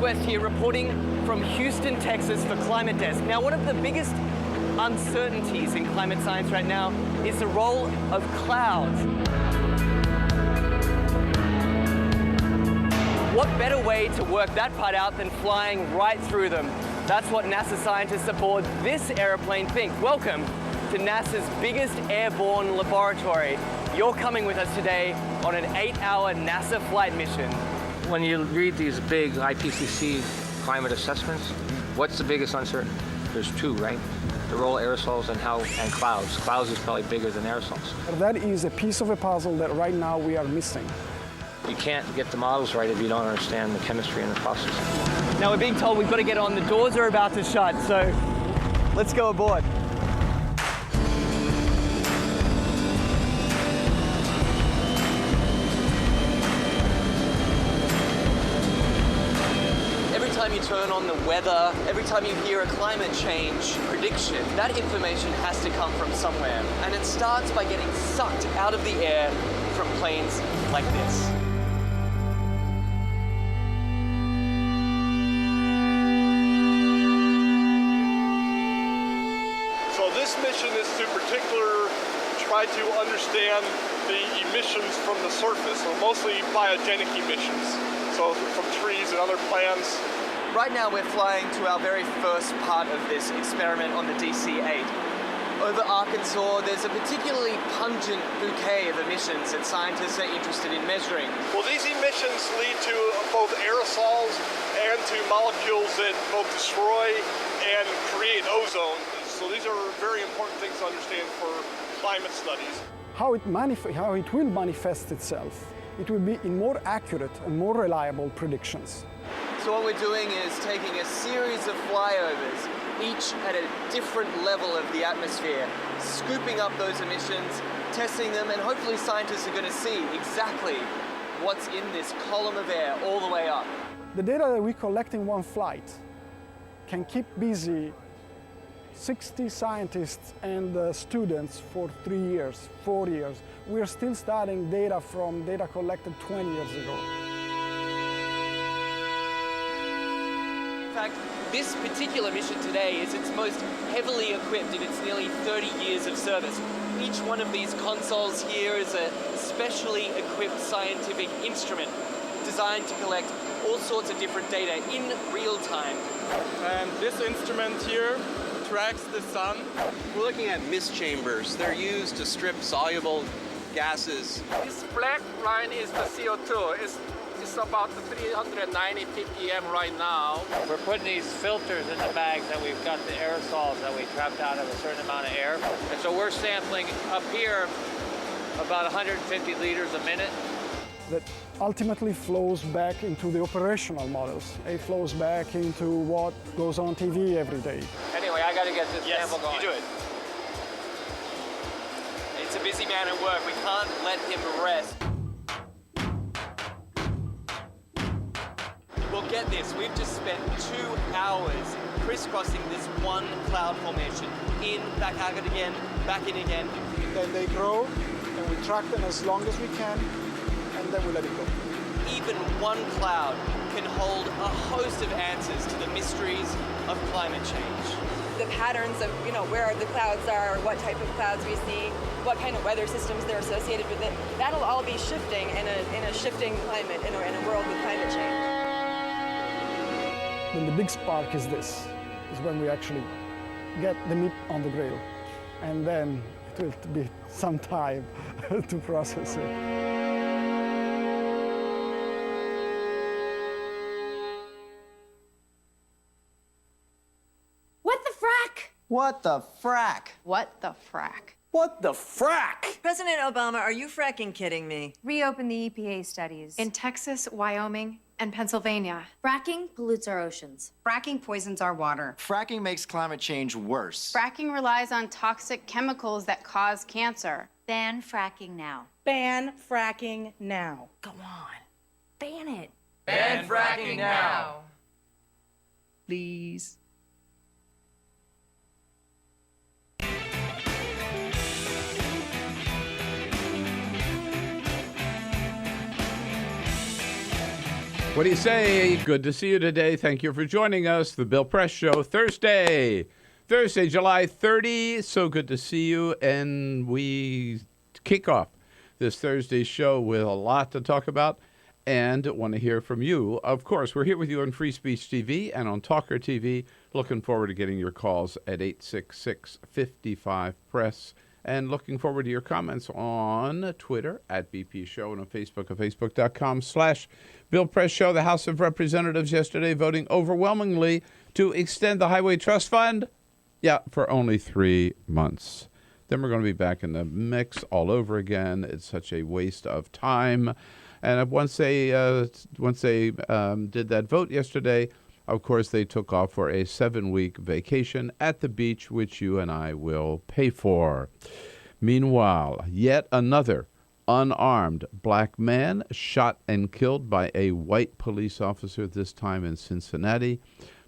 West here, reporting from Houston, Texas for Climate Desk. Now, one of the biggest uncertainties in climate science right now is the role of clouds. What better way to work that part out than flying right through them? That's what NASA scientists aboard this airplane think. Welcome to NASA's biggest airborne laboratory. You're coming with us today on an 8-hour NASA flight mission. When you read these big IPCC climate assessments, what's the biggest uncertainty? There's two, right? The role of aerosols and clouds. Clouds is probably bigger than aerosols. That is a piece of a puzzle that right now we are missing. You can't get the models right if you don't understand the chemistry and the process. Now we're being told we've got to get on. The doors are about to shut, so let's go aboard. Every time you turn on the weather, every time you hear a climate change prediction, that information has to come from somewhere. And it starts by getting sucked out of the air from planes like this. So this mission is to particularly try to understand the emissions from the surface, so mostly biogenic emissions, so from trees and other plants. Right now we're flying to our very first part of this experiment on the DC-8. Over Arkansas, there's a particularly pungent bouquet of emissions that scientists are interested in measuring. Well, these emissions lead to both aerosols and to molecules that both destroy and create ozone. So these are very important things to understand for climate studies. How it will manifest itself, it will be in more accurate and more reliable predictions. So what we're doing is taking a series of flyovers, each at a different level of the atmosphere, scooping up those emissions, testing them, and hopefully scientists are going to see exactly what's in this column of air all the way up. The data that we collect in one flight can keep busy 60 scientists and students for 3 years, 4 years. We're still studying data from data collected 20 years ago. In fact, this particular mission today is its most heavily equipped in its nearly 30 years of service. Each one of these consoles here is a specially equipped scientific instrument designed to collect all sorts of different data in real time. And this instrument here tracks the sun. We're looking at mist chambers. They're used to strip soluble gases. This black line is the CO2. It's about 390 ppm right now. We're putting these filters in the bags that we've got the aerosols that we trapped out of a certain amount of air. And so we're sampling up here about 150 liters a minute. That ultimately flows back into the operational models. It flows back into what goes on TV every day. Anyway, I got to get this sample going. You do it. It's a busy man at work. We can't let him rest. Well, get this. We've just spent 2 hours crisscrossing this one cloud formation. In, back out again, back in again. Then they grow, and we track them as long as we can, and then we let it go. Even one cloud can hold a host of answers to the mysteries of climate change. The patterns of, where the clouds are, what type of clouds we see, what kind of weather systems they're associated with it, that'll all be shifting in a shifting climate, in a world with climate change. Then the big spark is this, is when we actually get the meat on the grill. And then it will be some time to process it. What the frack? What the frack? What the frack? What the frack? President Obama, are you fracking kidding me? Reopen the EPA studies. In Texas, Wyoming, and Pennsylvania. Fracking pollutes our oceans. Fracking poisons our water. Fracking makes climate change worse. Fracking relies on toxic chemicals that cause cancer. Ban fracking now. Ban fracking now. Go on. Ban it. Ban fracking now. Please. What do you say? Good to see you today. Thank you for joining us. The Bill Press Show, Thursday, July 30. So good to see you. And we kick off this Thursday show with a lot to talk about and want to hear from you. Of course, we're here with you on Free Speech TV and on Talker TV. Looking forward to getting your calls at 866-55-PRESS. And looking forward to your comments on Twitter at BP Show and on Facebook at facebook.com/Bill Press Show. The House of Representatives yesterday voting overwhelmingly to extend the Highway Trust Fund, for only 3 months. Then we're going to be back in the mix all over again. It's such a waste of time. And once they did that vote yesterday, of course, they took off for a 7-week vacation at the beach, which you and I will pay for. Meanwhile, yet another unarmed black man shot and killed by a white police officer, this time in Cincinnati.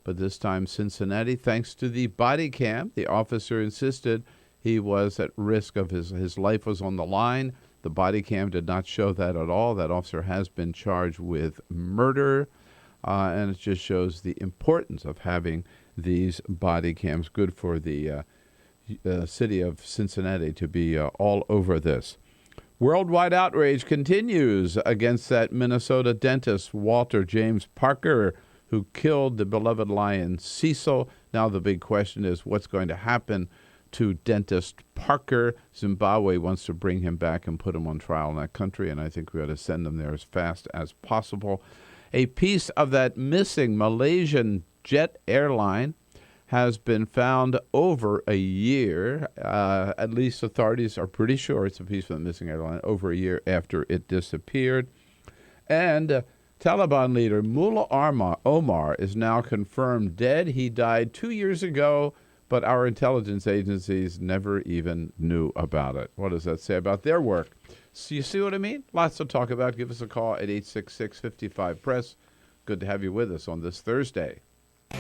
But this time Cincinnati, thanks to the body cam, the officer insisted he was at risk of his life was on the line. The body cam did not show that at all. That officer has been charged with murder. And it just shows the importance of having these body cams. Good for the city of Cincinnati to be all over this. Worldwide outrage continues against that Minnesota dentist, Walter James Parker, who killed the beloved lion Cecil. Now the big question is what's going to happen to dentist Parker. Zimbabwe wants to bring him back and put him on trial in that country, and I think we ought to send him there as fast as possible. A piece of that missing Malaysian jet airline has been found over a year. At least authorities are pretty sure it's a piece of the missing airline over a year after it disappeared. And Taliban leader Mullah Omar is now confirmed dead. He died 2 years ago, but our intelligence agencies never even knew about it. What does that say about their work? So you see what I mean? Lots to talk about. Give us a call at 866-55-PRESS. Good to have you with us on this Thursday.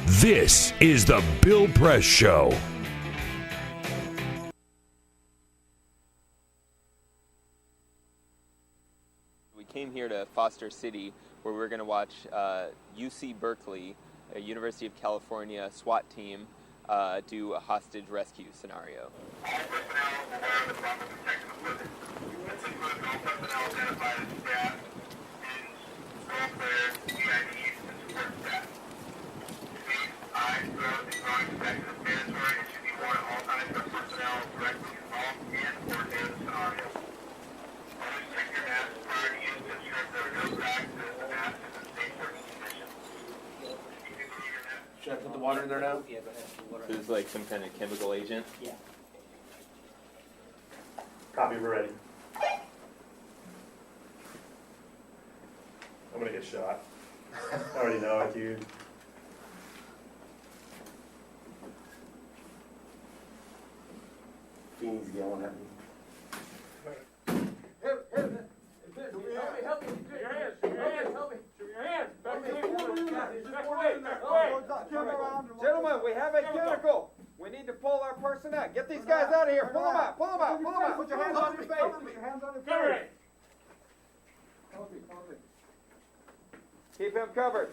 This is the Bill Press Show. We came here to Foster City, where we're going to watch UC Berkeley, a University of California SWAT team, do a hostage rescue scenario. Should I put the water in there now? Yeah, go ahead. This is like some kind of chemical agent? Yeah. Copy, we're ready. I'm gonna get shot. I already know it, dude. Fiend's yelling at me. Help me. Your hands. Help me. Your hands. Back away. Gentlemen, we have a chemical. We need to pull our person out. Get these guys out of here. Pull them out. Put your hands on your face. Put your hands on your face. Keep him covered.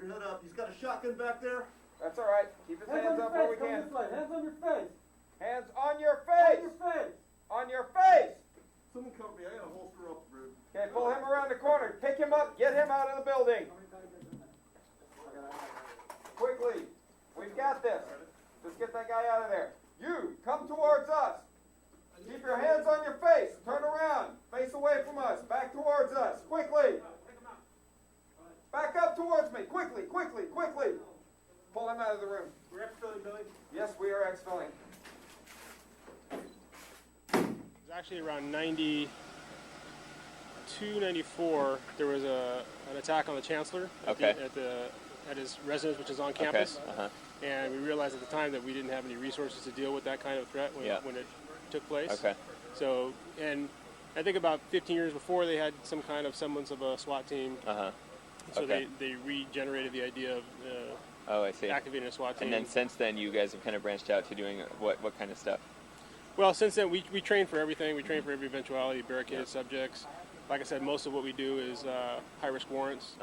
Your head up. He's got a shotgun back there. That's all right. Keep his hands up where we can. Hands on your face. Hands on your face. On your face. Someone cover me. I got a holster up, bro. Okay, pull him around the corner. Pick him up. Get him out of the building. Quickly. We've got this. Let's get that guy out of there. You, come towards us. Keep your hands on your face. Turn around. Face away from us. Back towards us. Quickly. Back up towards me. Quickly. Pull him out of the room. We're exfilling, Billy? Yes, we are exfilling. It was actually around 92, 94. There was an attack on the chancellor at his residence, which is on campus. And we realized at the time that we didn't have any resources to deal with that kind of threat when it took place. So, and I think about 15 years before, they had some kind of semblance of a SWAT team. So they regenerated the idea of activating a SWAT team. And then since then, you guys have kind of branched out to doing what kind of stuff? Well, since then, we train for everything. We train for every eventuality, barricaded subjects. Like I said, most of what we do is high-risk warrants.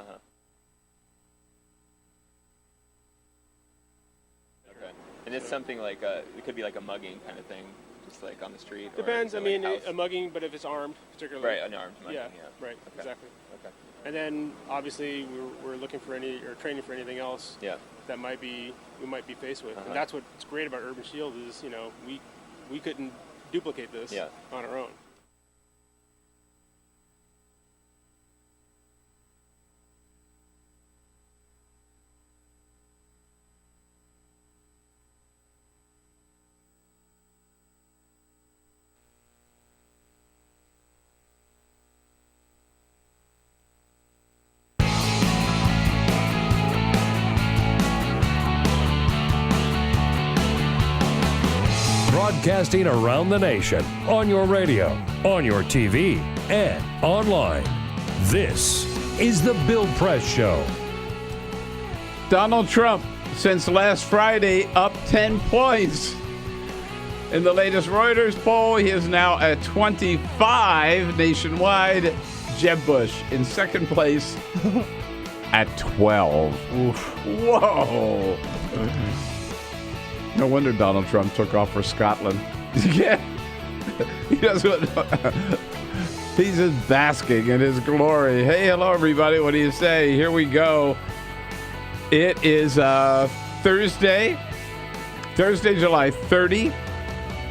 Okay. And it's something like it could be like a mugging kind of thing, just like on the street. Depends. I mean, a mugging, but if it's armed, particularly. Right, an armed mugging. Yeah. Right. Okay. Exactly. Okay. And then obviously we're looking for training for anything else. Yeah. That we might be faced with, and that's what's great about Urban Shield is we couldn't duplicate this on our own. Broadcasting around the nation, on your radio, on your TV, and online. This is the Bill Press Show. Donald Trump, since last Friday, up 10 points. In the latest Reuters poll, he is now at 25 nationwide. Jeb Bush in second place at 12. Oof. Whoa. No wonder Donald Trump took off for Scotland. Yeah. He doesn't. He's just basking in his glory. Hey, hello, everybody. What do you say? Here we go. It is Thursday, July 30.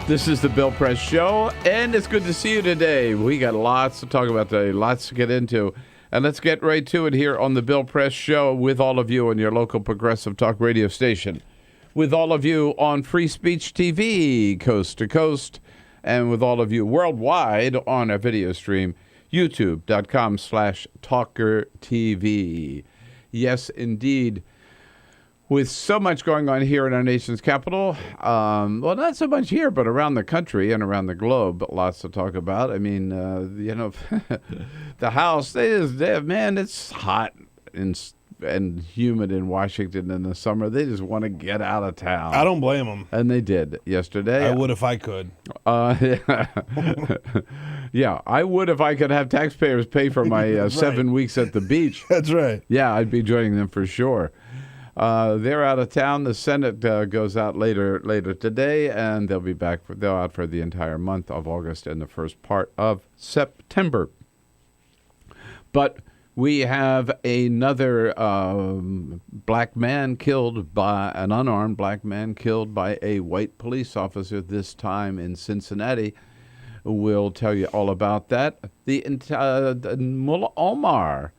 This is the Bill Press Show, and it's good to see you today. We got lots to talk about today, lots to get into. And let's get right to it here on the Bill Press Show with all of you on your local progressive talk radio station. With all of you on Free Speech TV, coast to coast, and with all of you worldwide on our video stream, youtube.com/talkertv. Yes, indeed. With so much going on here in our nation's capital, well, not so much here, but around the country and around the globe, lots to talk about. I mean, the House, man, it's hot and humid in Washington in the summer. They just want to get out of town. I don't blame them. And they did yesterday. I would if I could. Yeah, I would if I could have taxpayers pay for my 7 weeks at the beach. That's right. Yeah, I'd be joining them for sure. They're out of town. The Senate goes out later today, and they'll be back. They're out for the entire month of August and the first part of September. But we have another black man killed by an unarmed black man killed by a white police officer, this time in Cincinnati. We'll tell you all about that. The Mullah Omar,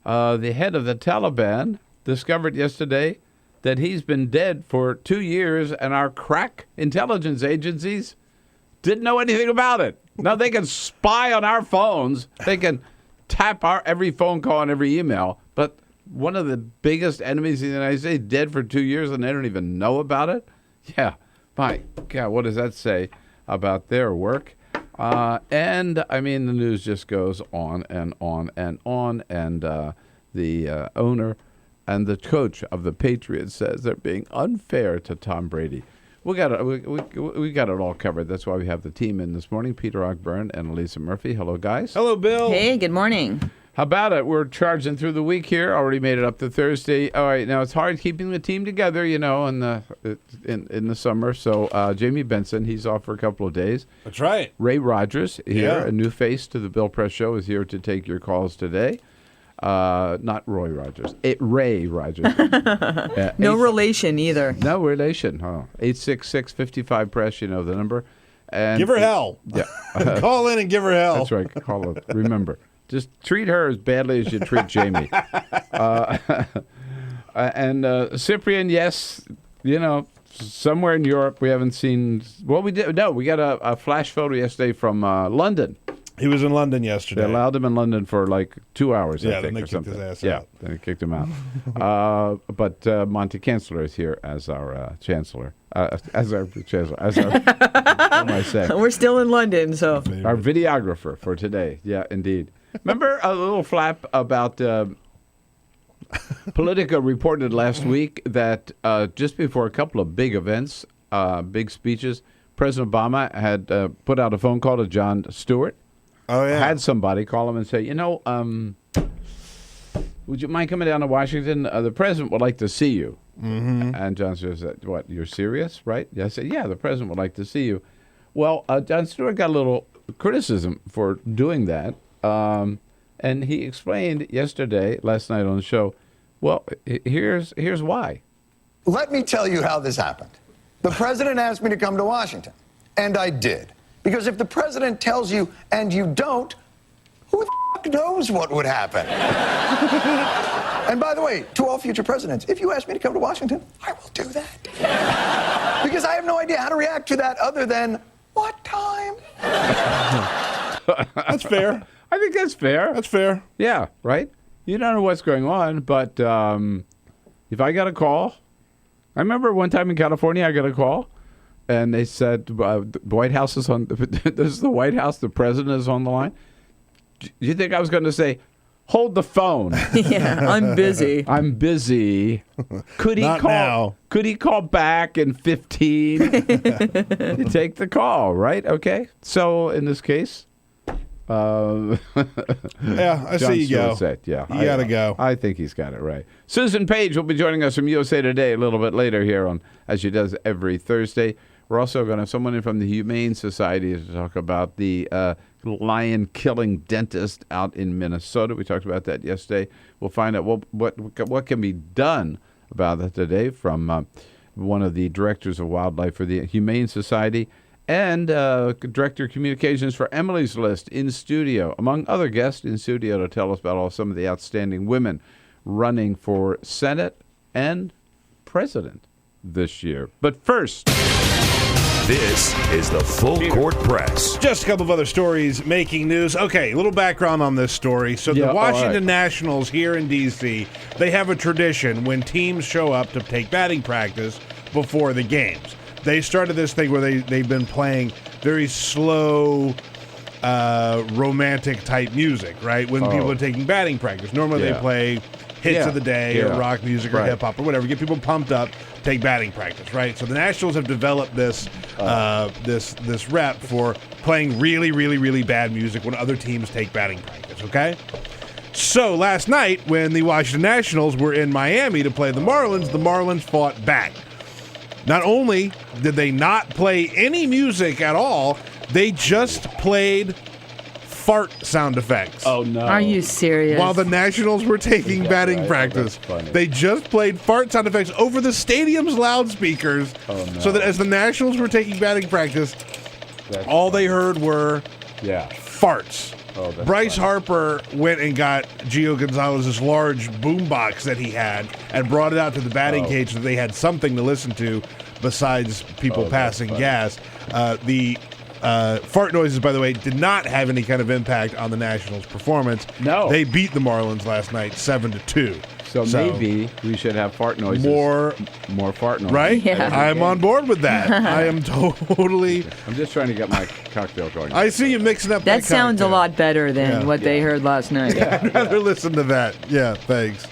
the head of the Taliban, discovered yesterday that he's been dead for 2 years, and our crack intelligence agencies didn't know anything about it. Now they can spy on our phones. They can tap our every phone call and every email, but one of the biggest enemies of the United States dead for 2 years and they don't even know about it? Yeah, my God, what does that say about their work? And, I mean, the news just goes on and on and on, and the owner and the coach of the Patriots says they're being unfair to Tom Brady. We got it all covered. That's why we have the team in this morning. Peter Ogburn and Elisa Murphy. Hello, guys. Hello, Bill. Hey, good morning. How about it? We're charging through the week here. Already made it up to Thursday. All right, now it's hard keeping the team together, in the summer. So Jamie Benson, he's off for a couple of days. That's right. Ray Rogers here, a new face to the Bill Press Show, is here to take your calls today. Not Roy Rogers. Ray Rogers. No relation either. No relation. 866-55-PRESS, you know the number. And give her hell. Yeah. Call in and give her hell. That's right. Call her. Remember, just treat her as badly as you treat Jamie. And Cyprian, yes, somewhere in Europe we haven't seen. Well, we did. No, we got a flash photo yesterday from London. He was in London yesterday. They allowed him in London for like 2 hours, I think, then they or kicked something. his ass Yeah, out. then they kicked him out. But Monty Chancellor is here as our chancellor. What am I saying? We're still in London, so. Our videographer for today. Yeah, indeed. Remember a little flap about Politico reported last week that just before a couple of big events, big speeches, President Obama had put out a phone call to Jon Stewart. Oh, yeah. Had somebody call him and say, would you mind coming down to Washington? The president would like to see you. Mm-hmm. And Jon Stewart said, what, you're serious, right? I said, yeah, the president would like to see you. Well, Jon Stewart got a little criticism for doing that. And he explained last night on the show, well, here's why. Let me tell you how this happened. The president asked me to come to Washington, and I did. Because if the president tells you and you don't, who the f*** knows what would happen? And by the way, to all future presidents, if you ask me to come to Washington, I will do that. Because I have no idea how to react to that other than, what time? That's fair. I think that's fair. That's fair. Yeah, right? You don't know what's going on, but if I got a call, I remember one time in California I got a call, and they said, the White House is on, this is the White House, the president is on the line. Do you think I was going to say, hold the phone? Yeah, I'm busy. I'm busy. Could he Not call? now. Could he call back in 15? You take the call, right? Okay. So in this case, yeah, I Jon see you Stewart go. said, yeah, You got to go. I think he's got it right. Susan Page will be joining us from USA Today a little bit later here on, as she does every Thursday. We're also going to have someone in from the Humane Society to talk about the lion-killing dentist out in Minnesota. We talked about that yesterday. We'll find out what can be done about that today from one of the directors of wildlife for the Humane Society and Director of Communications for Emily's List in studio, among other guests in studio to tell us about some of the outstanding women running for Senate and President this year. But first, this is the Full Court Press. Just a couple of other stories making news. Okay, a little background on this story. So the Washington Nationals here in D.C., they have a tradition when teams show up to take batting practice before the games. They started this thing where they've been playing very slow, romantic type music, right? When people are taking batting practice. Normally they play hits of the day or rock music or hip hop or whatever, get people pumped up, take batting practice, right? So the Nationals have developed this this rep for playing really, really, really bad music when other teams take batting practice, okay? So last night when the Washington Nationals were in Miami to play the Marlins fought back. Not only did they not play any music at all, they just played fart sound effects. Oh, no. Are you serious? While the Nationals were taking batting practice. They just played fart sound effects over the stadium's loudspeakers so that as the Nationals were taking batting practice, all they heard were farts. Bryce Harper went and got Gio Gonzalez's large boombox that he had and brought it out to the batting cage so that they had something to listen to besides people passing gas. The fart noises, by the way, did not have any kind of impact on the Nationals' performance. No. They beat the Marlins last night 7-2. So maybe we should have fart noises. More fart noises. Right? Yeah. I'm on board with that. I am totally... I'm just trying to get my cocktail going. I see you mixing up that sounds cocktail. A lot better than what they heard last night. I'd rather listen to that. Yeah, thanks.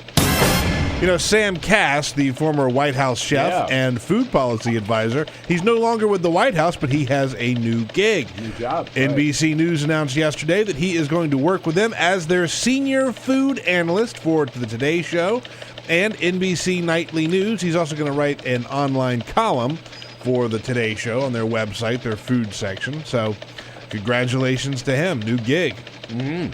You know, Sam Cass, the former White House chef and food policy advisor, he's no longer with the White House, but he has a new gig. New job. NBC News announced yesterday that he is going to work with them as their senior food analyst for the Today Show and NBC Nightly News. He's also going to write an online column for the Today Show on their website, their food section. So, congratulations to him. New gig. Mm-hmm.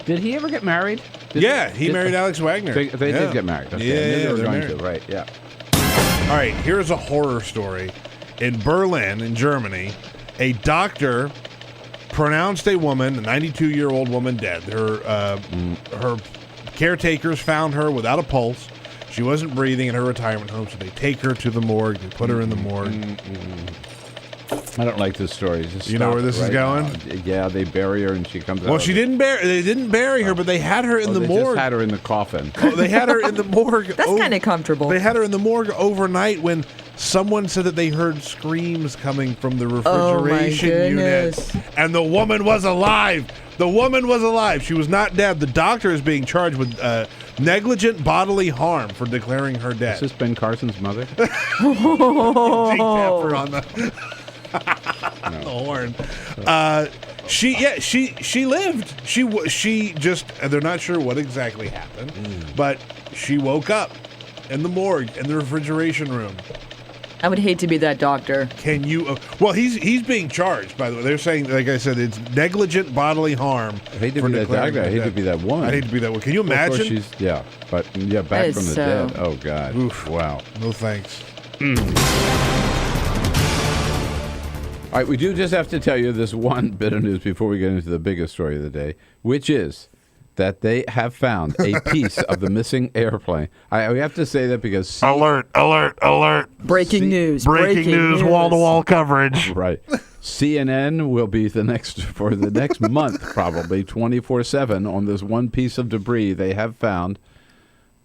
Did he ever get married? He married Alex Wagner. They did get married. Okay. Yeah, they were going married. to. Right, yeah. All right, here's a horror story. In Berlin, in Germany, a doctor pronounced a woman, a 92-year-old woman, dead. Her caretakers found her without a pulse. She wasn't breathing in her retirement home, so they take her to the morgue. They put her in the morgue. I don't like this story. Just you know where this is going? Yeah, they bury her and she comes out. Well, they didn't bury her, but they had her in the morgue. They just had her in the coffin. They had her in the morgue. That's kind of comfortable. They had her in the morgue overnight when someone said that they heard screams coming from the refrigeration unit. And the woman was alive. The woman was alive. She was not dead. The doctor is being charged with negligent bodily harm for declaring her dead. Has this Ben Carson's mother? Jake Tapper on the horn. She lived. She just, they're not sure what exactly happened, but she woke up in the morgue in the refrigeration room. I would hate to be that doctor. Can you? Well, he's being charged. By the way, they're saying, like I said, it's negligent bodily harm. I hate to be that doctor. I hate to be that woman. I hate to be that woman. Can you imagine? Well, back from the dead. Oh God. Oof. Wow. No thanks. All right, we do just have to tell you this one bit of news before we get into the biggest story of the day, which is that they have found a piece of the missing airplane. We have to say that because... Alert. Breaking news. Breaking news, wall-to-wall coverage. Right. CNN will be for the next month, probably 24/7 on this one piece of debris they have found.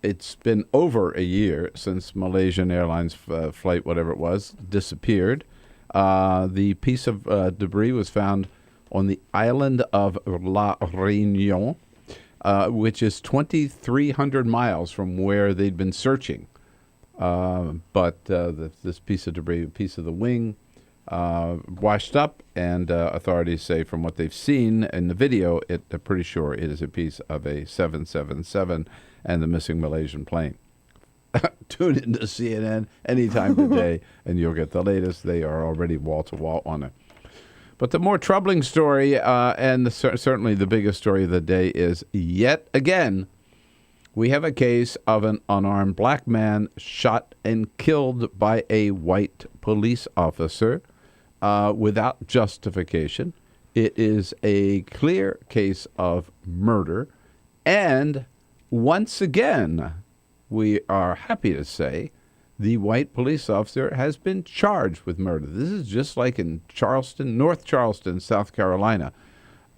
It's been over a year since Malaysian Airlines flight, whatever it was, disappeared. The piece of debris was found on the island of La Réunion, which is 2,300 miles from where they'd been searching. But this piece of debris, a piece of the wing, washed up, and authorities say from what they've seen in the video, they're pretty sure it is a piece of a 777 and the missing Malaysian plane. Tune into CNN anytime today, and you'll get the latest. They are already wall-to-wall on it. But the more troubling story, and certainly the biggest story of the day, is yet again, we have a case of an unarmed black man shot and killed by a white police officer without justification. It is a clear case of murder. And once again, we are happy to say the white police officer has been charged with murder. This is just like in Charleston, North Charleston, South Carolina.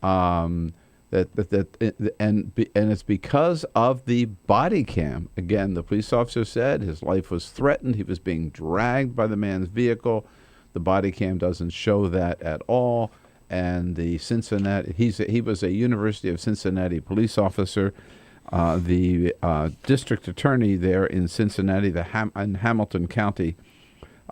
And it's because of the body cam. Again, the police officer said his life was threatened. He was being dragged by the man's vehicle. The body cam doesn't show that at all. And the Cincinnati, he was a University of Cincinnati police officer. The district attorney there in Cincinnati, in Hamilton County,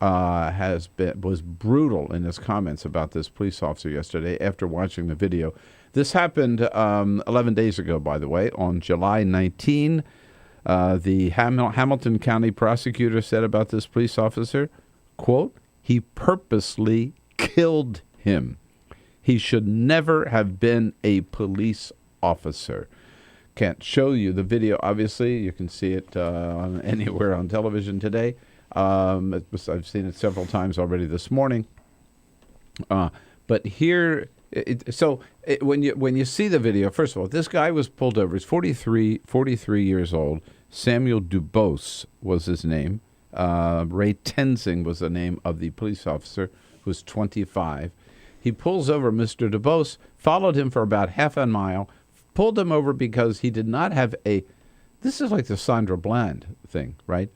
was brutal in his comments about this police officer yesterday after watching the video. This happened 11 days ago, by the way, on July 19. The Hamilton County prosecutor said about this police officer, quote, "He purposely killed him. He should never have been a police officer." Can't show you the video, obviously. You can see it anywhere on television today. I've seen it several times already this morning. But here, when you see the video, first of all, this guy was pulled over. He's 43 years old. Samuel Dubose was his name. Ray Tenzing was the name of the police officer, who was 25. He pulls over Mr. Dubose, followed him for about half a mile, pulled him over because he did not have this is like the Sandra Bland thing, right?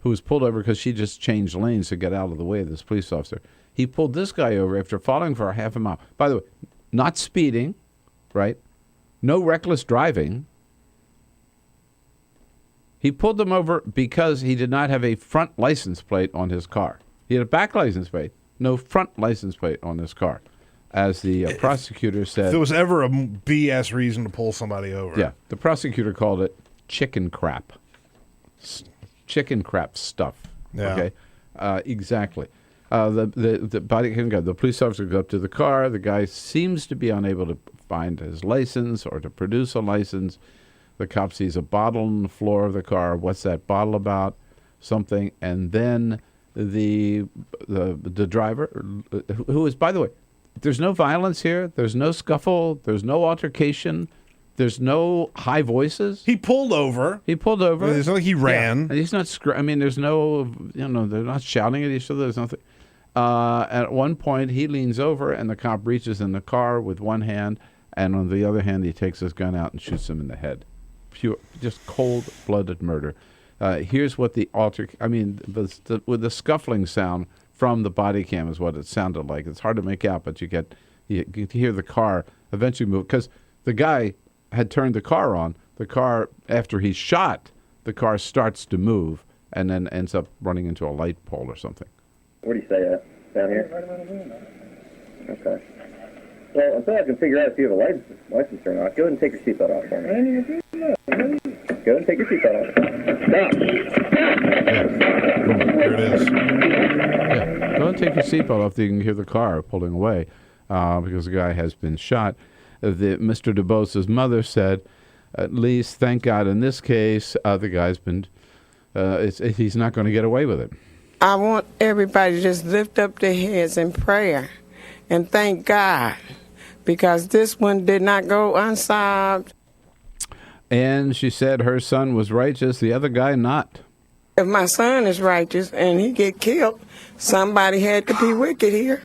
Who was pulled over because she just changed lanes to get out of the way of this police officer. He pulled this guy over after following for a half a mile. By the way, not speeding, right? No reckless driving. He pulled him over because he did not have a front license plate on his car. He had a back license plate, no front license plate on his car. As the prosecutor said... If there was ever a BS reason to pull somebody over. Yeah, the prosecutor called it chicken crap. Chicken crap stuff. Yeah. Okay? Exactly. The police officer goes up to the car. The guy seems to be unable to find his license or to produce a license. The cop sees a bottle on the floor of the car. What's that bottle about? Something. And then the driver, who is, by the way, there's no violence here. There's no scuffle. There's no altercation. There's no high voices. He pulled over. It's not like he ran. Yeah. He's not. There's no. They're not shouting at each other. There's nothing. At one point, he leans over, and the cop reaches in the car with one hand, and on the other hand, he takes his gun out and shoots him in the head. Pure, just cold-blooded murder. Here's what with the scuffling sound from the body cam is what it sounded like. It's hard to make out, but you get to hear the car eventually move because the guy had turned the car on. the car, after he's shot, the car starts to move and then ends up running into a light pole or something. What do you say, down here? Okay. Well, until I can figure out if you have a license or not, go ahead and take your seatbelt off for me. Go ahead and take your seatbelt off. Stop! There it is. Yeah. Go and take your seatbelt off so you can hear the car pulling away because the guy has been shot. Mr. DuBose's mother said, at least, thank God, in this case, the guy's been, he's not going to get away with it. I want everybody to just lift up their heads in prayer and thank God, because this one did not go unsolved. And she said her son was righteous, the other guy not. If my son is righteous and he get killed, somebody had to be wicked here.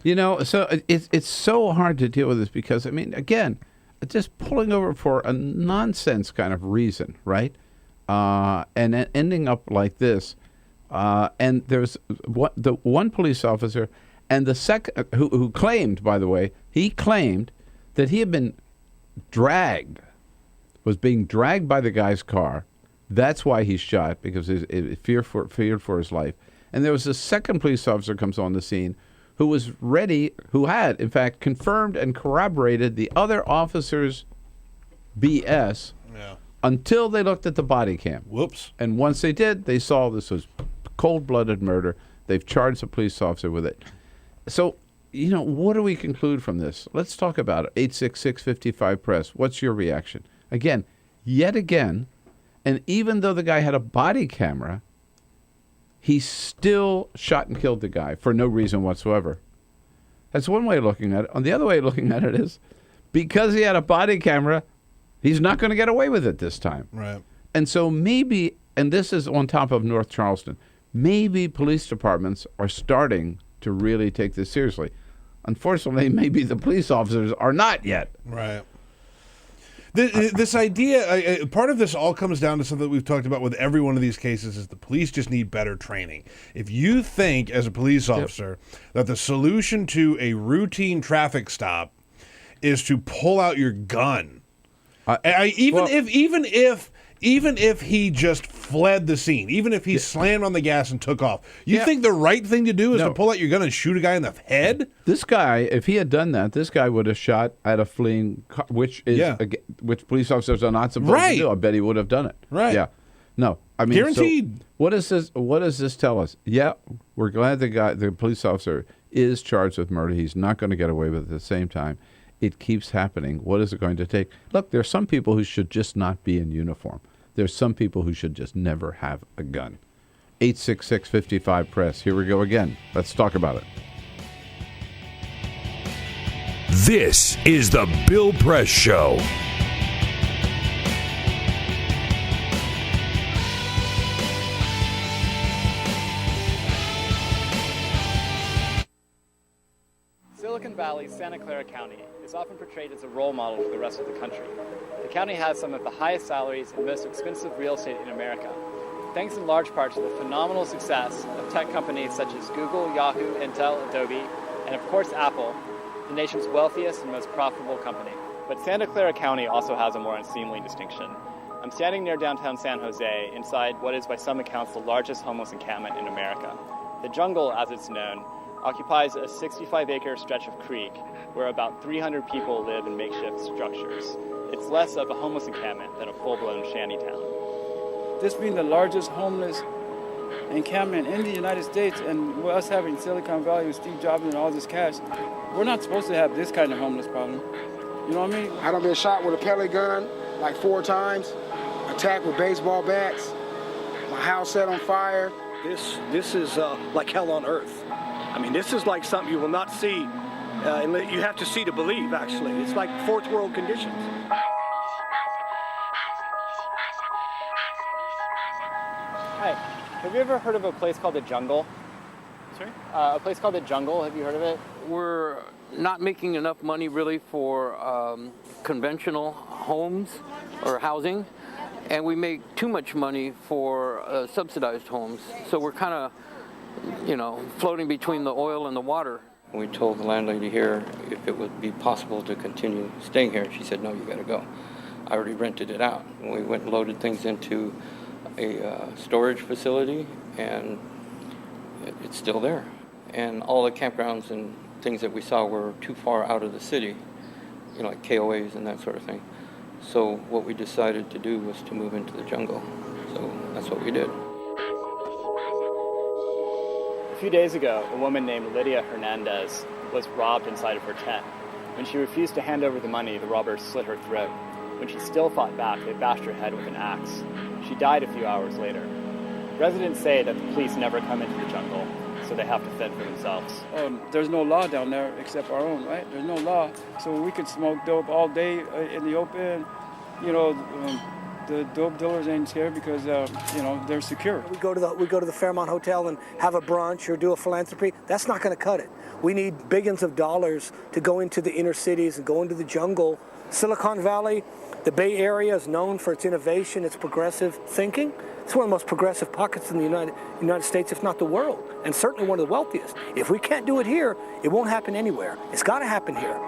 You know, so it's so hard to deal with this because, I mean, again, just pulling over for a nonsense kind of reason, right? And then ending up like this. And there's the one police officer and the second who claimed, by the way, he claimed that he had been was being dragged by the guy's car. That's why he shot, because he feared for his life. And there was a second police officer comes on the scene who was ready, who had, in fact, confirmed and corroborated the other officer's BS until they looked at the body cam. Whoops. And once they did, they saw this was cold-blooded murder. They've charged the police officer with it. So, you know, what do we conclude from this? Let's talk about it. 866-55-PRESS. What's your reaction? Again, yet again, and even though the guy had a body camera, he still shot and killed the guy for no reason whatsoever. That's one way of looking at it. On the other way of looking at it is, because he had a body camera, he's not going to get away with it this time. Right. And so maybe, and this is on top of North Charleston, maybe police departments are starting to really take this seriously. Unfortunately, maybe the police officers are not yet. Right. This idea, part of this all comes down to something that we've talked about with every one of these cases, is the police just need better training. If you think, as a police officer, that the solution to a routine traffic stop is to pull out your gun, even if he just fled the scene, even if he slammed on the gas and took off, you think the right thing to do is to pull out your gun and shoot a guy in the head? This guy, if he had done that, this guy would have shot at a fleeing car, which police officers are not supposed to do. I bet he would have done it. Right. Yeah. No. I mean, guaranteed. So what does this tell us? Yeah, we're glad the police officer is charged with murder. He's not going to get away with it at the same time. It keeps happening. What is it going to take? Look, there are some people who should just not be in uniform. There's some people who should just never have a gun. 866-55-PRESS. Here we go again. Let's talk about it. This is the Bill Press Show. Silicon Valley's Santa Clara County is often portrayed as a role model for the rest of the country. The county has some of the highest salaries and most expensive real estate in America, thanks in large part to the phenomenal success of tech companies such as Google, Yahoo, Intel, Adobe, and of course Apple, the nation's wealthiest and most profitable company. But Santa Clara County also has a more unseemly distinction. I'm standing near downtown San Jose, inside what is by some accounts the largest homeless encampment in America. The Jungle, as it's known, occupies a 65-acre stretch of creek where about 300 people live in makeshift structures. It's less of a homeless encampment than a full-blown shantytown. This being the largest homeless encampment in the United States, and with us having Silicon Valley with Steve Jobs and all this cash, we're not supposed to have this kind of homeless problem. You know what I mean? I done been shot with a pellet gun like 4 times, attacked with baseball bats, my house set on fire. This is like hell on earth. I mean, this is like something you will not see. You have to see to believe, actually. It's like fourth world conditions. Hi, have you ever heard of a place called the Jungle? Sorry? A place called the Jungle, have you heard of it? We're not making enough money really for conventional homes or housing, and we make too much money for subsidized homes. So we're kind of, floating between the oil and the water. We told the landlady here if it would be possible to continue staying here. She said, no, you got to go. I already rented it out. And we went and loaded things into a storage facility, and it's still there. And all the campgrounds and things that we saw were too far out of the city, like KOAs and that sort of thing. So what we decided to do was to move into the jungle. So that's what we did. A few days ago, a woman named Lydia Hernandez was robbed inside of her tent. When she refused to hand over the money, the robbers slit her throat. When she still fought back, they bashed her head with an axe. She died a few hours later. Residents say that the police never come into the jungle, so they have to fend for themselves. There's no law down there except our own, right? There's no law. So we can smoke dope all day in the open. The dope dealers ain't scared because, they're secure. We go to the Fairmont Hotel and have a brunch or do a philanthropy. That's not going to cut it. We need billions of dollars to go into the inner cities and go into the jungle. Silicon Valley, the Bay Area is known for its innovation, its progressive thinking. It's one of the most progressive pockets in the United States, if not the world, and certainly one of the wealthiest. If we can't do it here, it won't happen anywhere. It's got to happen here.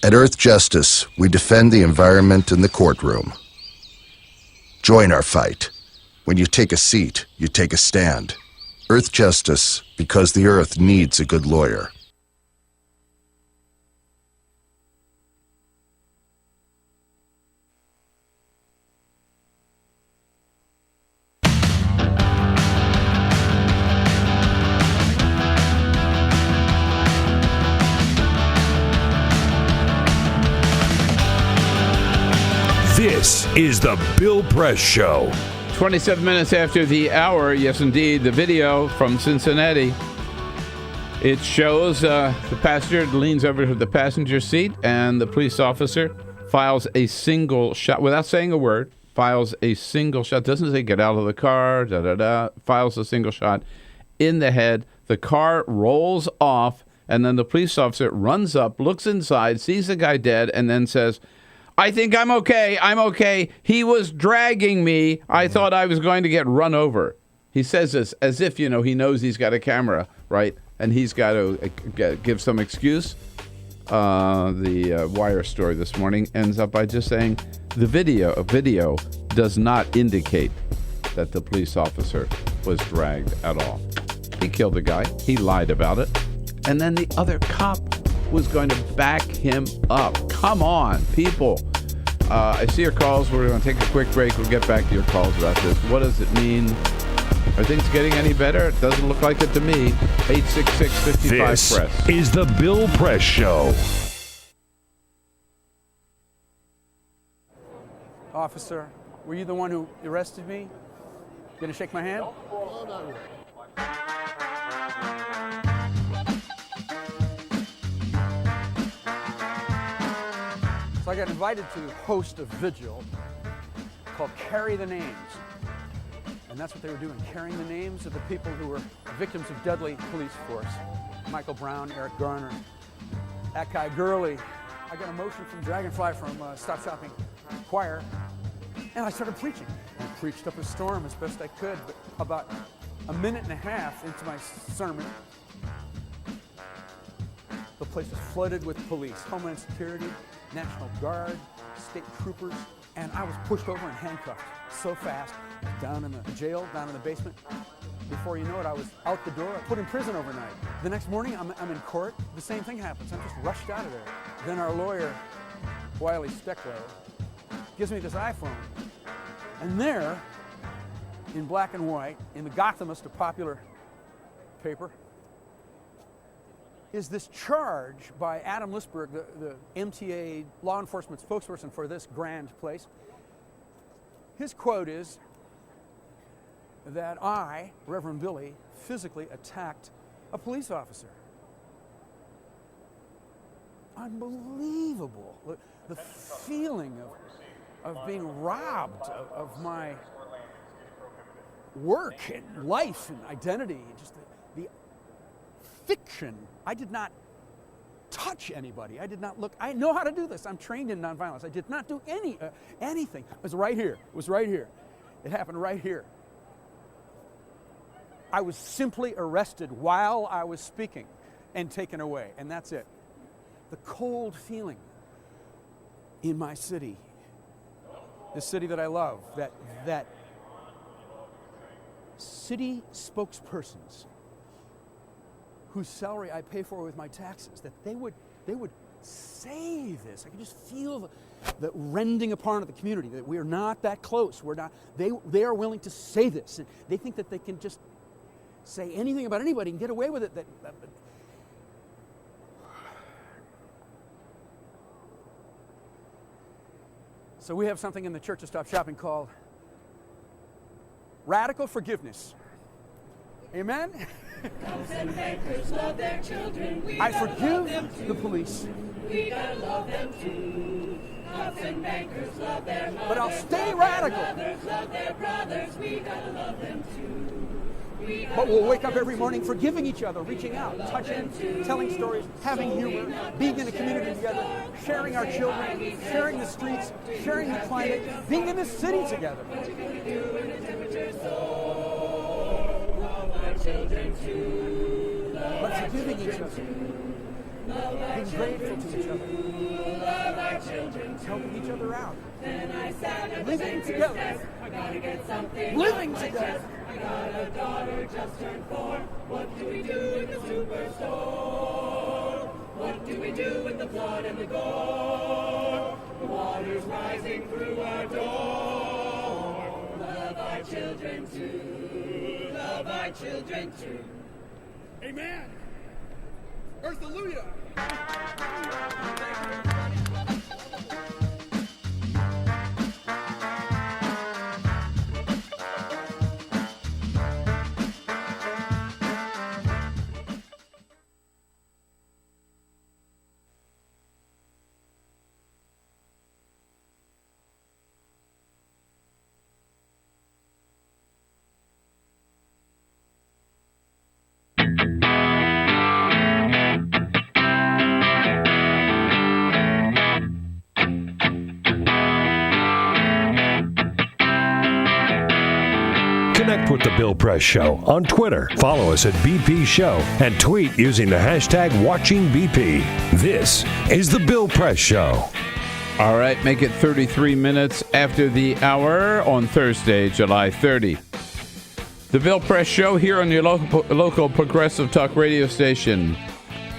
At Earth Justice, we defend the environment in the courtroom. Join our fight. When you take a seat, you take a stand. Earth Justice, because the Earth needs a good lawyer. This is the Bill Press Show. 27 minutes after the hour, yes indeed, the video from Cincinnati. It shows the passenger leans over to the passenger seat and the police officer files a single shot, without saying a word, files a single shot, doesn't say get out of the car, files a single shot in the head. The car rolls off, and then the police officer runs up, looks inside, sees the guy dead, and then says, I think I'm okay. I'm okay. He was dragging me. I thought I was going to get run over. He says this as if, he knows he's got a camera, right? And he's got to give some excuse. The Wire story this morning ends up by just saying the video does not indicate that the police officer was dragged at all. He killed the guy. He lied about it. And then the other cop was going to back him up. Come on, people. I see your calls. We're going to take a quick break. We'll get back to your calls about this. What does it mean? Are things getting any better? It doesn't look like it to me. 866-55-PRESS. This is the Bill Press Show. Officer, were you the one who arrested me? Gonna shake my hand? So I got invited to host a vigil called Carry the Names. And that's what they were doing, carrying the names of the people who were victims of deadly police force. Michael Brown, Eric Garner, Akai Gurley. I got a motion from Dragonfly from Stop Shopping Choir, and I started preaching. I preached up a storm as best I could, but about a minute and a half into my sermon, the place was flooded with police, Homeland Security, National Guard, state troopers, and I was pushed over and handcuffed so fast, down in the jail, down in the basement. Before you know it, I was out the door, put in prison overnight. The next morning, I'm in court. The same thing happens. I'm just rushed out of there. Then our lawyer, Wiley Steckler, gives me this iPhone. And there in black and white, in the Gothamist, a popular paper, is this charge by Adam Lisberg, the MTA law enforcement spokesperson for this grand place. His quote is that I, Reverend Billy, physically attacked a police officer. Unbelievable. The feeling of being robbed of my work and life and identity, just the fiction. I did not touch anybody. I did not look. I know how to do this. I'm trained in nonviolence. I did not do anything. It was right here. It was right here. It happened right here. I was simply arrested while I was speaking and taken away, and that's it. The cold feeling in my city, the city that I love, that city spokespersons whose salary I pay for with my taxes, that they would say this. I can just feel the rending apart of the community, that we are not that close. We're not. They are willing to say this, and they think that they can just say anything about anybody and get away with it. So we have something in the Church of Stop Shopping called radical forgiveness. Amen? Cops and bankers love their children. I forgive the police. We gotta love them too. Cops and bankers love their mothers. But I'll stay radical. Mothers love their brothers. We gotta love them too. But we'll wake up every morning forgiving each other, reaching out, touching, telling stories, having humor, being in a community together, sharing our children, sharing the streets, sharing the climate, being in the city together. But forgiving each other, being grateful to each other, helping each other out, living together, living together. I got a daughter just turned 4. What do we do in the superstore? What do we do with the blood and the gore? The water's rising through our door. Love our children too. Love our children too. Amen. Earth-alleluia. Connect with The Bill Press Show on Twitter. Follow us at BP Show and tweet using the hashtag WatchingBP. This is The Bill Press Show. All right, make it 33 minutes after the hour on Thursday, July 30. The Bill Press Show here on your local progressive talk radio station,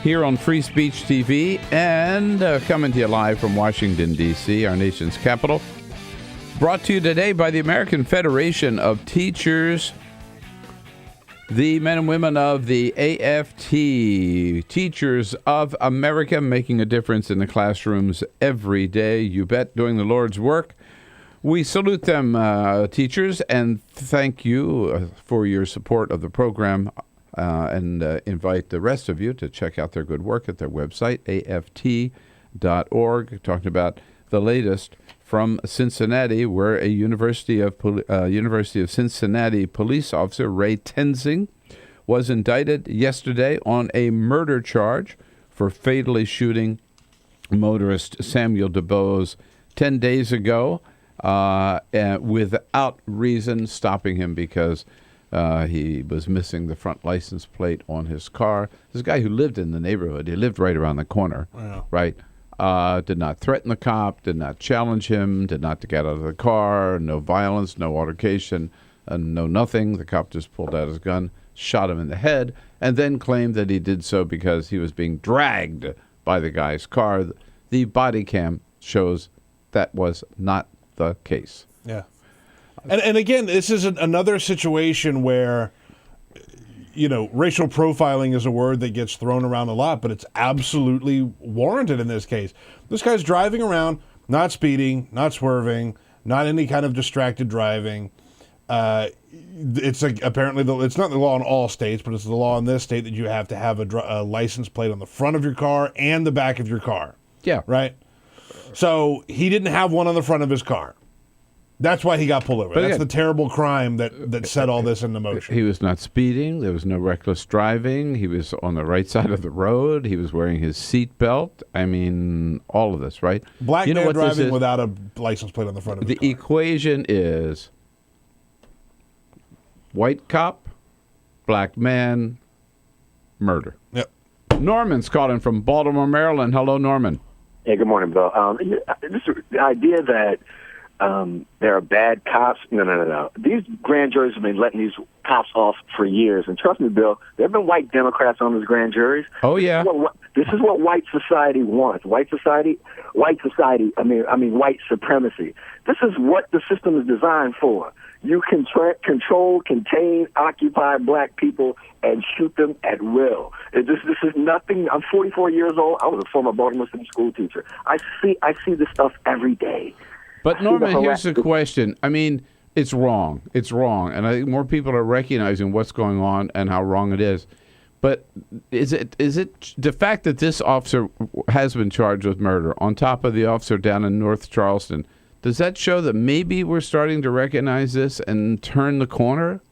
here on Free Speech TV, and coming to you live from Washington, D.C., our nation's capital. Brought to you today by the American Federation of Teachers, the men and women of the AFT, Teachers of America, making a difference in the classrooms every day, you bet, doing the Lord's work. We salute them, teachers, and thank you for your support of the program, and invite the rest of you to check out their good work at their website, aft.org, talking about the latest from Cincinnati, where a University of Cincinnati police officer, Ray Tenzing, was indicted yesterday on a murder charge for fatally shooting motorist Samuel DeBose 10 days ago, without reason, stopping him because he was missing the front license plate on his car. This guy who lived in the neighborhood, he lived right around the corner, right? Did not threaten the cop, did not challenge him, did not get out of the car, no violence, no altercation, no nothing. The cop just pulled out his gun, shot him in the head, and then claimed that he did so because he was being dragged by the guy's car. The body cam shows that was not the case. Yeah. And again, this is another situation where, racial profiling is a word that gets thrown around a lot, but it's absolutely warranted in this case. This guy's driving around, not speeding, not swerving, not any kind of distracted driving. It's apparently it's not the law in all states, but it's the law in this state that you have to have a license plate on the front of your car and the back of your car. Yeah. Right? So he didn't have one on the front of his car. That's why he got pulled over. But That's again, the terrible crime that set all this into motion. He was not speeding. There was no reckless driving. He was on the right side of the road. He was wearing his seatbelt. I mean, all of this, right? Black man driving without a license plate on the front of his car. The equation is white cop, black man, murder. Yep. Norman's calling from Baltimore, Maryland. Hello, Norman. Hey, good morning, Bill. The idea that there are bad cops, no. These grand juries have been letting these cops off for years. And trust me, Bill, there have been white Democrats on those grand juries. Oh, yeah. This is what white society wants. White society, white supremacy. This is what the system is designed for. You can control, contain, occupy black people, and shoot them at will. This is nothing. I'm 44 years old. I was a former Baltimore City school teacher. I see this stuff every day. But Norman, here's the question. I mean, it's wrong. It's wrong, and I think more people are recognizing what's going on and how wrong it is. But is it the fact that this officer has been charged with murder on top of the officer down in North Charleston? Does that show that maybe we're starting to recognize this and turn the corner?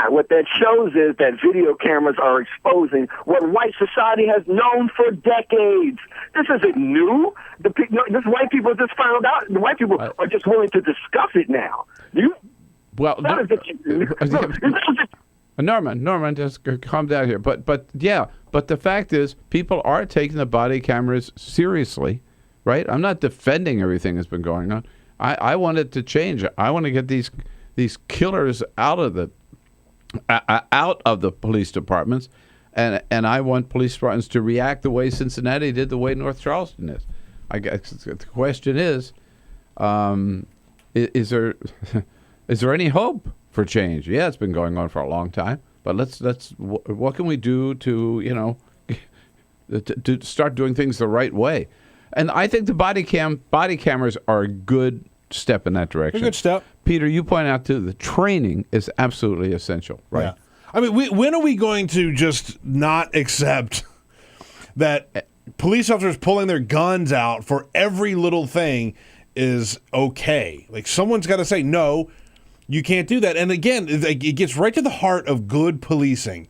What that shows is that video cameras are exposing what white society has known for decades. This isn't new. This white people just found out. The white people are just willing to discuss it now. Norman, just calm down here. But the fact is, people are taking the body cameras seriously, right? I'm not defending everything that's been going on. I want it to change. I want to get these killers out of the police departments, and I want police departments to react the way Cincinnati did, the way North Charleston is. I guess the question is there any hope for change? Yeah, it's been going on for a long time, but what can we do to to start doing things the right way? And I think the body cameras are a good step in that direction. A good step. Peter, you point out too, the training is absolutely essential, right? Yeah. I mean, when are we going to just not accept that police officers pulling their guns out for every little thing is okay? Like, someone's got to say, no, you can't do that. And again, it gets right to the heart of good policing.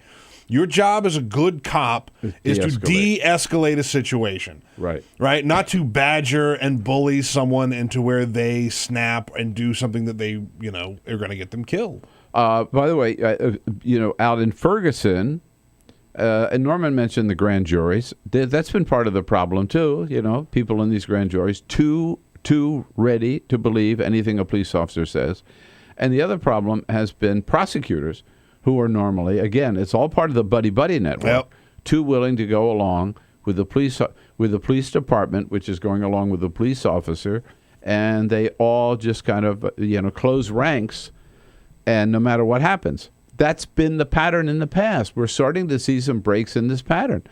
Your job as a good cop is to de-escalate a situation. Right. Right? Not to badger and bully someone into where they snap and do something that they, are going to get them killed. By the way, out in Ferguson, and Norman mentioned the grand juries. That's been part of the problem, too. People in these grand juries, too ready to believe anything a police officer says. And the other problem has been prosecutors who are normally, again, it's all part of the buddy-buddy network, too willing to go along with the police department, which is going along with the police officer, and they all just kind of, close ranks, and no matter what happens. That's been the pattern in the past. We're starting to see some breaks in this pattern.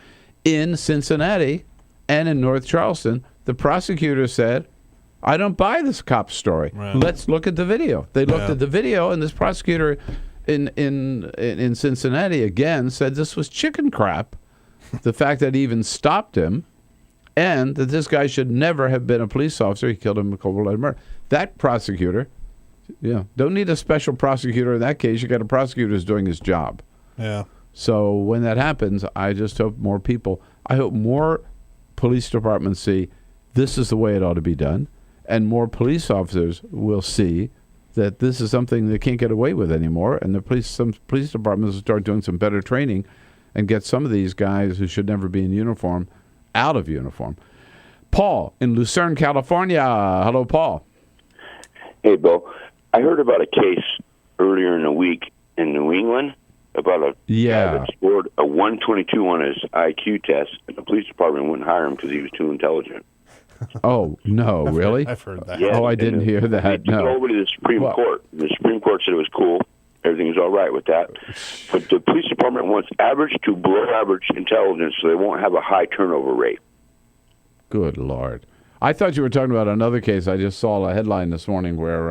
In Cincinnati and in North Charleston, the prosecutor said, I don't buy this cop story. Right. Let's look at the video. They looked at the video, and this prosecutor in Cincinnati again said this was chicken crap. The fact that he even stopped him, and that this guy should never have been a police officer. He killed him in cold-blooded murder. That prosecutor, don't need a special prosecutor in that case. You got a prosecutor who's doing his job. Yeah. So when that happens, I just hope I hope more police departments see this is the way it ought to be done, and more police officers will see that this is something they can't get away with anymore, and some police departments will start doing some better training and get some of these guys who should never be in uniform out of uniform. Paul in Lucerne, California. Hello, Paul. Hey, Bill. I heard about a case earlier in the week in New England about a guy that scored a 122 on his IQ test, and the police department wouldn't hire him because he was too intelligent. Oh, no, really? I've heard that. Yeah, Oh, I didn't hear that. They took it No. over to the Supreme Court. The Supreme Court said it was cool. Everything's all right with that. But the police department wants average to below average intelligence so they won't have a high turnover rate. Good Lord. I thought you were talking about another case. I just saw a headline this morning where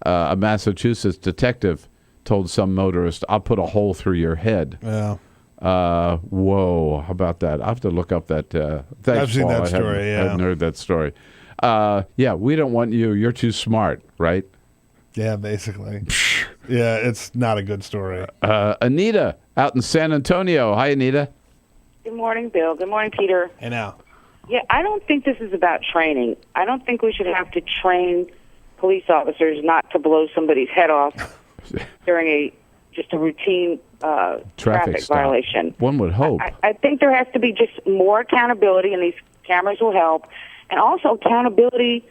a Massachusetts detective told some motorist, I'll put a hole through your head. Yeah. Whoa. How about that? I have to look up that. I've seen that story, I hadn't heard that story. Yeah, we don't want you. You're too smart, right? Yeah, basically. Yeah, it's not a good story. Anita out in San Antonio. Hi, Anita. Good morning, Bill. Good morning, Peter. Hey, now. Yeah, I don't think this is about training. I don't think we should have to train police officers not to blow somebody's head off during just a routine traffic stop. violation. One would hope. I think there has to be just more accountability, and these cameras will help, and also accountability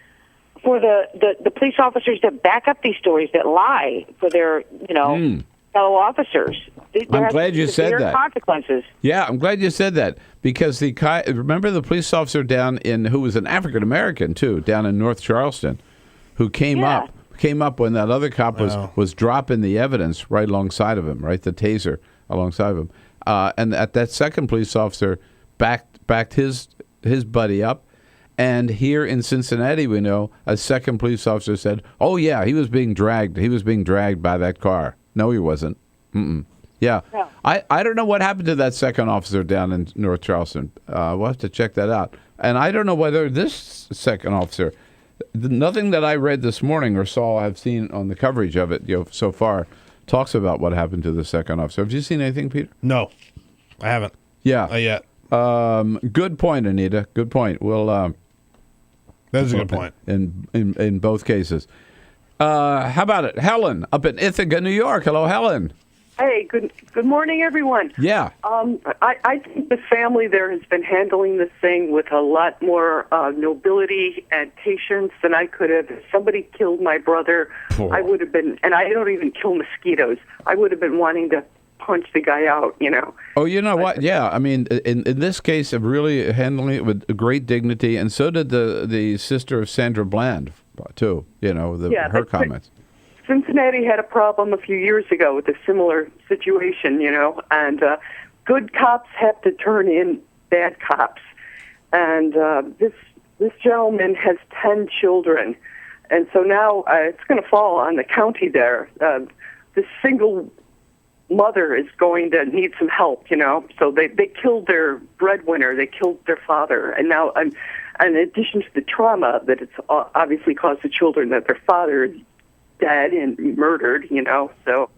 for the police officers that back up these stories, that lie for their fellow officers. I'm glad you said that. Consequences. Yeah, I'm glad you said that because remember the police officer who was an African American too, down in North Charleston, who came up when that other cop was dropping the evidence right alongside of him, right, the taser alongside of him, and that second police officer backed his buddy up. And here in Cincinnati, we know a second police officer said, "Oh yeah, he was being dragged. He was being dragged by that car." No, he wasn't. Yeah, no. I don't know what happened to that second officer down in North Charleston. We'll have to check that out. And I don't know whether this second officer, nothing that I read this morning or saw, I've seen on the coverage of it so far, talks about what happened to the second officer. Have you seen anything, Peter? No, I haven't. Yeah, not yet. Good point, Anita. Good point. We'll. That's a good point. In both cases. How about it? Helen, up in Ithaca, New York. Hello, Helen. Hey, good morning, everyone. Yeah. I think the family there has been handling this thing with a lot more nobility and patience than I could have. If somebody killed my brother, I would have been, and I don't even kill mosquitoes, I would have been wanting to punch the guy out, Oh, you know what? Yeah, I mean, in this case, of really handling it with great dignity, and so did the sister of Sandra Bland, too, her comments. Cincinnati had a problem a few years ago with a similar situation, and good cops have to turn in bad cops. And this gentleman has 10 children, and so now it's going to fall on the county there. This single mother is going to need some help, So they killed their breadwinner, they killed their father, and now, in addition to the trauma that it's obviously caused the children, that their father is dead and murdered, So.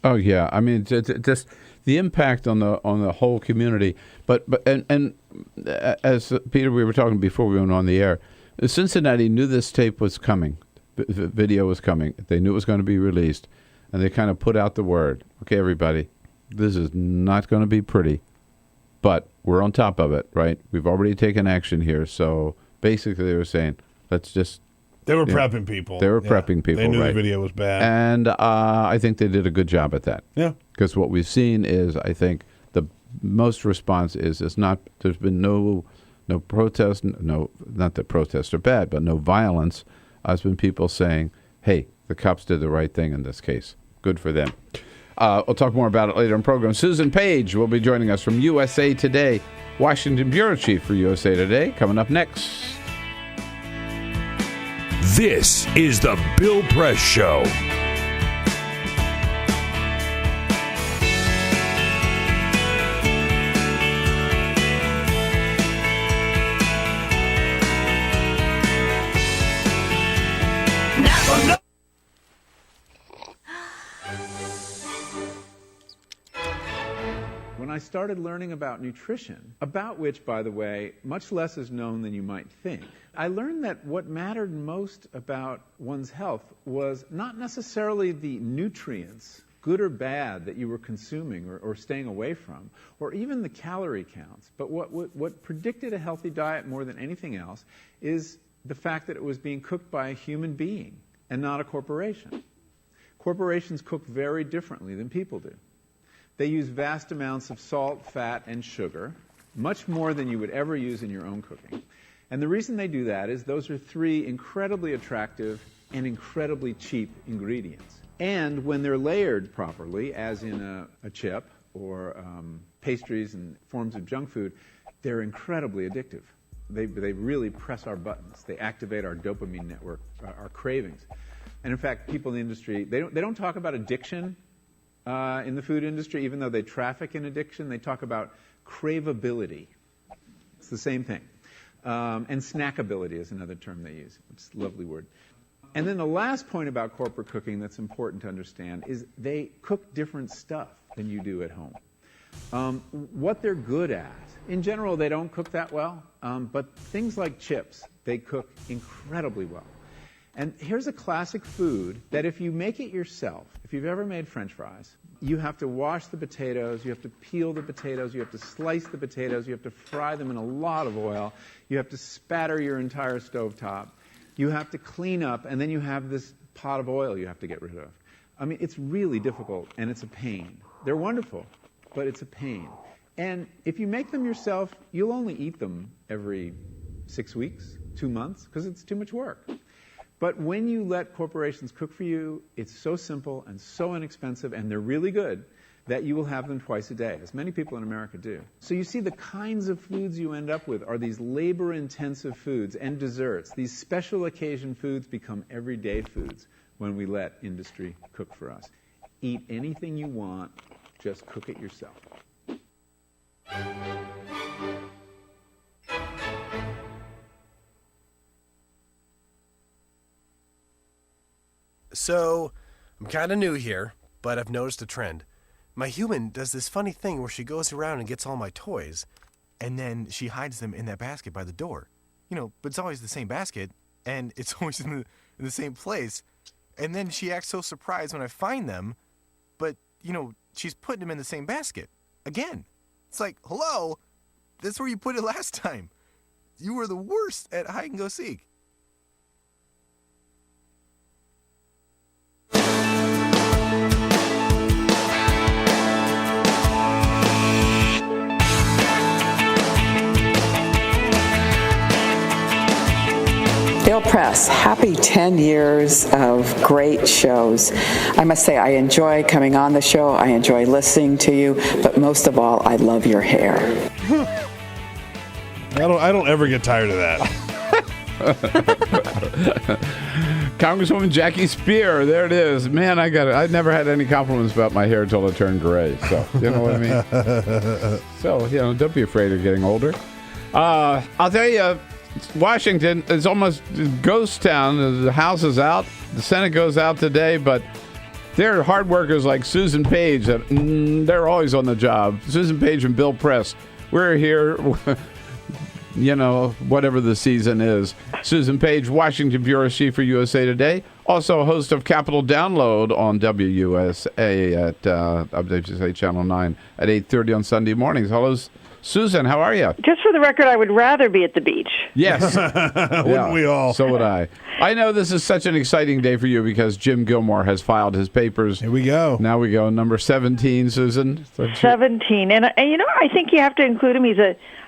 Oh yeah, I mean, just the impact on the whole community. But as Peter, we were talking before we went on the air. Cincinnati knew this tape was coming, video was coming. They knew it was going to be released. And they kind of put out the word, okay, everybody, this is not going to be pretty, but we're on top of it, right? We've already taken action here. So basically they were saying, let's just... They were prepping people. They were prepping people, They knew right. the video was bad. And I think they did a good job at that. Yeah. Because what we've seen is, I think, the most response is there's been no protest, not that protests are bad, but no violence. There's been people saying, hey, the cops did the right thing in this case. Good for them. We'll talk more about it later in the program. Susan Page will be joining us from USA Today, Washington Bureau Chief for USA Today, coming up next. This is the Bill Press Show. When I started learning about nutrition, about which, by the way, much less is known than you might think, I learned that what mattered most about one's health was not necessarily the nutrients, good or bad, that you were consuming or staying away from, or even the calorie counts, but what predicted a healthy diet more than anything else is the fact that it was being cooked by a human being and not a corporation. Corporations cook very differently than people do. They use vast amounts of salt, fat, and sugar, much more than you would ever use in your own cooking. And the reason they do that is those are 3 incredibly attractive and incredibly cheap ingredients. And when they're layered properly, as in a chip or pastries and forms of junk food, they're incredibly addictive. They really press our buttons. They activate our dopamine network, our cravings. And in fact, people in the industry, they don't talk about addiction in the food industry, even though they traffic in addiction. They talk about craveability. It's the same thing. And snackability is another term they use. It's a lovely word. And then the last point about corporate cooking that's important to understand is they cook different stuff than you do at home. What they're good at, in general, they don't cook that well, but things like chips, they cook incredibly well. And here's a classic food that if you make it yourself, if you've ever made French fries, you have to wash the potatoes, you have to peel the potatoes, you have to slice the potatoes, you have to fry them in a lot of oil, you have to spatter your entire stovetop, you have to clean up, and then you have this pot of oil you have to get rid of. I mean, it's really difficult, and it's a pain. They're wonderful, but it's a pain. And if you make them yourself, you'll only eat them every 6 weeks, 2 months, because it's too much work. But when you let corporations cook for you, it's so simple and so inexpensive, and they're really good, that you will have them twice a day, as many people in America do. So you see the kinds of foods you end up with are these labor-intensive foods and desserts. These special occasion foods become everyday foods when we let industry cook for us. Eat anything you want, just cook it yourself. So, I'm kind of new here, but I've noticed a trend. My human does this funny thing where she goes around and gets all my toys, and then she hides them in that basket by the door. You know, but it's always the same basket, and it's always in the same place. And then she acts so surprised when I find them, but, you know, she's putting them in the same basket. Again. It's like, hello? That's where you put it last time. You were the worst at hide and go seek. Bill Press, happy 10 years of great shows. I must say, I enjoy coming on the show. I enjoy listening to you, but most of all, I love your hair. I don't ever get tired of that. Congresswoman Jackie Spear, there it is. Man, I never had any compliments about my hair until it turned gray. So, you know what I mean? So, you know, don't be afraid of getting older. I'll tell you, Washington is almost ghost town. The House is out. The Senate goes out today, but there are hard workers like Susan Page. They're always on the job. Susan Page and Bill Press. We're here, you know, whatever the season is. Susan Page, Washington Bureau Chief for USA Today. Also host of Capital Download on WUSA at WUSA Channel 9 at 8:30 on Sunday mornings. Hello, Susan, how are you? Just for the record, I would rather be at the beach. Yes. Wouldn't we all? So would I. I know this is such an exciting day for you because Jim Gilmore has filed his papers. Here we go. Now we go. Number 17, Susan. 17. And you know, I think you have to include him. He's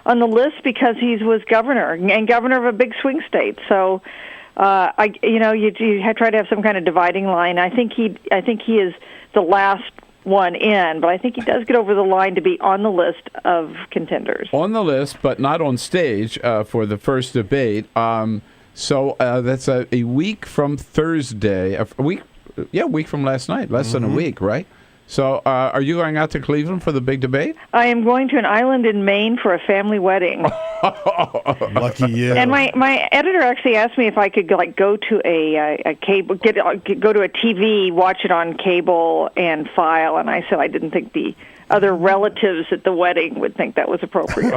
on the list because he was governor and governor of a big swing state. So, you try to have some kind of dividing line. I think he is the last one in, but I think he does get over the line to be on the list of contenders. On the list, but not on stage for the first debate. So that's a week from Thursday. A week from last night. Less than a week, right? So are you going out to Cleveland for the big debate? I am going to an island in Maine for a family wedding. Lucky you. And my editor actually asked me if I could go to a cable, go to a TV, watch it on cable, and file. And I said I didn't think the other relatives at the wedding would think that was appropriate.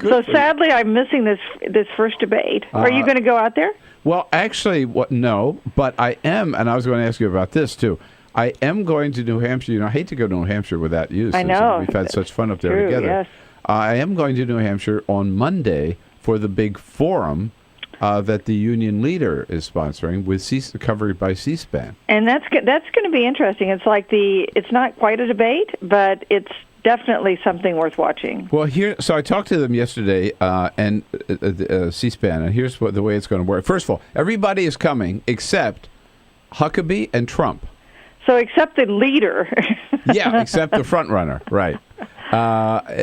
So sadly, I'm missing this first debate. Are you going to go out there? Well, actually, no, but I am, and I was going to ask you about this too. I am going to New Hampshire. You know, I hate to go to New Hampshire without you. I know. We've had such fun up there together. Yes. I am going to New Hampshire on Monday for the big forum that the union leader is sponsoring, with covered by C-SPAN. And that's going to be interesting. It's like it's not quite a debate, but it's definitely something worth watching. Well, so I talked to them yesterday, and C-SPAN, and here's the way it's going to work. First of all, everybody is coming except Huckabee and Trump. So except the leader. Yeah, except the front runner, right,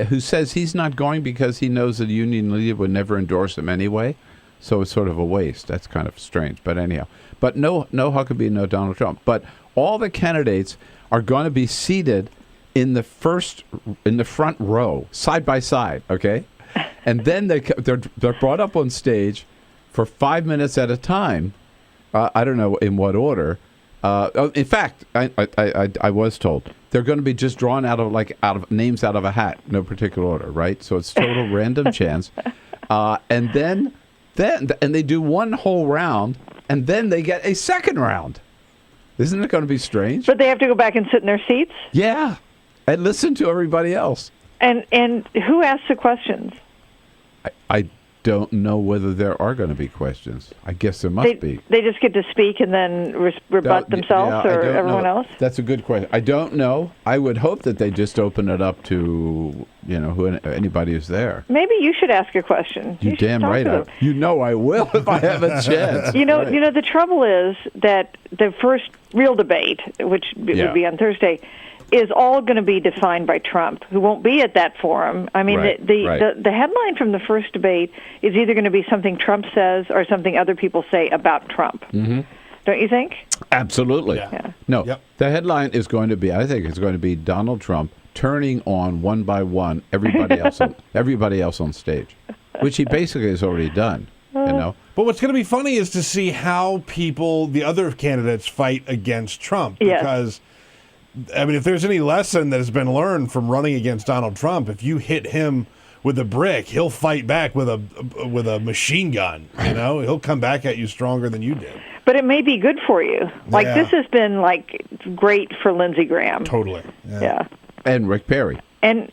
who says he's not going because he knows the union leader would never endorse him anyway, so it's sort of a waste. That's kind of strange, but anyhow. But no Huckabee, no Donald Trump. But all the candidates are going to be seated in the front row, side by side, okay? And then they're brought up on stage for 5 minutes at a time. I don't know in what order. In fact, I was told they're going to be just drawn out of names out of a hat, no particular order, right? So it's total random chance. And then they do one whole round, and then they get a second round. Isn't it going to be strange? But they have to go back and sit in their seats? Yeah. And listen to everybody else. And who asks the questions? I don't know whether there are going to be questions. I guess there must be. They just get to speak and then rebut themselves or everyone else? That's a good question. I don't know. I would hope that they just open it up to, anybody who's there. Maybe you should ask a question. You damn right. I will if I have a chance. The trouble is that the first real debate, which would be on Thursday, is all going to be defined by Trump, who won't be at that forum. I mean, the headline from the first debate is either going to be something Trump says or something other people say about Trump. Mm-hmm. Don't you think? Absolutely. Yeah. No, the headline is going to be, I think it's going to be Donald Trump turning on one by one everybody else on stage, which he basically has already done. But what's going to be funny is to see how the other candidates fight against Trump. Because, if there's any lesson that has been learned from running against Donald Trump, if you hit him with a brick, he'll fight back with a machine gun. He'll come back at you stronger than you did. But it may be good for you. This has been great for Lindsey Graham. Totally. Yeah. And Rick Perry. And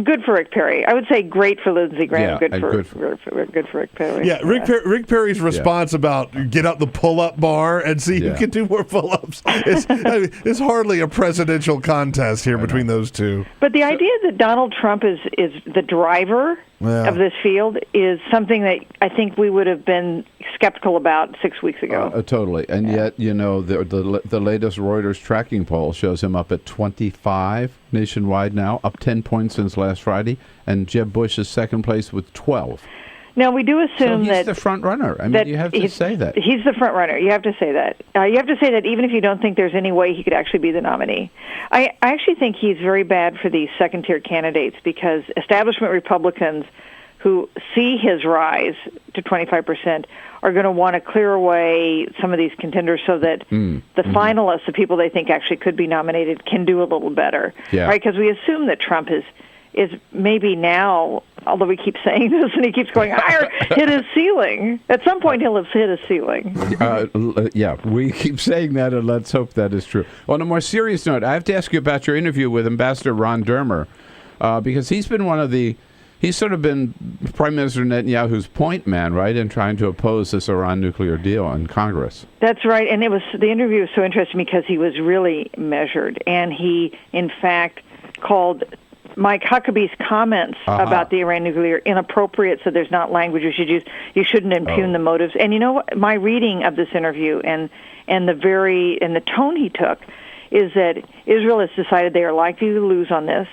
good for Rick Perry. I would say great for Lindsey Graham. Good for Rick Perry. Yeah, Rick Perry's response about get up the pull-up bar and see who can do more pull-ups is hardly a presidential contest here between those two. But the idea that Donald Trump is the driver of this field is something that I think we would have been skeptical about 6 weeks ago. Totally. And yet, the latest Reuters tracking poll shows him up at 25 nationwide now, up 10 points since last Friday, and Jeb Bush is second place with 12. Now, we do assume he's the front runner. You have to say that. He's the front runner. You have to say that. You have to say that even if you don't think there's any way he could actually be the nominee. I actually think he's very bad for these second-tier candidates because establishment Republicans who see his rise to 25% are going to want to clear away some of these contenders so that the finalists, the people they think actually could be nominated, can do a little better. Yeah. Right? Because we assume that Trump is maybe now, although we keep saying this and he keeps going higher, hit his ceiling. At some point he'll have hit his ceiling. We keep saying that, and let's hope that is true. On a more serious note, I have to ask you about your interview with Ambassador Ron Dermer, because he's been he's sort of been Prime Minister Netanyahu's point man, right, in trying to oppose this Iran nuclear deal in Congress. That's right, and the interview was so interesting because he was really measured, and he, in fact, called Mike Huckabee's comments about the Iran nuclear inappropriate, so there's not language you should use. You shouldn't impugn the motives. And my reading of this interview and the tone he took is that Israel has decided they are likely to lose on this,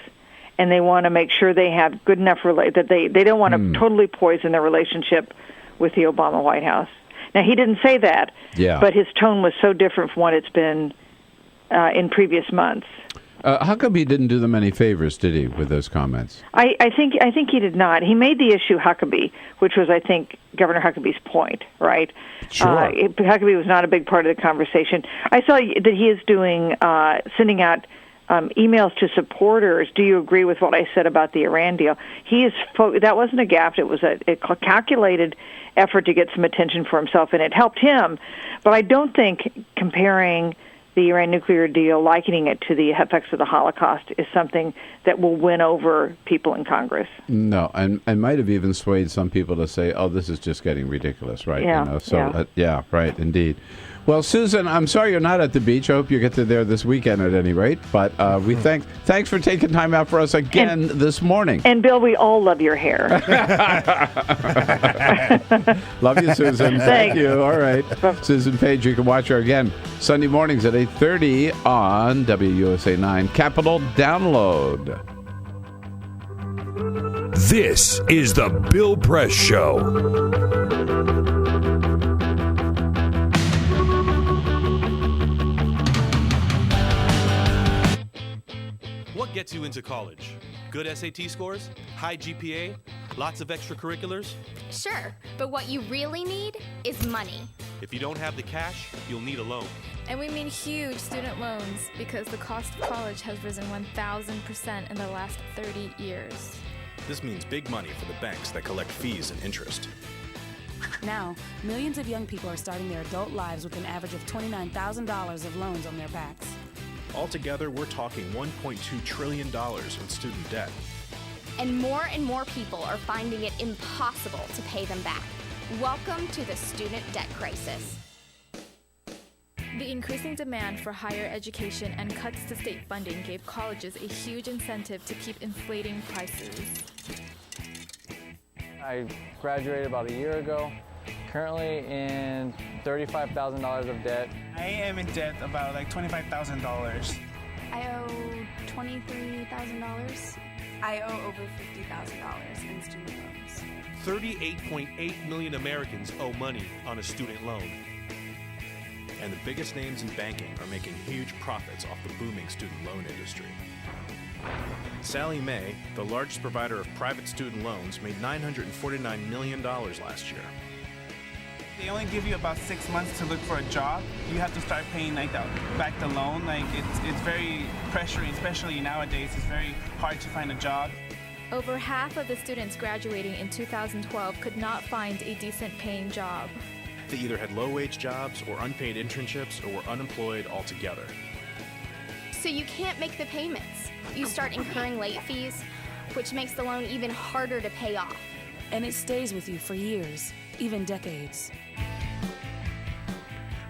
and they want to make sure they have good enough that they don't want to totally poison their relationship with the Obama White House. Now, he didn't say that, but his tone was so different from what it's been in previous months. Huckabee didn't do them any favors, did he, with those comments? I think he did not. He made the issue Huckabee, which was, I think, Governor Huckabee's point, right? Sure. Huckabee was not a big part of the conversation. I saw that he is sending out emails to supporters. Do you agree with what I said about the Iran deal? That wasn't a gaffe. It was a calculated effort to get some attention for himself, and it helped him. But I don't think comparing the Iran nuclear deal, likening it to the effects of the Holocaust, is something that will win over people in Congress. No, and might have even swayed some people to say, "Oh, this is just getting ridiculous," right? Yeah, right, indeed. Well, Susan, I'm sorry you're not at the beach. I hope you get to there this weekend at any rate. But we thanks for taking time out for us again this morning. And Bill, we all love your hair. Love you, Susan. Thank you. All right. Susan Page, you can watch her again Sunday mornings at 8:30 on WUSA 9 Capital Download. This is the Bill Press Show. What gets you into college? Good SAT scores? High GPA? Lots of extracurriculars? Sure, but what you really need is money. If you don't have the cash, you'll need a loan. And we mean huge student loans because the cost of college has risen 1,000% in the last 30 years. This means big money for the banks that collect fees and interest. Now, millions of young people are starting their adult lives with an average of $29,000 of loans on their backs. Altogether, we're talking $1.2 trillion in student debt. And more people are finding it impossible to pay them back. Welcome to the student debt crisis. The increasing demand for higher education and cuts to state funding gave colleges a huge incentive to keep inflating prices. I graduated about a year ago, currently in $35,000 of debt. I am in debt about like $25,000. I owe $23,000. I owe over $50,000 in student loans. 38.8 million Americans owe money on a student loan. And the biggest names in banking are making huge profits off the booming student loan industry. Sallie Mae, the largest provider of private student loans, made $949 million last year. They only give you about 6 months to look for a job. You have to start paying back the loan. It's very pressuring, especially nowadays. It's very hard to find a job. Over half of the students graduating in 2012 could not find a decent paying job. They either had low-wage jobs or unpaid internships or were unemployed altogether. So you can't make the payments. You start incurring late fees, which makes the loan even harder to pay off. And it stays with you for years, even decades.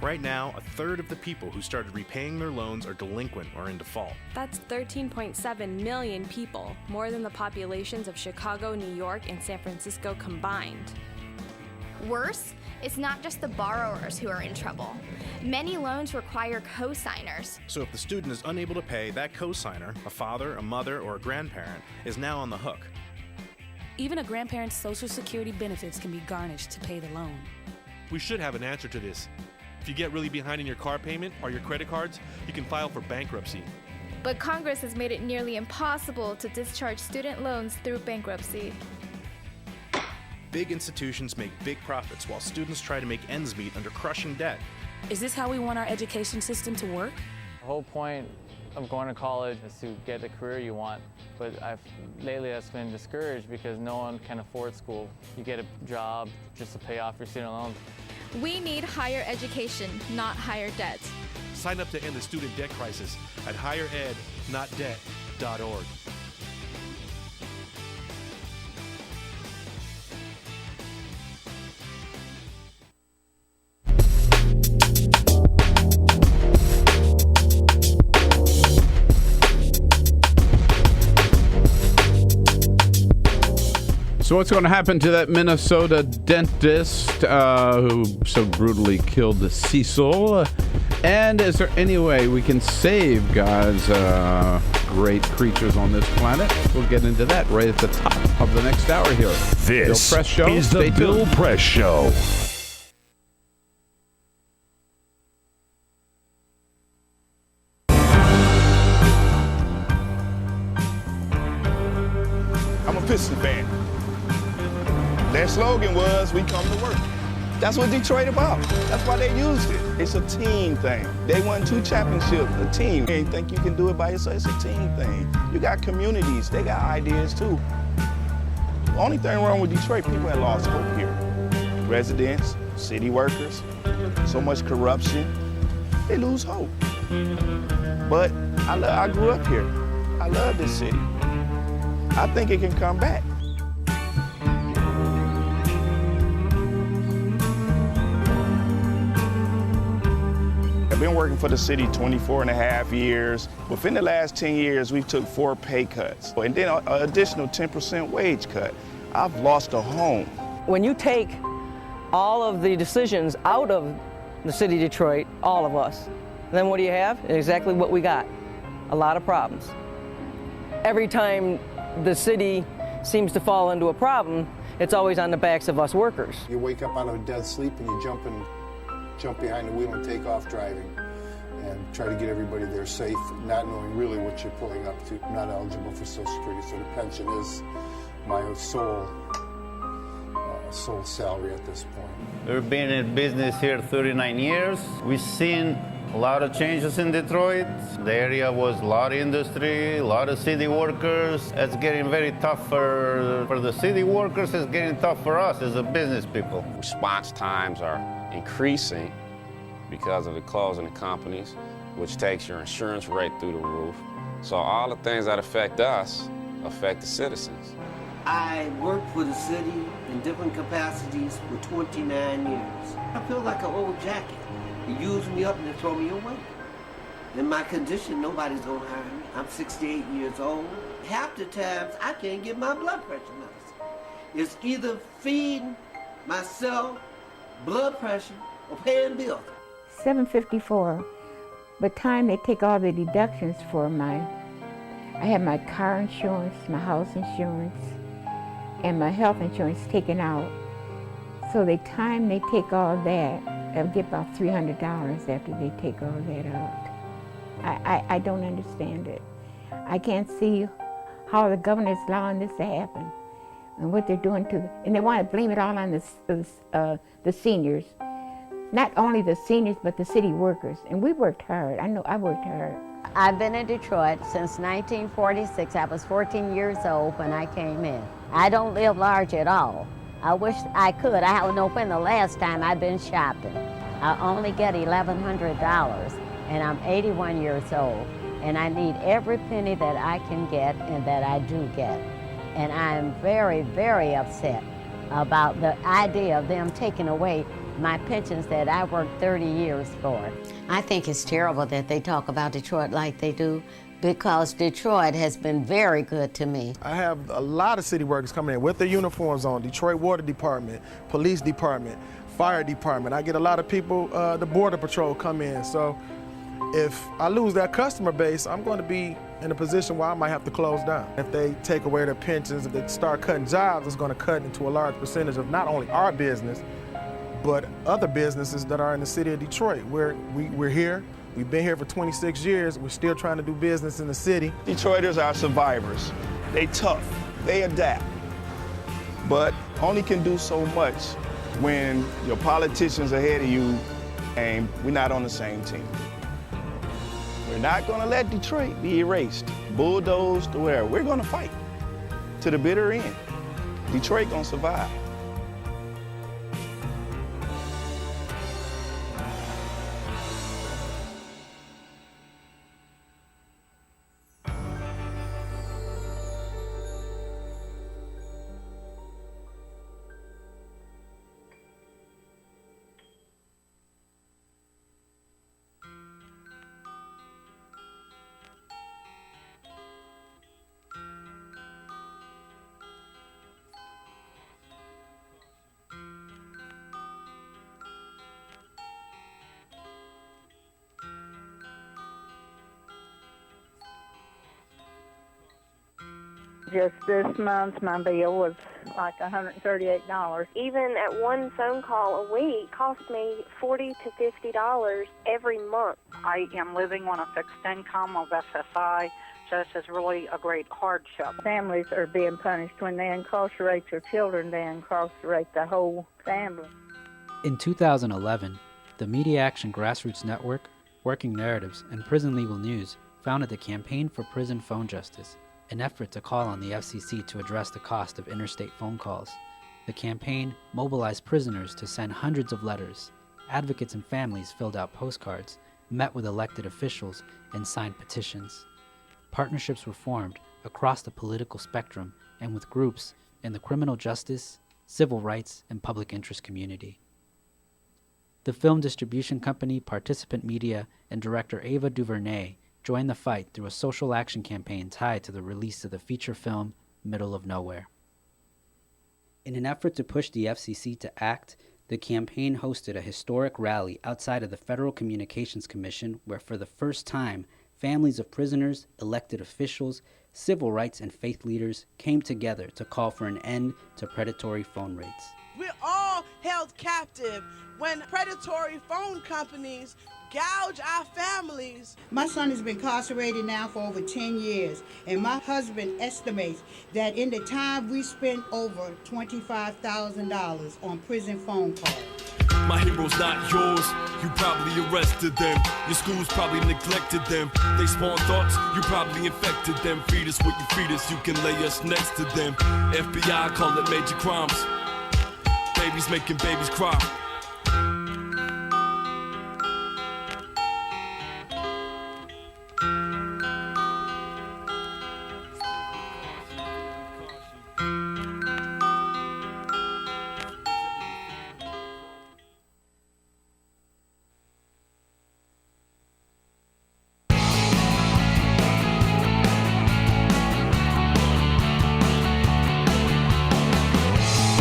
Right now, a third of the people who started repaying their loans are delinquent or in default. That's 13.7 million people, more than the populations of Chicago, New York, and San Francisco combined. Worse, it's not just the borrowers who are in trouble. Many loans require co-signers. So if the student is unable to pay, that co-signer, a father, a mother, or a grandparent, is now on the hook. Even a grandparent's Social Security benefits can be garnished to pay the loan. We should have an answer to this. If you get really behind in your car payment or your credit cards, you can file for bankruptcy. But Congress has made it nearly impossible to discharge student loans through bankruptcy. Big institutions make big profits while students try to make ends meet under crushing debt. Is this how we want our education system to work? The whole point of going to college is to get the career you want, but lately I've been discouraged because no one can afford school. You get a job just to pay off your student loans. We need higher education, not higher debt. Sign up to end the student debt crisis at higherednotdebt.org. So what's going to happen to that Minnesota dentist who so brutally killed Cecil? And is there any way we can save God's great creatures on this planet? We'll get into that right at the top of the next hour here. This Bill Press Show. is the Bill Press Show. I'm a Piston fan. Their slogan was, we come to work. That's what Detroit about. That's why they used it. It's a team thing. They won 2 championships, a team. You think you can do it by yourself, it's a team thing. You got communities, they got ideas too. The only thing wrong with Detroit, people have lost hope here. Residents, city workers, so much corruption, they lose hope. But I grew up here. I love this city. I think it can come back. Been working for the city 24 and a half years. Within the last 10 years, we've took 4 pay cuts, and then an additional 10% wage cut. I've lost a home. When you take all of the decisions out of the city of Detroit, all of us, then what do you have? Exactly what we got, a lot of problems. Every time the city seems to fall into a problem, it's always on the backs of us workers. You wake up out of a dead sleep and you jump behind the wheel and take off driving and try to get everybody there safe, not knowing really what you're pulling up to. I'm not eligible for Social Security, so the pension is my sole salary at this point. We've been in business here 39 years. We've seen a lot of changes in Detroit. The area was a lot of industry, a lot of city workers. It's getting very tough for the city workers. It's getting tough for us as a business people. Response times are increasing because of the closing of companies, which takes your insurance rate through the roof. So all the things that affect us affect the citizens. I worked for the city in different capacities for 29 years. I feel like an old jacket. They use me up and they throw me away. In my condition, nobody's gonna hire me. I'm 68 years old. Half the times, I can't get my blood pressure medicine. It's either feeding myself, blood pressure, or paying bills. $754. By the time they take all the deductions for I have my car insurance, my house insurance, and my health insurance taken out. So the time they take all that, I'll get about $300 after they take all that out. I don't understand it. I can't see how the governor is allowing this to happen and what they're doing and they want to blame it all on the seniors. Not only the seniors, but the city workers. And we worked hard. I know I worked hard. I've been in Detroit since 1946. I was 14 years old when I came in. I don't live large at all. I wish I could. I don't know when the last time I've been shopping. I only get $1,100, and I'm 81 years old, and I need every penny that I can get and that I do get. And I'm very, very upset about the idea of them taking away my pensions that I worked 30 years for. I think it's terrible that they talk about Detroit like they do, because Detroit has been very good to me. I have a lot of city workers coming in with their uniforms on, Detroit Water Department, Police Department, Fire Department. I get a lot of people, the Border Patrol come in. So if I lose that customer base, I'm going to be in a position where I might have to close down. If they take away their pensions, if they start cutting jobs, it's going to cut into a large percentage of not only our business, but other businesses that are in the city of Detroit. We're here. We've been here for 26 years. We're still trying to do business in the city. Detroiters are survivors. They tough. They adapt. But only can do so much when your politicians ahead of you and we're not on the same team. We're not going to let Detroit be erased, bulldozed, or wherever. We're going to fight to the bitter end. Detroit going to survive. Just this month, my bill was like $138. Even at one phone call a week cost me $40 to $50 every month. I am living on a fixed income of SSI, so this is really a great hardship. Families are being punished. When they incarcerate your children, they incarcerate the whole family. In 2011, the Media Action Grassroots Network, Working Narratives, and Prison Legal News founded the Campaign for Prison Phone Justice, an effort to call on the FCC to address the cost of interstate phone calls. The campaign mobilized prisoners to send hundreds of letters. Advocates and families filled out postcards, met with elected officials, and signed petitions. Partnerships were formed across the political spectrum and with groups in the criminal justice, civil rights, and public interest community. The film distribution company Participant Media and director Ava DuVernay joined the fight through a social action campaign tied to the release of the feature film Middle of Nowhere. In an effort to push the FCC to act, the campaign hosted a historic rally outside of the Federal Communications Commission where for the first time, families of prisoners, elected officials, civil rights and faith leaders came together to call for an end to predatory phone rates. We're all held captive when predatory phone companies gouge our families. My son has been incarcerated now for over 10 years, and my husband estimates that in the time we spent over $25,000 on prison phone calls. My hero's not yours, you probably arrested them. Your schools probably neglected them. They spawn thoughts, you probably infected them. Feed us what you feed us, you can lay us next to them. FBI call it major crimes. Babies making babies cry.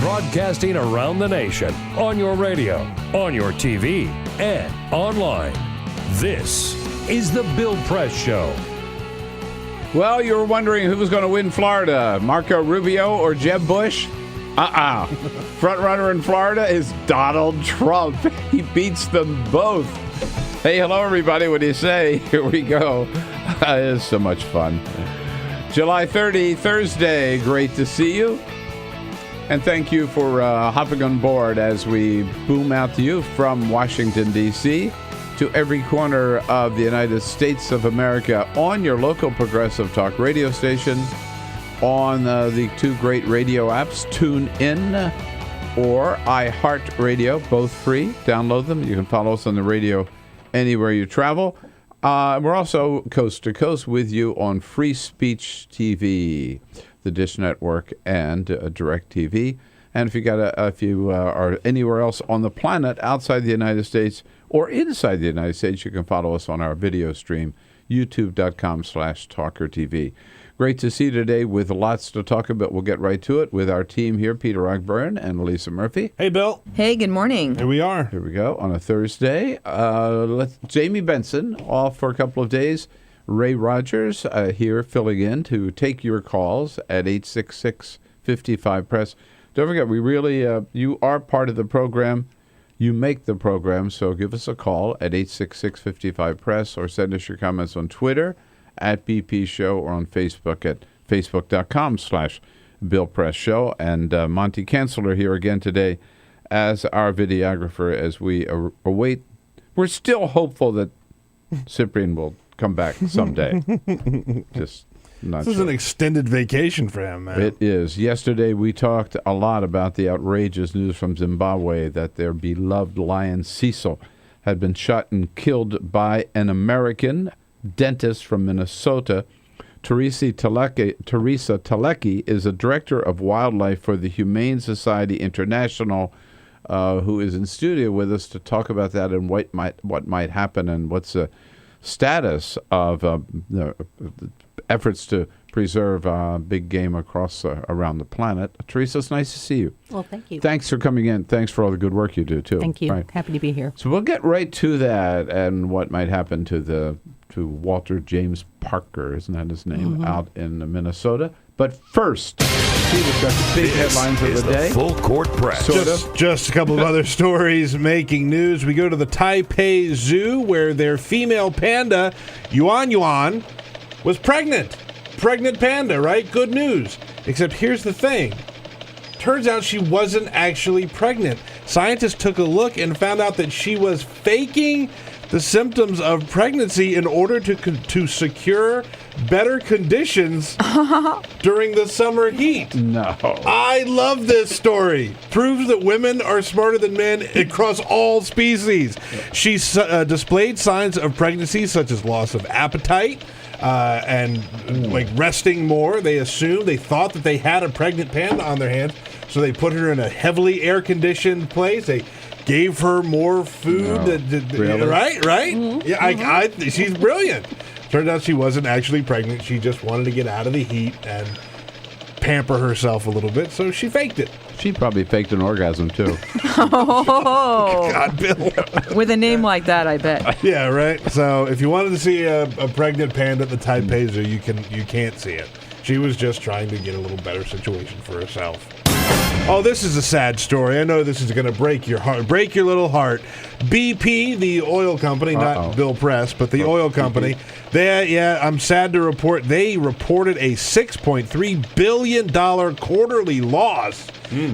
Broadcasting around the nation, on your radio, on your TV, and online. This is The Bill Press Show. Well, you were wondering who was going to win Florida, Marco Rubio or Jeb Bush? Front runner in Florida is Donald Trump. He beats them both. Hey, hello, everybody. What do you say? Here we go. It is so much fun. July 30, Thursday. Great to see you. And thank you for hopping on board as we boom out to you from Washington, D.C. to every corner of the United States of America on your local progressive talk radio station, on the two great radio apps, TuneIn or iHeartRadio, both free. Download them. You can follow us on the radio anywhere you travel. We're also coast to coast with you on Free Speech TV, the Dish Network, and DirecTV. And if you are anywhere else on the planet outside the United States or inside the United States, you can follow us on our video stream, youtube.com/TalkerTV. Great to see you today with lots to talk about. We'll get right to it with our team here, Peter Ogburn and Lisa Murphy. Hey, Bill. Hey, good morning. Here we are. Here we go on a Thursday. Jamie Benson off for a couple of days. Ray Rogers here filling in to take your calls at 866-55-PRESS. Don't forget, we really, you are part of the program. You make the program, so give us a call at 866-55-PRESS or send us your comments on Twitter at BP Show or on Facebook at facebook.com/Bill Press Show. And Monty Kanzler here again today as our videographer as we await. We're still hopeful that Cyprian will come back someday. Just not This sure. is an extended vacation for him, man. It is. Yesterday we talked a lot about the outrageous news from Zimbabwe that their beloved lion Cecil had been shot and killed by an American dentist from Minnesota. Teresa Telecky is a director of wildlife for the Humane Society International, who is in studio with us to talk about that and what might happen and what's the status of the efforts to preserve big game around the planet. Teresa, it's nice to see you. Well, thank you. Thanks for coming in. Thanks for all the good work you do, too. Thank you. Right. Happy to be here. So we'll get right to that and what might happen to Walter James Parker, isn't that his name, out in Minnesota. But first, Peter's got the big headlines of the day. Full court press. Just a couple of other stories making news. We go to the Taipei Zoo where their female panda, Yuan, was pregnant. Pregnant panda, right? Good news. Except here's the thing. Turns out she wasn't actually pregnant. Scientists took a look and found out that she was faking the symptoms of pregnancy in order to secure better conditions during the summer heat. No. I love this story. Proves that women are smarter than men across all species. She displayed signs of pregnancy such as loss of appetite, and like resting more. They thought that they had a pregnant panda on their hands, So they put her in a heavily air-conditioned place. They gave her more food. Really? Right? Yeah, she's brilliant. Turned out she wasn't actually pregnant. She just wanted to get out of the heat and pamper herself a little bit, so she faked it. She probably faked an orgasm, too. Oh, God, Bill. With a name like that, I bet. Yeah, right? So if you wanted to see a pregnant panda at the Taipei Zoo, you can't see it. She was just trying to get a little better situation for herself. Oh, this is a sad story. I know this is going to break your heart, break your little heart. BP, the oil company, not Bill Press, but the oil company. I'm sad to report they reported a $6.3 billion quarterly loss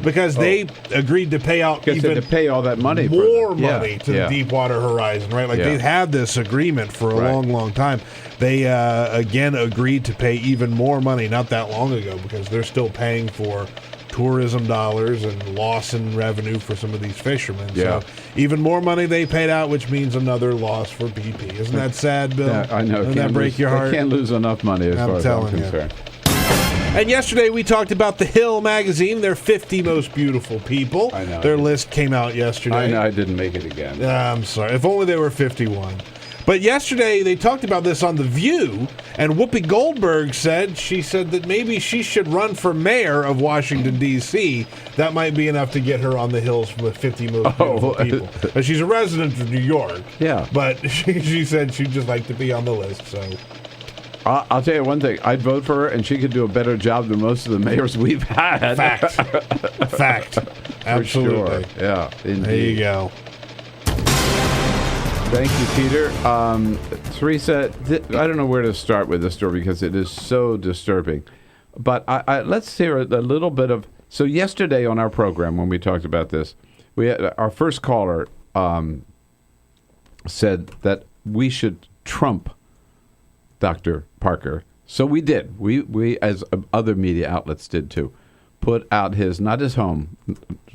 because they agreed to pay out They had to pay all that money, more money to the Deepwater Horizon, right? Like they've had this agreement for a long, long time. They again agreed to pay even more money not that long ago because they're still paying for tourism dollars and loss in revenue for some of these fishermen. Yeah. So even more money they paid out, which means another loss for BP. Isn't that sad, Bill? Yeah, I know. Doesn't that break your heart? They can't lose enough money as far as I'm concerned. And yesterday we talked about The Hill magazine, their 50 most beautiful people. I know. Their list came out yesterday. I know. I didn't make it again. I'm sorry. If only they were 51. But yesterday they talked about this on The View, and Whoopi Goldberg said that maybe she should run for mayor of Washington, D.C. That might be enough to get her on the Hills with 50 most beautiful people. But she's a resident of New York. Yeah. But she said she'd just like to be on the list, so... I'll tell you one thing. I'd vote for her, and she could do a better job than most of the mayors we've had. Fact. Absolutely. Sure. Yeah, indeed. There you go. Thank you, Peter. Teresa, I don't know where to start with this story because it is so disturbing. But let's hear a little bit of... So yesterday on our program, when we talked about this, we had, our first caller said that we should trump Dr. Parker. So we did. We as other media outlets did too, put out not his home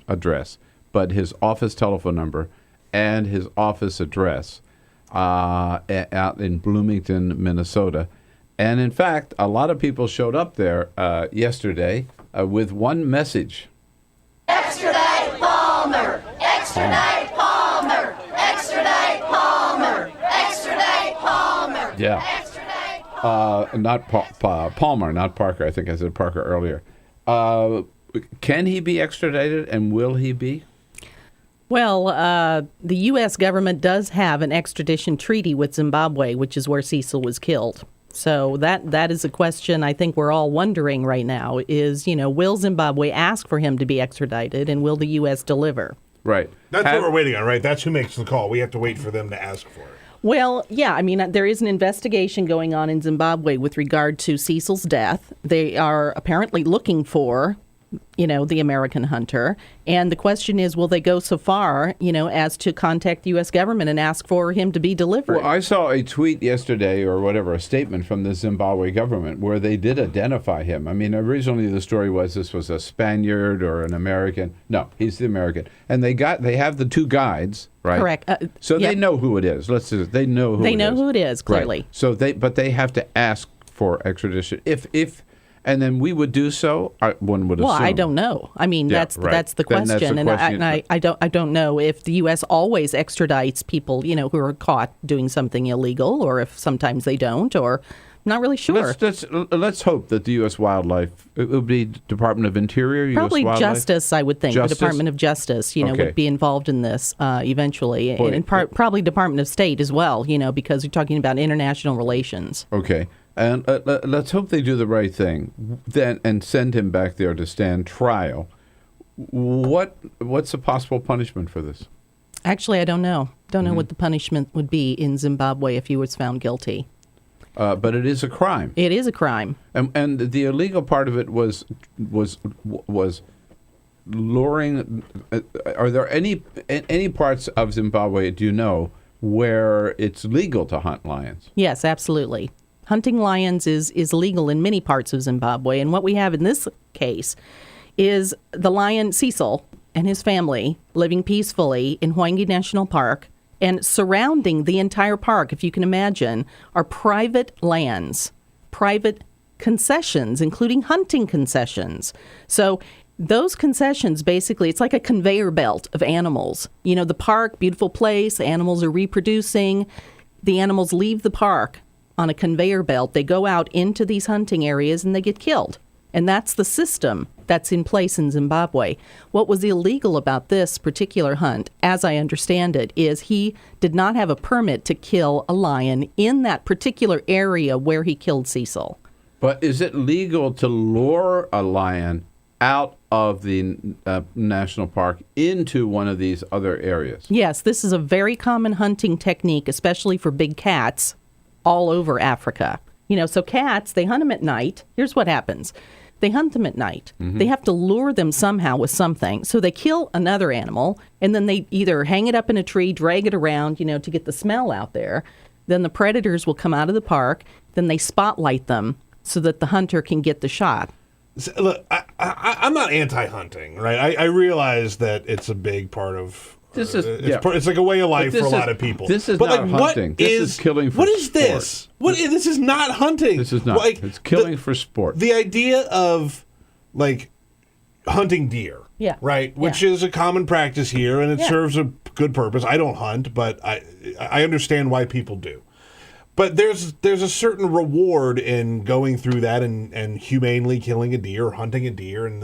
address, but his office telephone number and his office address out in Bloomington, Minnesota. And in fact, a lot of people showed up there yesterday with one message. Extradite Palmer! Extradite Palmer! Extradite Palmer! Extradite Palmer! Yeah. Not Palmer, not Parker. I think I said Parker earlier. Can he be extradited, and will he be? Well, the U.S. government does have an extradition treaty with Zimbabwe, which is where Cecil was killed. So that is a question I think we're all wondering right now is, will Zimbabwe ask for him to be extradited, and will the U.S. deliver? Right. That's what we're waiting on, right? That's who makes the call. We have to wait for them to ask for it. Well, yeah, I mean, there is an investigation going on in Zimbabwe with regard to Cecil's death. They are apparently looking for, the American hunter. And the question is, will they go so far, as to contact the U.S. government and ask for him to be delivered? Well, I saw a tweet yesterday or whatever, a statement from the Zimbabwe government where they did identify him. I mean, originally the story was this was a Spaniard or an American. No, he's the American. And they have the two guides, right? Correct. So they know who it is. They know who it is. They know who it is, clearly. Right. So but they have to ask for extradition. And then we would do so. One would assume. Well, I don't know. I mean, that's the question, and I don't know if the U.S. always extradites people, who are caught doing something illegal, or if sometimes they don't, or I'm not really sure. Let's hope that the U.S. Wildlife, it would be Department of Interior, probably U.S. Wildlife? Justice, I would think. Justice? The Department of Justice, would be involved in this eventually, and probably Department of State as well, because you're talking about international relations. Okay. And let's hope they do the right thing then and send him back there to stand trial. What's the possible punishment for this? Actually, I don't know. Don't know what the punishment would be in Zimbabwe if he was found guilty. But it is a crime. It is a crime. And the illegal part of it was luring. Are there any parts of Zimbabwe, do you know, where it's legal to hunt lions? Yes, absolutely. Hunting lions is legal in many parts of Zimbabwe. And what we have in this case is the lion Cecil and his family living peacefully in Hwange National Park, and surrounding the entire park, if you can imagine, are private lands, private concessions, including hunting concessions. So those concessions, basically, it's like a conveyor belt of animals. You know, the park, beautiful place, animals are reproducing. The animals leave the park on a conveyor belt. They go out into these hunting areas and they get killed. And that's the system that's in place in Zimbabwe. What was illegal about this particular hunt, as I understand it, is he did not have a permit to kill a lion in that particular area where he killed Cecil. But is it legal to lure a lion out of the national park into one of these other areas? Yes, this is a very common hunting technique, especially for big cats all over Africa. You know, so cats, they hunt them at night. Here's what happens. They hunt them at night. Mm-hmm. They have to lure them somehow with something. So they kill another animal, and then they either hang it up in a tree, drag it around, you know, to get the smell out there. Then the predators will come out of the park. Then they spotlight them so that the hunter can get the shot. Look, I'm not anti-hunting, right? I realize that it's a big part of. This is it's like a way of life for a lot of people. This is but not like, hunting. This is killing for What is sport. this? This is not hunting. This is not. Like, it's killing for sport. The idea of like hunting deer, yeah, right, which is a common practice here, and it serves a good purpose. I don't hunt, but I understand why people do. But there's a certain reward in going through that and humanely killing a deer, hunting a deer, and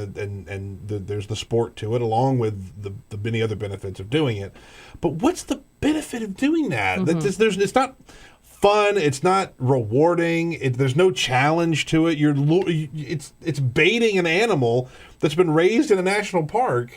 there's the sport to it, along with the many other benefits of doing it. But what's the benefit of doing that? Mm-hmm. It's not fun. It's not rewarding. There's no challenge to it. It's baiting an animal that's been raised in a national park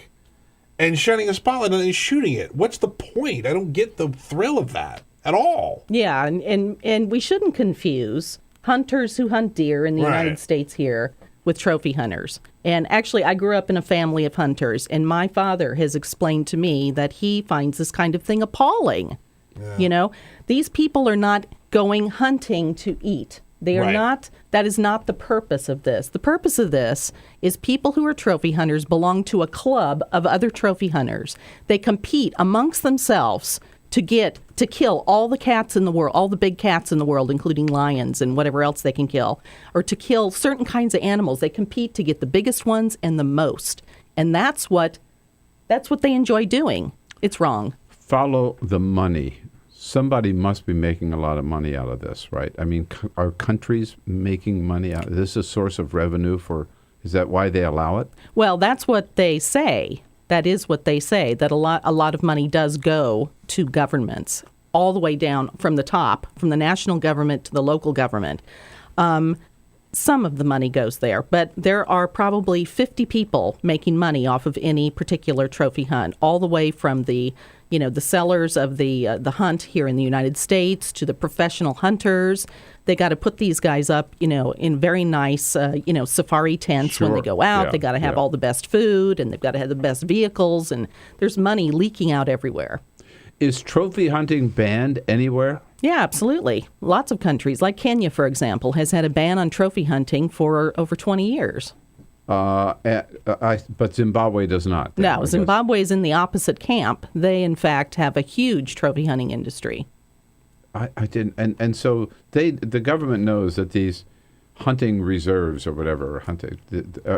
and shining a spotlight on it and shooting it. What's the point? I don't get the thrill of that at all. Yeah, and we shouldn't confuse hunters who hunt deer in the United States here with trophy hunters. And actually, I grew up in a family of hunters, and my father has explained to me that he finds this kind of thing appalling. Yeah. You know, these people are not going hunting to eat. They are not, that is not the purpose of this. The purpose of this is people who are trophy hunters belong to a club of other trophy hunters. They compete amongst themselves to kill all the cats in the world, all the big cats in the world, including lions and whatever else they can kill, or to kill certain kinds of animals. They compete to get the biggest ones and the most. And that's what they enjoy doing. It's wrong. Follow the money. Somebody must be making a lot of money out of this, right? I mean, are countries making money out of this? Is a source of revenue is that why they allow it? Well, that's what they say. That is what they say, that a lot of money does go to governments, all the way down from the top, from the national government to the local government. Some of the money goes there, but there are probably 50 people making money off of any particular trophy hunt, all the way from the sellers of the hunt here in the United States to the professional hunters. They got to put these guys up, in very nice, safari tents when they go out. They got to have all the best food, and they've got to have the best vehicles, and there's money leaking out everywhere. Is trophy hunting banned anywhere? Yeah, absolutely. Lots of countries, like Kenya, for example, has had a ban on trophy hunting for over 20 years. But Zimbabwe does not. No, Zimbabwe is in the opposite camp. They, in fact, have a huge trophy hunting industry. I didn't, and so the government knows that these hunting reserves or whatever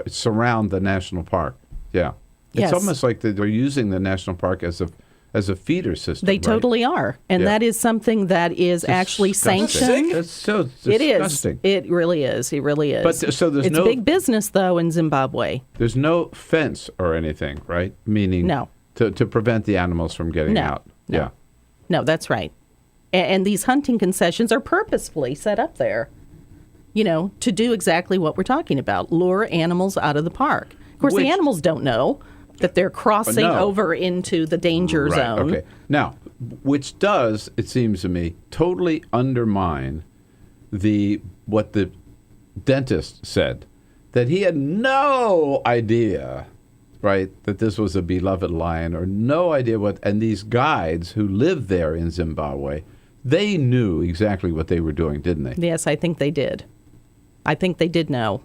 surround the national park. Yeah, it's almost like they're using the national park as a feeder system. They totally are, and that is something that is actually sanctioned. That's so disgusting. It really is. It really is. But so there's it's big business though in Zimbabwe. There's no fence or anything, right? Meaning to prevent the animals from getting out. No. Yeah. No, that's right. And these hunting concessions are purposefully set up there, to do exactly what we're talking about, lure animals out of the park. Of course, the animals don't know that they're crossing over into the danger zone. Okay. Now, which does, it seems to me, totally undermine what the dentist said, that he had no idea, right, that this was a beloved lion, or no idea and these guides who lived there in Zimbabwe, they knew exactly what they were doing, didn't they? Yes, I think they did. I think they did know.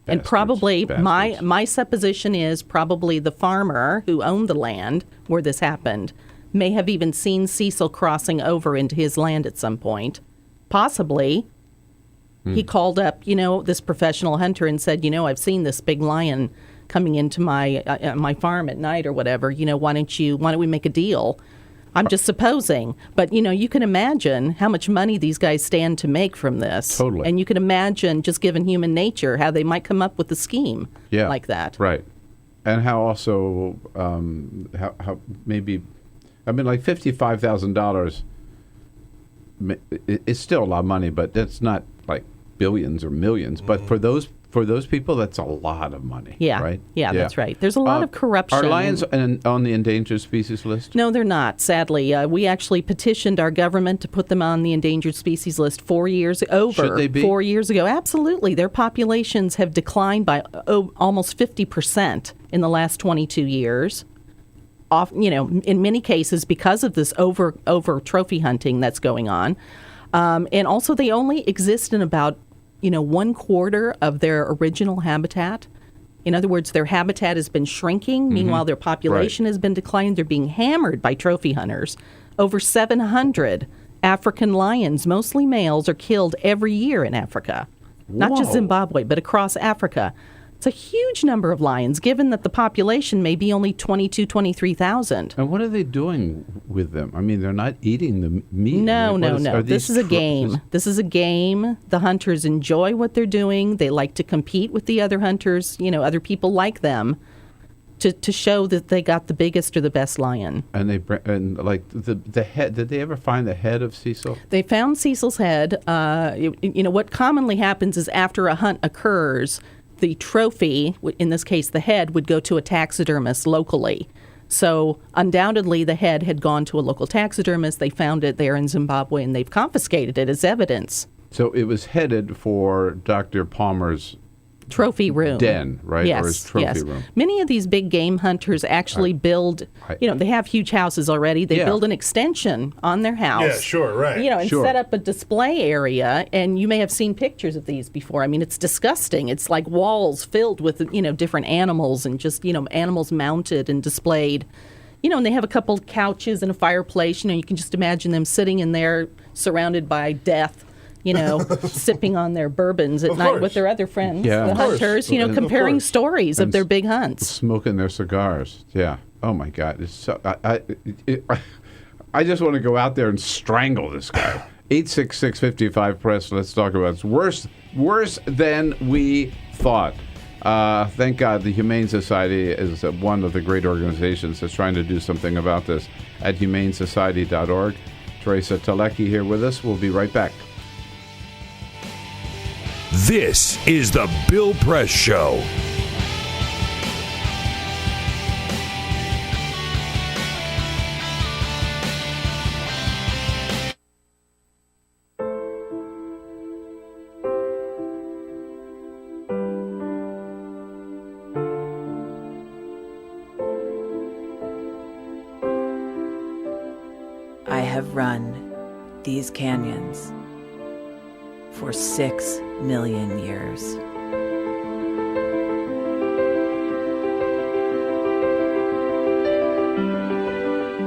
And probably my supposition is probably the farmer who owned the land where this happened may have even seen Cecil crossing over into his land at some point. Possibly he called up, this professional hunter and said, I've seen this big lion, coming into my farm at night or whatever. Why don't we make a deal? I'm just supposing. But, you can imagine how much money these guys stand to make from this. Totally. And you can imagine, just given human nature, how they might come up with a scheme like that. Right. And how also, how maybe, like $55,000 is still a lot of money, but that's not like billions or millions. But for those people, that's a lot of money. Yeah. Right? Yeah, that's right. There's a lot of corruption. Are lions on the endangered species list? No, they're not, sadly. We actually petitioned our government to put them on the endangered species list 4 years ago. Should they be? 4 years ago. Absolutely. Their populations have declined by almost 50% in the last 22 years. In many cases because of this over trophy hunting that's going on. And also they only exist in about 1/4 of their original habitat. In other words, their habitat has been shrinking. Meanwhile, their population has been declining. They're being hammered by trophy hunters. Over 700 African lions, mostly males, are killed every year in Africa. Not just Zimbabwe, but across Africa. It's a huge number of lions, given that the population may be only 23,000. And what are they doing with them? They're not eating the meat. No. This is a game. This is a game. The hunters enjoy what they're doing. They like to compete with the other hunters, other people like them, to show that they got the biggest or the best lion. And the head. Did they ever find the head of Cecil? They found Cecil's head. What commonly happens is after a hunt occurs, the trophy, in this case the head, would go to a taxidermist locally. So undoubtedly the head had gone to a local taxidermist. They found it there in Zimbabwe, and they've confiscated it as evidence. So it was headed for Dr. Palmer's trophy room. Den, right? Yes, or his trophy room. Many of these big game hunters actually build, they have huge houses already. They build an extension on their house. Yeah, sure, right. And set up a display area. And you may have seen pictures of these before. It's disgusting. It's like walls filled with, different animals and just, animals mounted and displayed. And they have a couple couches and a fireplace. You can just imagine them sitting in there surrounded by death. Sipping on their bourbons at night with their other friends, the hunters, comparing stories of their big hunts. Smoking their cigars. Yeah. Oh, my God. It's so, I just want to go out there and strangle this guy. 866-55-PRESS. Let's talk about it. It's worse than we thought. Thank God the Humane Society is one of the great organizations that's trying to do something about this at humanesociety.org. Teresa Telecky here with us. We'll be right back. This is the Bill Press Show. I have run these canyons for 6 million years.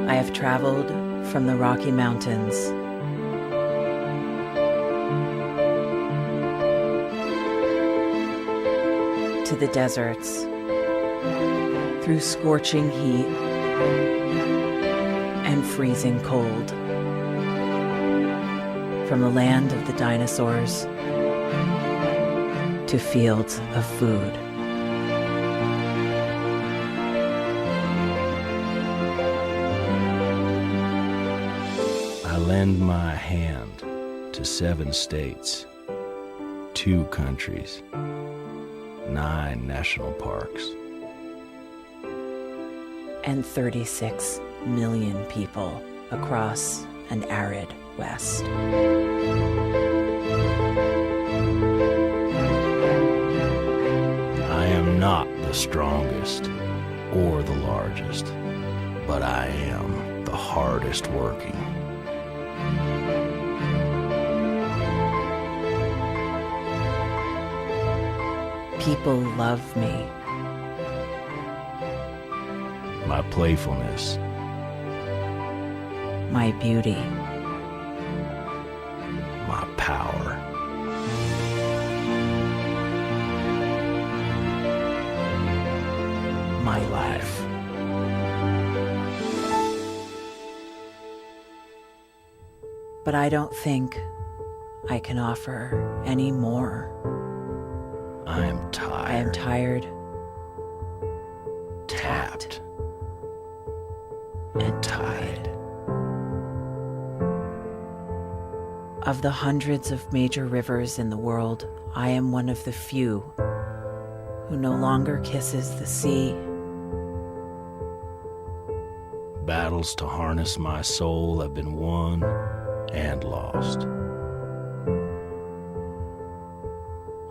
I have traveled from the Rocky Mountains to the deserts, through scorching heat and freezing cold, from the land of the dinosaurs to fields of food. I lend my hand to 7 states, 2 countries, 9 national parks, and 36 million people across an arid West. I am not the strongest or the largest, but I am the hardest working. People love me. My playfulness, my beauty, my power. but I don't think I can offer any more. I am tired. I am tired, tapped, and tied. Of the hundreds of major rivers in the world, I am one of the few who no longer kisses the sea. Battles to harness my soul have been won and lost.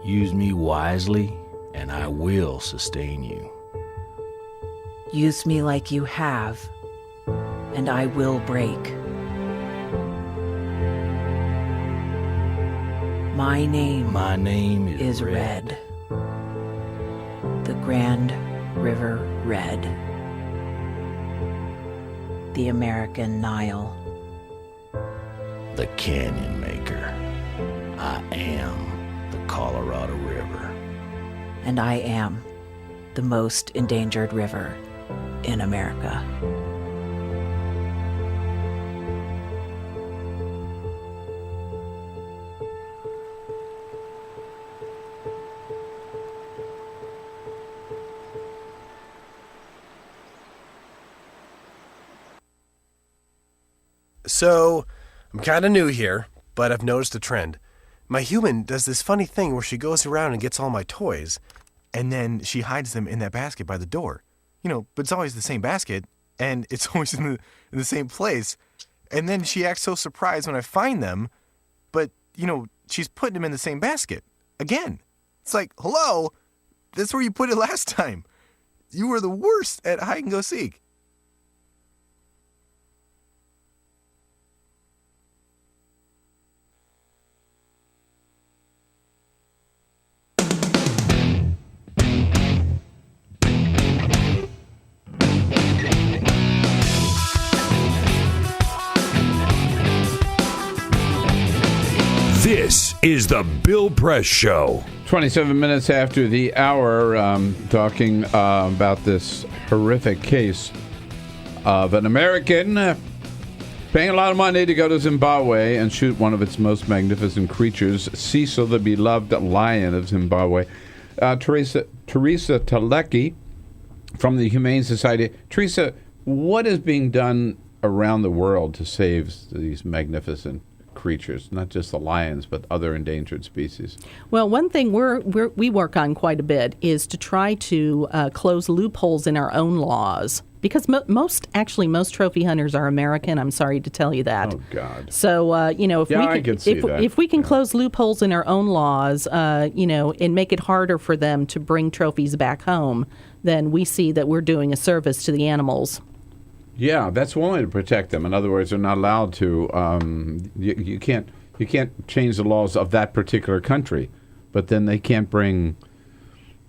Use me wisely, and I will sustain you. Use me like you have, and I will break. My name is Red. The Grand River Red. The American Nile. The Canyon Maker. I am the Colorado River. And I am the most endangered river in America. So, I'm kind of new here, but I've noticed a trend. My human does this funny thing where she goes around and gets all my toys, and then she hides them in that basket by the door. You know, but it's always the same basket, and it's always in the same place. And then she acts so surprised when I find them, but, you know, she's putting them in the same basket. Again. It's like, hello, that's where you put it last time. You were the worst at hide and go seek. This is the Bill Press Show. 27 minutes after the hour, talking about this horrific case of an American paying a lot of money to go to Zimbabwe and shoot one of its most magnificent creatures, Cecil the beloved lion of Zimbabwe. Teresa Telecky from the Humane Society. Teresa, what is being done around the world to save these magnificent creatures, not just the lions, but other endangered species? Well, one thing we work on quite a bit is to try to close loopholes in our own laws. Because most trophy hunters are American. I'm sorry to tell you that. Oh God! So if we can close loopholes in our own laws, and make it harder for them to bring trophies back home, then we see that we're doing a service to the animals. Yeah, that's one way to protect them. In other words, they're not allowed to. You can't change the laws of that particular country, but then they can't bring,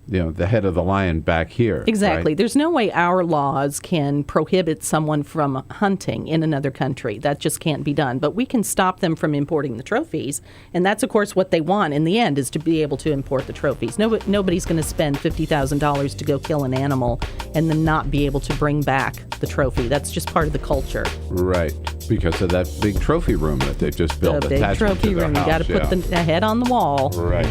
the head of the lion back here. Exactly. Right? There's no way our laws can prohibit someone from hunting in another country. That just can't be done. But we can stop them from importing the trophies, and that's, of course, what they want in the end, is to be able to import the trophies. Nobody's going to spend $50,000 to go kill an animal and then not be able to bring back the trophy. That's just part of the culture. Right, because of that big trophy room that they've just built. The big trophy room. You got to put the head on the wall. Right.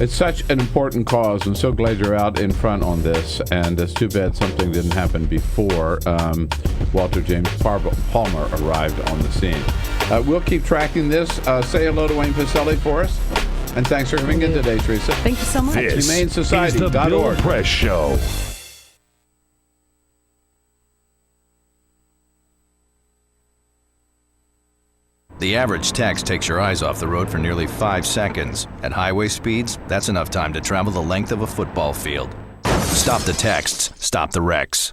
It's such an important cause. I'm so glad you're out in front on this, and it's too bad something didn't happen before Walter James Palmer arrived on the scene. We'll keep tracking this. Say hello to Wayne Pacelli for us, and thanks for coming in today, Teresa. Thank you so much. This HumaneSociety.org. is the Bill Press Show. The average text takes your eyes off the road for nearly 5 seconds. At highway speeds, that's enough time to travel the length of a football field. Stop the texts. Stop the wrecks.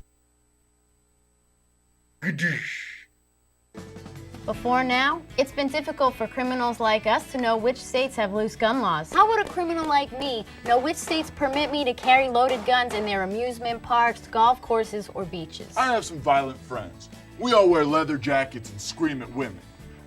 Before now, it's been difficult for criminals like us to know which states have loose gun laws. How would a criminal like me know which states permit me to carry loaded guns in their amusement parks, golf courses, or beaches? I have some violent friends. We all wear leather jackets and scream at women.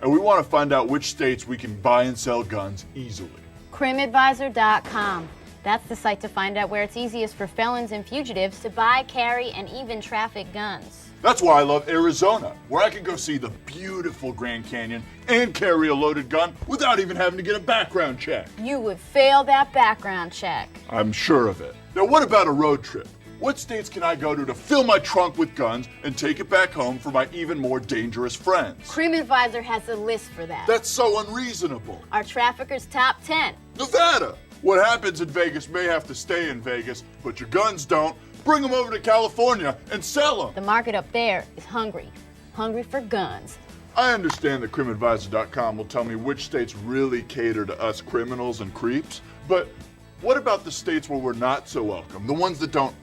And we want to find out which states we can buy and sell guns easily. CrimAdvisor.com. That's the site to find out where it's easiest for felons and fugitives to buy, carry, and even traffic guns. That's why I love Arizona, where I can go see the beautiful Grand Canyon and carry a loaded gun without even having to get a background check. You would fail that background check. I'm sure of it. Now, what about a road trip? What states can I go to fill my trunk with guns and take it back home for my even more dangerous friends? Crime Advisor has a list for that. That's so unreasonable. Our traffickers' top 10. Nevada! What happens in Vegas may have to stay in Vegas, but your guns don't. Bring them over to California and sell them. The market up there is hungry. Hungry for guns. I understand that CrimAdvisor.com will tell me which states really cater to us criminals and creeps, but what about the states where we're not so welcome? The ones that don't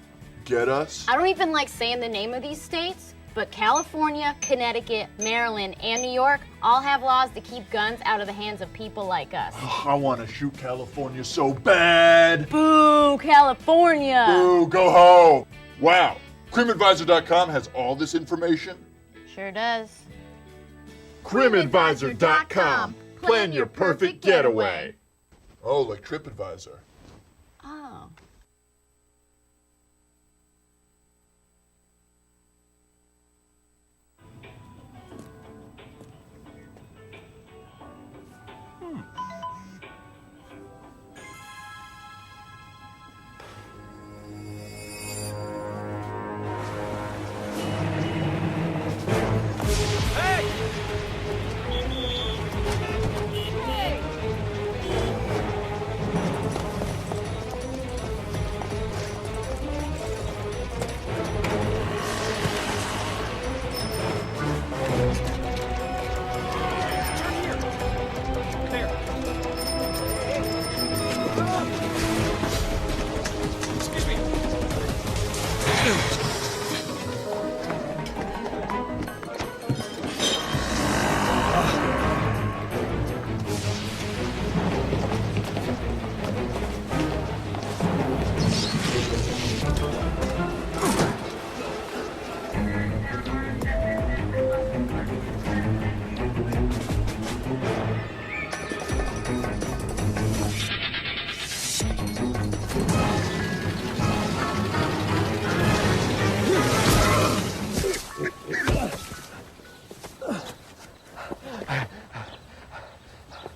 get us? I don't even like saying the name of these states, but California, Connecticut, Maryland, and New York all have laws to keep guns out of the hands of people like us. I want to shoot California so bad. Boo, California. Boo, go home. Wow. CrimAdvisor.com has all this information? Sure does. CrimAdvisor.com. Plan your perfect getaway. Oh, like TripAdvisor. Oh.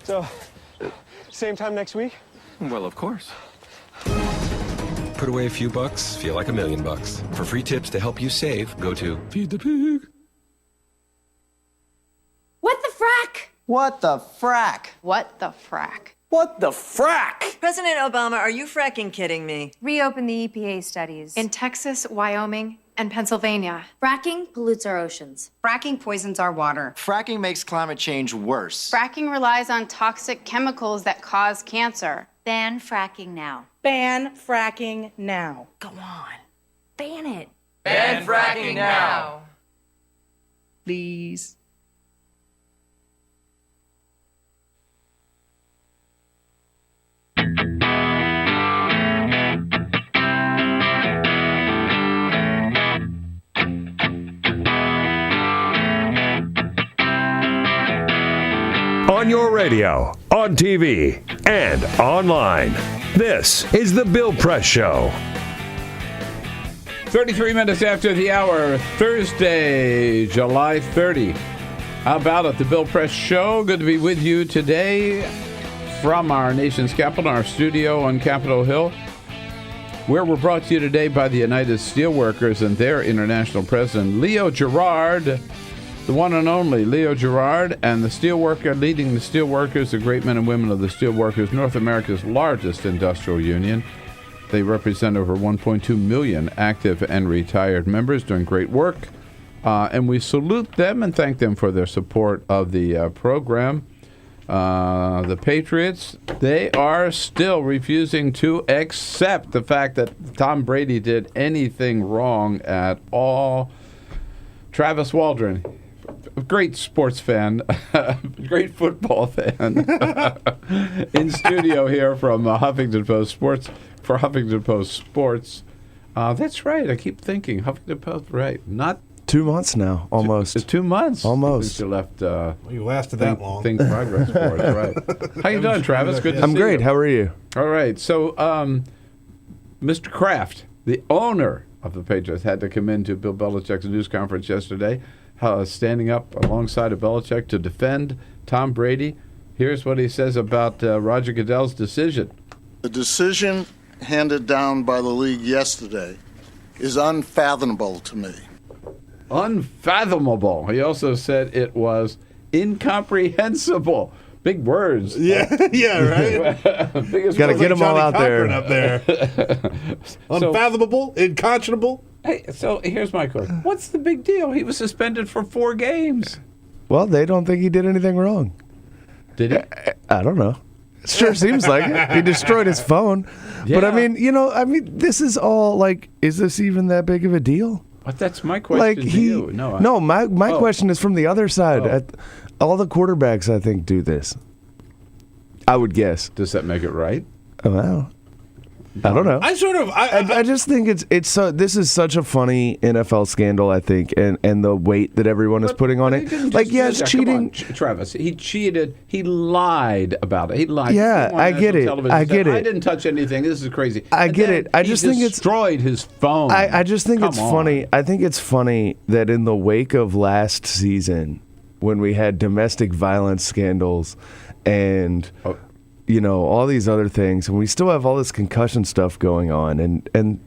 So, same time next week? Well, of course. Put away a few bucks, feel like $1 million. For free tips to help you save, go to Feed the Pig. What the frack? What the frack? What the frack? What the frack? President Obama, are you fracking kidding me? Reopen the EPA studies in Texas, Wyoming, and Pennsylvania. Fracking pollutes our oceans. Fracking poisons our water. Fracking makes climate change worse. Fracking relies on toxic chemicals that cause cancer. Ban fracking now. Ban fracking now. Go on. Ban it. Ban fracking now. Please. On your radio, on TV, and online. This is The Bill Press Show. 33 minutes after the hour, Thursday, July 30. How about it? The Bill Press Show. Good to be with you today from our nation's capital, our studio on Capitol Hill, where we're brought to you today by the United Steelworkers and their international president, Leo Gerard. The one and only Leo Gerard, and the steelworker leading the steelworkers, the great men and women of the steelworkers, North America's largest industrial union. They represent over 1.2 million active and retired members doing great work. And we salute them and thank them for their support of the program. The Patriots, they are still refusing to accept the fact that Tom Brady did anything wrong at all. Travis Waldron, great sports fan, great football fan, in studio here from Huffington Post Sports, for Huffington Post Sports. That's right, I keep thinking, Huffington Post, right, not 2 months now, almost. 2 months? Almost. Since you left. You lasted that long. Think Progress Sports, right. How you doing, Travis? Good to see you. I'm great. How are you? All right, so Mr. Kraft, the owner of the Patriots had to come into Bill Belichick's news conference yesterday, standing up alongside of Belichick to defend Tom Brady. Here's what he says about Roger Goodell's decision. The decision handed down by the league yesterday is unfathomable to me. Unfathomable. He also said it was incomprehensible. Big words. Yeah, right? Got to get them all out there. Unfathomable, unconscionable. Hey, so here's my question. What's the big deal? He was suspended for 4 games. Well, they don't think he did anything wrong. Did he? I don't know. It sure seems like it. He destroyed his phone. Yeah. But this is all like, is this even that big of a deal? But that's my question to you. My question is from the other side. All the quarterbacks, I think, do this. I would guess. Does that make it right? Well, I don't know. I just think it's so. This is such a funny NFL scandal, I think, and the weight that everyone is putting on it. Like, it's cheating. Travis, he cheated. He lied about it. He lied. Yeah, I get it. I get it. I didn't touch anything. This is crazy. I get it. I just think it's destroyed his phone. I just think it's funny. I think it's funny that in the wake of last season, when we had domestic violence scandals and all these other things, and we still have all this concussion stuff going on, and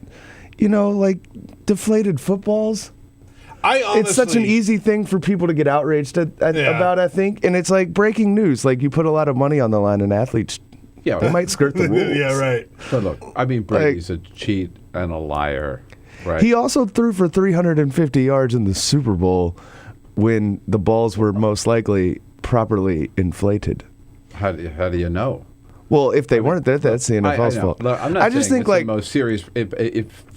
like deflated footballs. It's such an easy thing for people to get outraged about, I think, and it's like breaking news. Like, you put a lot of money on the line, and athletes, they might skirt the rules. Yeah, right. But look, I mean, Brady's a cheat and a liar. Right. He also threw for 350 yards in the Super Bowl when the balls were most likely properly inflated. How do you know? Well, if they weren't, that's the NFL's fault. Look, I'm not saying it's the most serious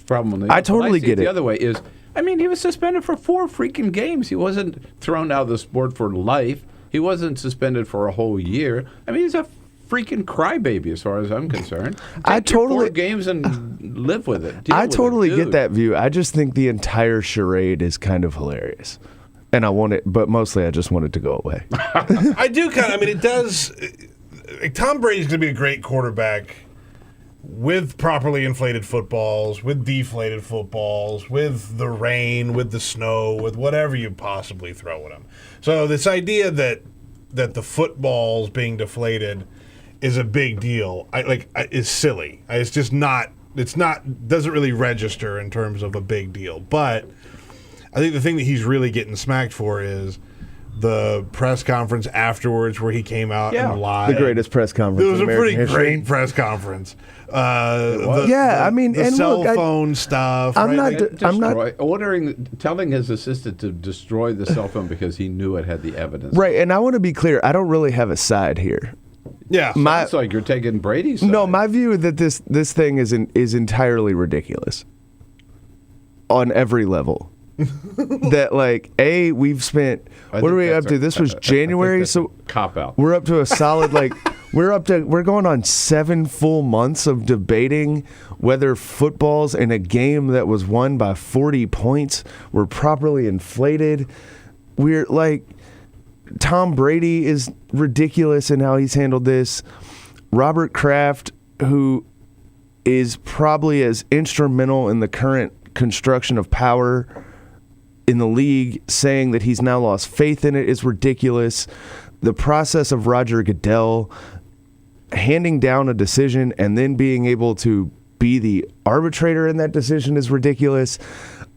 problem. I totally get it. The other way is, he was suspended for 4 freaking games. He wasn't thrown out of the sport for life. He wasn't suspended for a whole year. He's a freaking crybaby as far as I'm concerned. Take your 4 games and live with it. I totally get that view. I just think the entire charade is kind of hilarious. And I want it, but mostly I just want it to go away. I do it does. Tom Brady's going to be a great quarterback with properly inflated footballs, with deflated footballs, with the rain, with the snow, with whatever you possibly throw at him. So this idea that the footballs being deflated is a big deal, is silly. It's just not. It's not. Doesn't really register in terms of a big deal. But I think the thing that he's really getting smacked for is the press conference afterwards where he came out and lied. The greatest press conference. It was in a American pretty history. great press conference. The cell phone stuff. I'm telling his assistant to destroy the cell phone because he knew it had the evidence. Right, and I want to be clear. I don't really have a side here. Yeah, sounds like you're taking Brady's side. No, my view is that this thing is entirely ridiculous on every level. That we've spent. What are we up to? This was January, so cop out. We're up to a solid we're going on 7 full months of debating whether footballs in a game that was won by 40 points were properly inflated. We're Tom Brady is ridiculous in how he's handled this. Robert Kraft, who is probably as instrumental in the current construction of power in the league, saying that he's now lost faith in it is ridiculous. The process of Roger Goodell handing down a decision and then being able to be the arbitrator in that decision is ridiculous.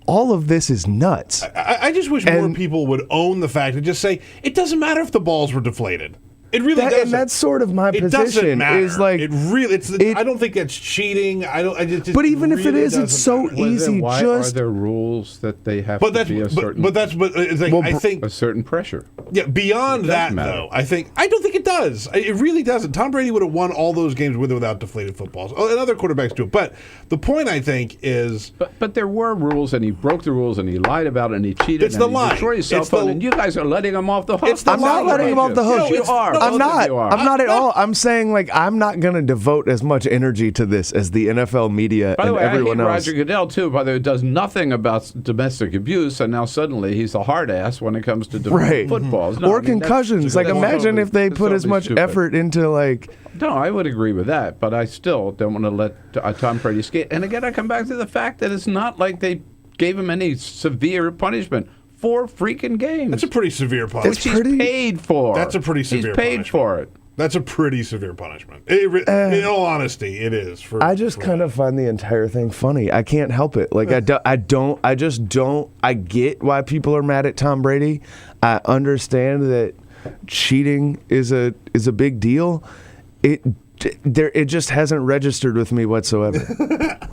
All of this is nuts. I just wish more people would own the fact and just say, it doesn't matter if the balls were deflated. It really doesn't. And that's sort of my position. It doesn't matter. Is I don't think that's cheating. But even if it is, it's so easy. Why are there rules that they have to be a certain? I think a certain pressure. Yeah. Beyond that, though, I don't think it does. It really doesn't. Tom Brady would have won all those games with or without deflated footballs. And other quarterbacks do. But the point, I think, is. But there were rules, and he broke the rules, and he lied about it, and he cheated. It's the lie. He destroyed his cell phone, and you guys are letting him off the hook. I'm not letting him off the hook. You are. I'm not. I'm not at all. I'm saying I'm not going to devote as much energy to this as the NFL media and everyone else. By the way, I hate Roger Goodell too. By the way, does nothing about domestic abuse, and now suddenly he's a hard ass when it comes to football. footballs. No, or I mean, concussions. Like, imagine if they put as much effort into, like... No, I would agree with that, but I still don't want to let Tom Brady skate. And again, I come back to the fact that it's not like they gave him any severe punishment. 4 freaking games. That's a pretty severe punishment. Which he's paid for. That's a pretty severe He's paid for it. That's a pretty severe punishment. In all honesty, it is. I just kind of find the entire thing funny. I can't help it. Like, I just don't. I get why people are mad at Tom Brady. I understand that cheating is a big deal. It just hasn't registered with me whatsoever.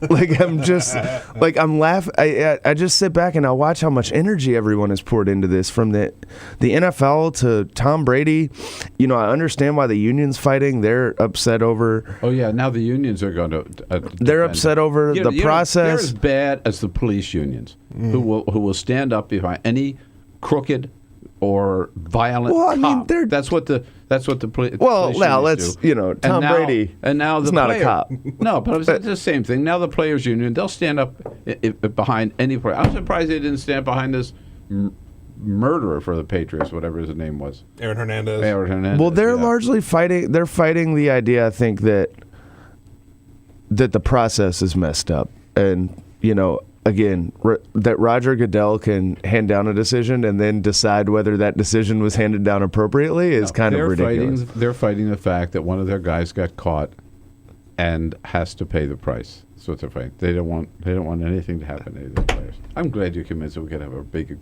Like, I'm laughing. I just sit back and I watch how much energy everyone has poured into this, from the NFL to Tom Brady. You know, I understand why the union's fighting. They're upset over. Oh yeah, now the unions are going to. They're upset over the process. They're as bad as the police unions, who will stand up behind any crooked or violent cop. I mean, that's what the police. Well, now let's do. Tom Brady. And now he's not a cop. No, but it's the same thing. Now the players' union, they'll stand up behind any player. I'm surprised they didn't stand behind this murderer for the Patriots, whatever his name was. Aaron Hernandez. Well, they're largely fighting. They're fighting the idea, I think, that the process is messed up, and again, that Roger Goodell can hand down a decision and then decide whether that decision was handed down appropriately is kind of ridiculous. They're fighting the fact that one of their guys got caught and has to pay the price. That's what they're fighting. They don't want anything to happen to any of the players. I'm glad you convinced that we could have a big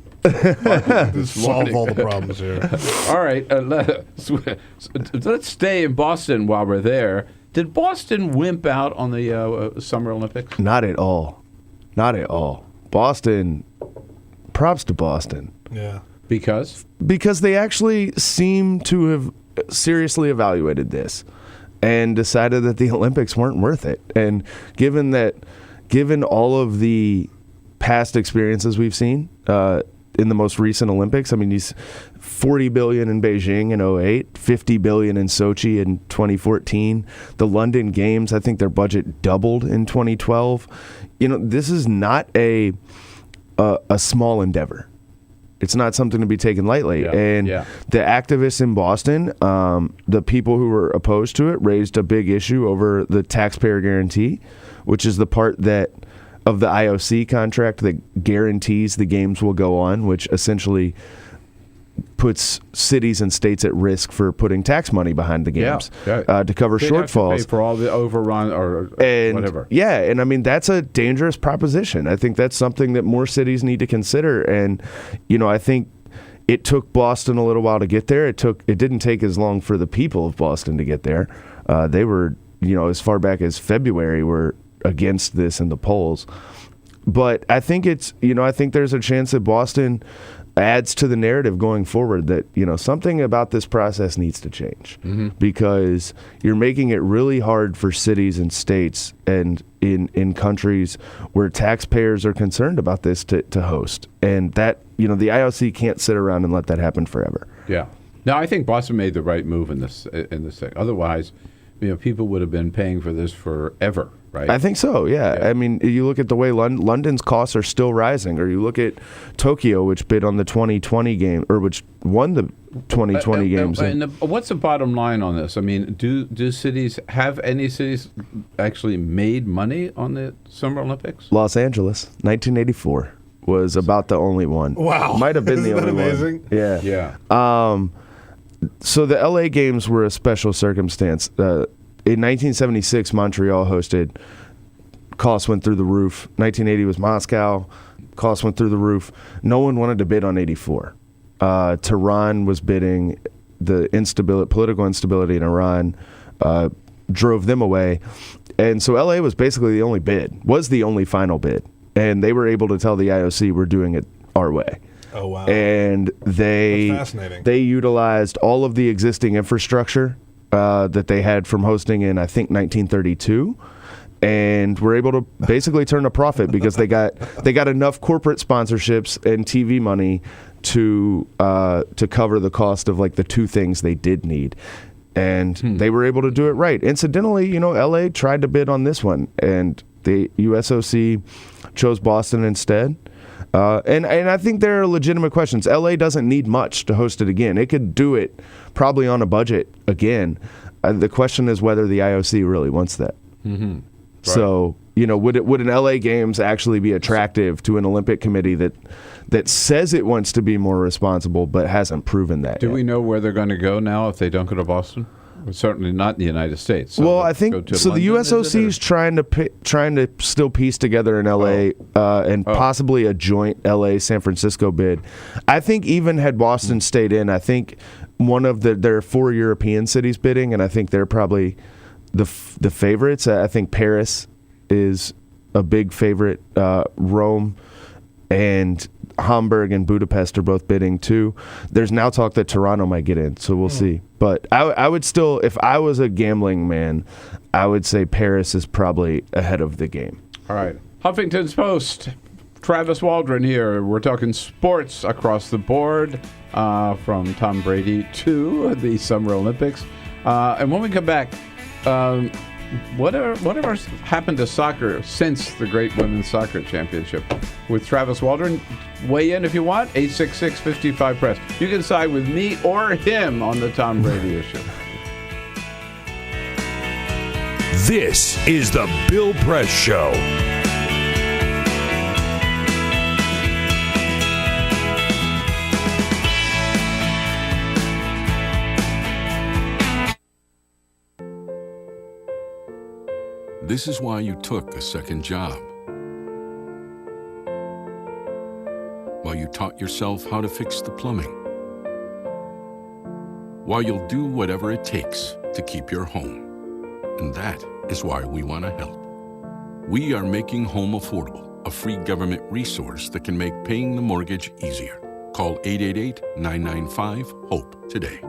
solve all the problems here. All right, let's stay in Boston while we're there. Did Boston wimp out on the Summer Olympics? Not at all. Not at all. Boston, props to Boston. Yeah. Because they actually seem to have seriously evaluated this and decided that the Olympics weren't worth it. And given all of the past experiences we've seen in the most recent Olympics, I mean, these $40 billion in Beijing in 2008, $50 billion in Sochi in 2014. The London Games, I think their budget doubled in 2012. This is not a small endeavor. It's not something to be taken lightly. The activists in Boston, the people who were opposed to it, raised a big issue over the taxpayer guarantee, which is the part of the IOC contract that guarantees the games will go on, which essentially puts cities and states at risk for putting tax money behind the games to cover shortfalls. Have to pay for all the overrun or whatever. Yeah, and I mean, that's a dangerous proposition. I think that's something that more cities need to consider. And, I think it took Boston a little while to get there. It didn't take as long for the people of Boston to get there. They were, as far back as February, were against this in the polls. But I think I think there's a chance that Boston adds to the narrative going forward that, something about this process needs to change, because you're making it really hard for cities and states and in countries where taxpayers are concerned about this to host. And that, the IOC can't sit around and let that happen forever. Yeah. Now, I think Boston made the right move in this thing. Otherwise, people would have been paying for this forever. Right? I think so, yeah. I mean, you look at the way London's costs are still rising, or you look at Tokyo, which bid on the 2020 game, or which won the 2020 games. What's the bottom line on this? I mean, do cities have any cities actually made money on the Summer Olympics? Los Angeles, 1984, was about the only one. Wow. Might have been the only amazing? one. Yeah. Yeah. So the LA games were a special circumstance. In 1976, Montreal hosted. Costs went through the roof. 1980 was Moscow. Costs went through the roof. No one wanted to bid on 84. Tehran was bidding. The political instability in Iran drove them away. And so LA was basically the only final bid. And they were able to tell the IOC, we're doing it our way. Oh, wow. And That's fascinating. They utilized all of the existing infrastructure that they had from hosting in, I think, 1932, and were able to basically turn a profit because they got enough corporate sponsorships and TV money to cover the cost of like the two things they did need, and they were able to do it right. Incidentally, LA tried to bid on this one, and the USOC chose Boston instead. And I think there are legitimate questions. LA doesn't need much to host it again. It could do it probably on a budget again. The question is whether the IOC really wants that. Mm-hmm. Right. So, would an LA Games actually be attractive to an Olympic committee that says it wants to be more responsible but hasn't proven that Do yet? we know where they're going to go now if they don't go to Boston? Well, certainly not in the United States. So well, I think so. London, The USOC is trying to still piece together an LA and possibly a joint LA San Francisco bid. I think even had Boston stayed in, I think one of there are 4 European cities bidding, and I think they're probably the favorites. I think Paris is a big favorite. Rome and Hamburg and Budapest are both bidding too. There's now talk that Toronto might get in, so we'll see. But I would still, if I was a gambling man, I would say Paris is probably ahead of the game. All right. Huffington's Post. Travis Waldron here. We're talking sports across the board, from Tom Brady to the Summer Olympics. And when we come back, whatever happened to soccer since the great women's soccer championship with Travis Waldron? Weigh in if you want. 866-55-PRESS. You can side with me or him on the Tom Brady issue. This is the Bill Press Show. This is why you took a second job. While you taught yourself how to fix the plumbing. While you'll do whatever it takes to keep your home. And that is why we want to help. We are making home affordable, a free government resource that can make paying the mortgage easier. Call 888-995-HOPE today.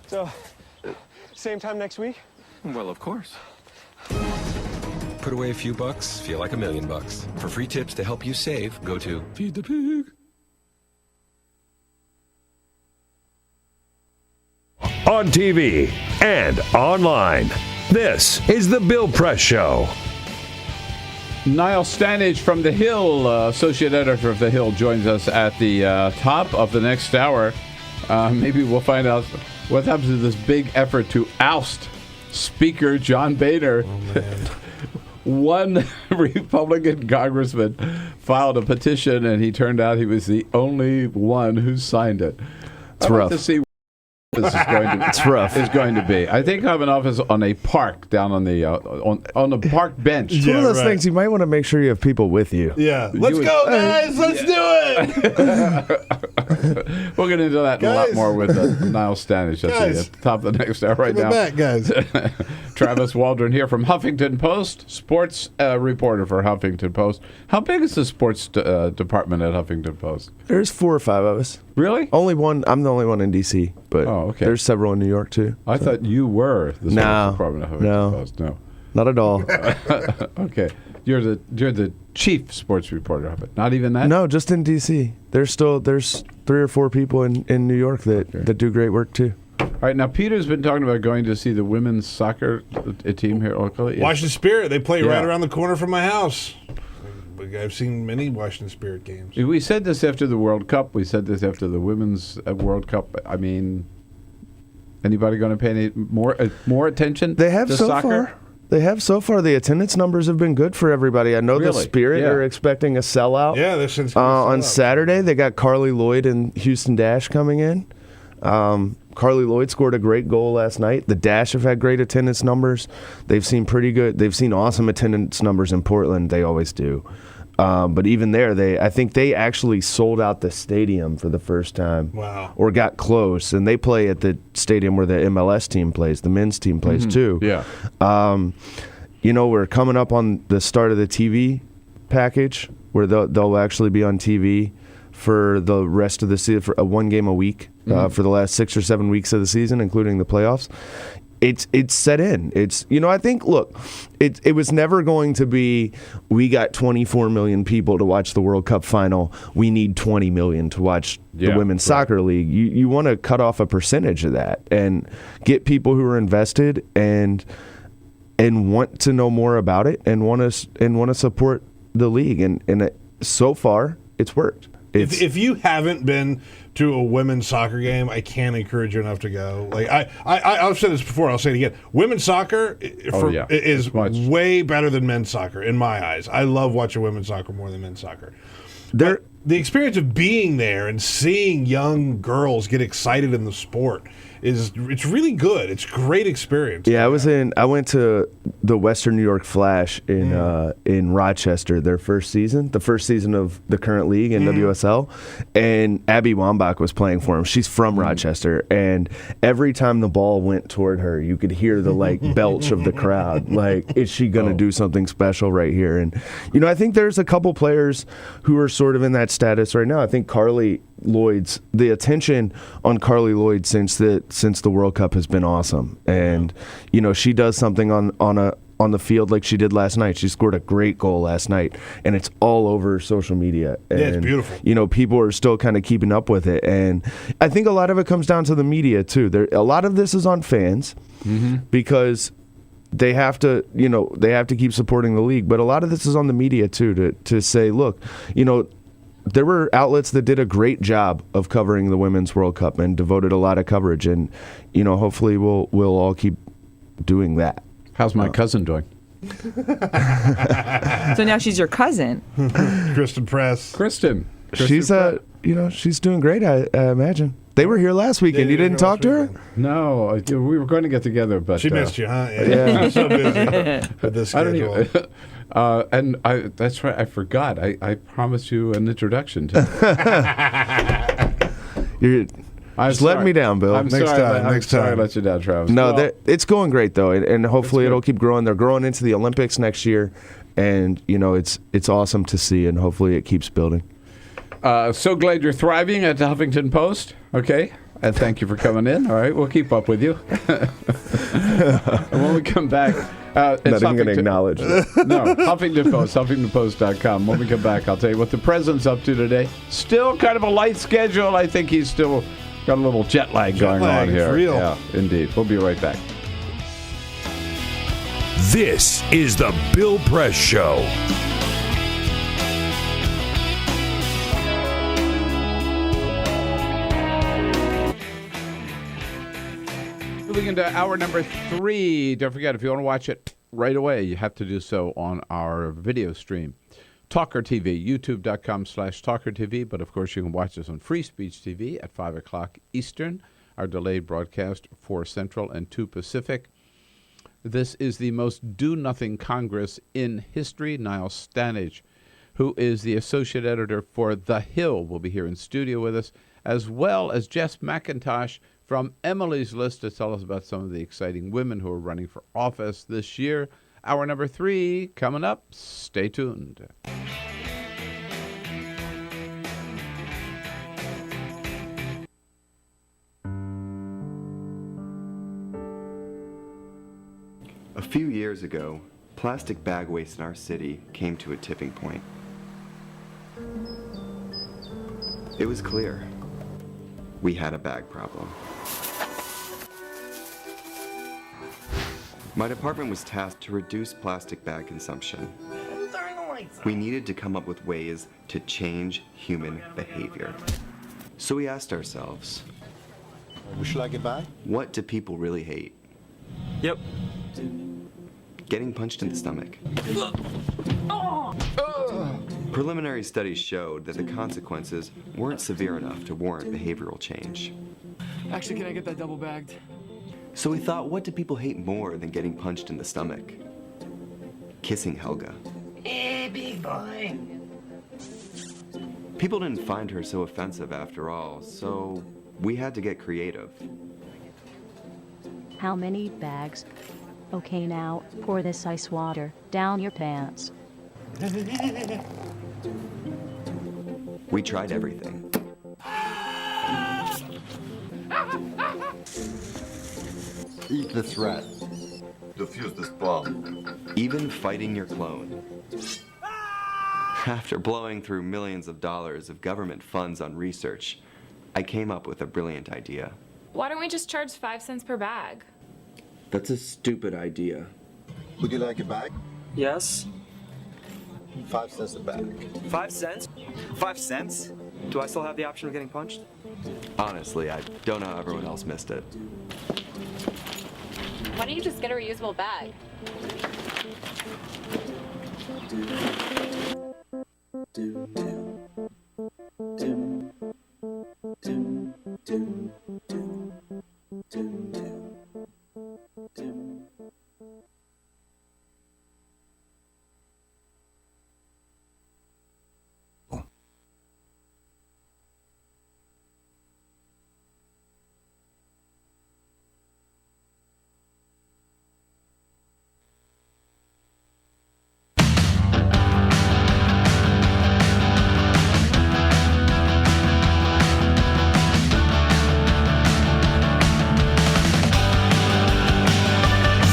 So, same time next week? Well, of course. Put away a few bucks, feel like $1 million. For free tips to help you save, go to Feed the Pig. On TV and online, this is the Bill Press Show. Niall Stanage from The Hill, associate editor of The Hill, joins us at the top of the next hour. Maybe we'll find out what happens to this big effort to oust Speaker John Boehner. Oh, man. One Republican congressman filed a petition, and he turned out he was the only one who signed it. It's rough. To see this is going to, it's rough. Is going to be. I think I have an office on a park down on the on the park bench. It's one of those things you might want to make sure you have people with you. Yeah, let's go, guys. Let's do it. We'll get into that a lot more with Niall Stanage at the top of the next hour right now. Back, guys. Travis Waldron here from Huffington Post, sports reporter for Huffington Post. How big is the sports department at Huffington Post? There's 4 or 5 of us. Really? Only one. I'm the only one in D.C., but okay. There's several in New York, too. I thought you were the sports department of Huffington Post. No. Not at all. Okay. You're the chief sports reporter of it. Not even that? No, just in D.C. There's 3 or 4 people in New York that do great work, too. All right, now Peter's been talking about going to see the women's soccer team here locally. Washington Spirit. They play right around the corner from my house. I've seen many Washington Spirit games. We said this after the World Cup. We said this after the Women's World Cup. I mean, anybody going to pay any more attention to so soccer? Far. They have so far. The attendance numbers have been good for everybody. I know the Spirit are expecting a sellout. Yeah, they're since on Saturday. They got Carly Lloyd and Houston Dash coming in. Carly Lloyd scored a great goal last night. The Dash have had great attendance numbers. They've seen pretty good. They've seen awesome attendance numbers in Portland. They always do. But even there, I think they actually sold out the stadium for the first time. Wow. Or got close. And they play at the stadium where the MLS team plays, the men's team plays too. Yeah. We're coming up on the start of the TV package where they'll actually be on TV for the rest of the season, for 1 game a week for the last 6 or 7 weeks of the season, including the playoffs. It's set in. I think, look, it was never going to be, we got 24 million people to watch the World Cup final. We need 20 million to watch the Women's Soccer League. You want to cut off a percentage of that and get people who are invested and want to know more about it and want to support the league. And so far, it's worked. If you haven't been to a women's soccer game, I can't encourage you enough to go. Like I've said this before, I'll say it again. Women's soccer is way better than men's soccer in my eyes. I love watching women's soccer more than men's soccer. The experience of being there and seeing young girls get excited in the sport it's really good. It's a great experience. Yeah, I went to the Western New York Flash in Rochester, the first season of the current league in WSL, and Abby Wambach was playing for him. She's from Rochester, and every time the ball went toward her, you could hear the belch of the crowd. Like, is she going to do something special right here? And I think there's a couple players who are sort of in that status right now. I think the attention on Carly Lloyd since the World Cup has been awesome, and she does something on the field like she did last night. She scored a great goal last night, and it's all over social media. And, yeah, it's beautiful. People are still kind of keeping up with it, and I think a lot of it comes down to the media too. A lot of this is on fans because they have to keep supporting the league, but a lot of this is on the media too to say, look, there were outlets that did a great job of covering the Women's World Cup and devoted a lot of coverage, and hopefully we'll all keep doing that. How's my cousin doing? So now she's your cousin, Kristen Press. Kristen she's she's doing great. I imagine they were here last weekend. You didn't talk to her? No, we were going to get together, but she missed you, huh? Yeah, I'm so busy with this schedule. And that's right. I forgot. I promised you an introduction to. Just let me down, Bill. I'm sorry I let you down, Travis. No, it's going great though, and hopefully it'll keep growing. They're growing into the Olympics next year, and it's awesome to see, and hopefully it keeps building. So glad you're thriving at the Huffington Post. Okay. And thank you for coming in. All right, we'll keep up with you. And when we come back, not even going to acknowledge that. No, Huffington Post, HuffingtonPost.com. When we come back, I'll tell you what the president's up to today. Still kind of a light schedule. I think he's still got a little jet lag going on here. It's real. Yeah, indeed. We'll be right back. This is the Bill Press Show. Moving into hour number 3. Don't forget, if you want to watch it right away, you have to do so on our video stream. Talker TV, youtube.com/Talker TV. But, of course, you can watch us on Free Speech TV at 5 o'clock Eastern, our delayed broadcast 4 Central and 2 Pacific. This is the most do-nothing Congress in history. Niall Stanage, who is the associate editor for The Hill, will be here in studio with us, as well as Jess McIntosh from Emily's List to tell us about some of the exciting women who are running for office this year. Hour number 3 coming up. Stay tuned. A few years ago, plastic bag waste in our city came to a tipping point. It was clear we had a bag problem. My department was tasked to reduce plastic bag consumption. We needed to come up with ways to change human behavior. So we asked ourselves, would you like it back? What do people really hate? Yep. Getting punched in the stomach. Preliminary studies showed that the consequences weren't severe enough to warrant behavioral change. Actually, can I get that double bagged? So we thought, what do people hate more than getting punched in the stomach? Kissing Helga. Hey, big boy. People didn't find her so offensive after all, so we had to get creative. How many bags? Okay, now, pour this ice water down your pants. We tried everything. Eat this rat. Defuse this bomb. Even fighting your clone. After blowing through millions of dollars of government funds on research, I came up with a brilliant idea. Why don't we just charge 5 cents per bag? That's a stupid idea. Would you like a bag? Yes. 5 cents a bag. 5 cents? 5 cents? Do I still have the option of getting punched? Honestly, I don't know how everyone else missed it. Why don't you just get a reusable bag?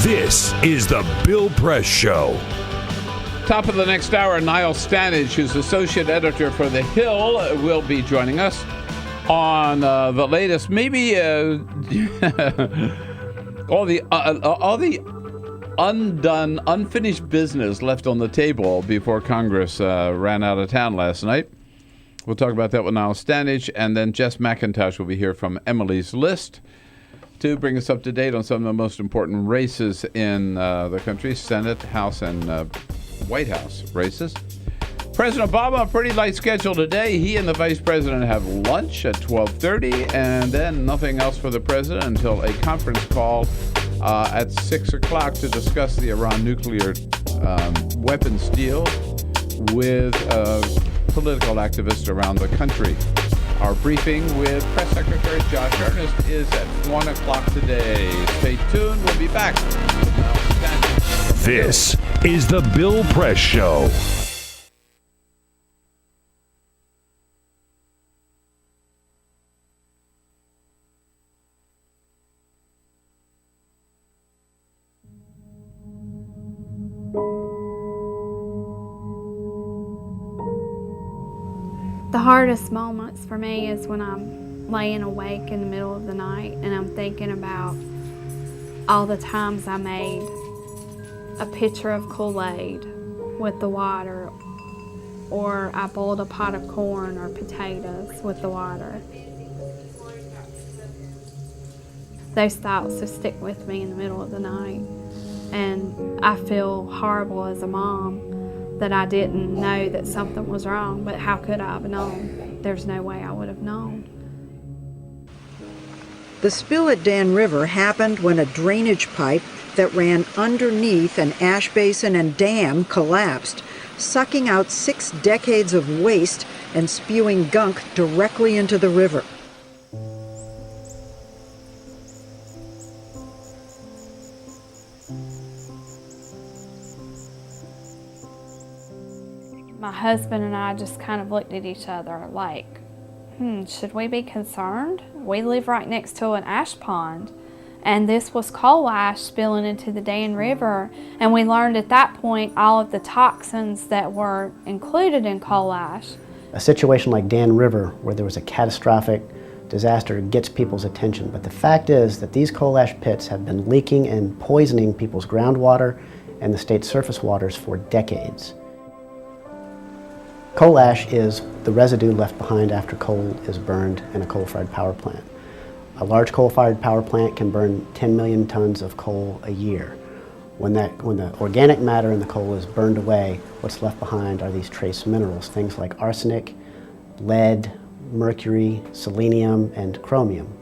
This is the Bill Press Show. Top of the next hour, Niall Stanage, who's associate editor for The Hill, will be joining us on the latest, maybe all the undone, unfinished business left on the table before Congress ran out of town last night. We'll talk about that with Niall Stanage, and then Jess McIntosh will be here from Emily's List to bring us up to date on some of the most important races in the country, Senate, House, and White House races. President Obama, a pretty light schedule today. He and the Vice President have lunch at 12:30, and then nothing else for the President until a conference call at 6 o'clock to discuss the Iran nuclear weapons deal with political activists around the country. Our briefing with Press Secretary Josh Earnest is at 1 o'clock today. Stay tuned. We'll be back. This is the Bill Press Show. The hardest moments for me is when I'm laying awake in the middle of the night and I'm thinking about all the times I made a pitcher of Kool-Aid with the water, or I boiled a pot of corn or potatoes with the water. those thoughts just stick with me in the middle of the night. And I feel horrible as a mom that I didn't know that something was wrong, but how could I have known? There's no way I would have known. The spill at Dan River happened when a drainage pipe that ran underneath an ash basin and dam collapsed, sucking out 6 decades of waste and spewing gunk directly into the river. My husband and I just kind of looked at each other like, should we be concerned? We live right next to an ash pond, and this was coal ash spilling into the Dan River, and we learned at that point all of the toxins that were included in coal ash. A situation like Dan River, where there was a catastrophic disaster, gets people's attention, but the fact is that these coal ash pits have been leaking and poisoning people's groundwater and the state's surface waters for decades. Coal ash is the residue left behind after coal is burned in a coal-fired power plant. A large coal-fired power plant can burn 10 million tons of coal a year. When the organic matter in the coal is burned away, what's left behind are these trace minerals, things like arsenic, lead, mercury, selenium, and chromium.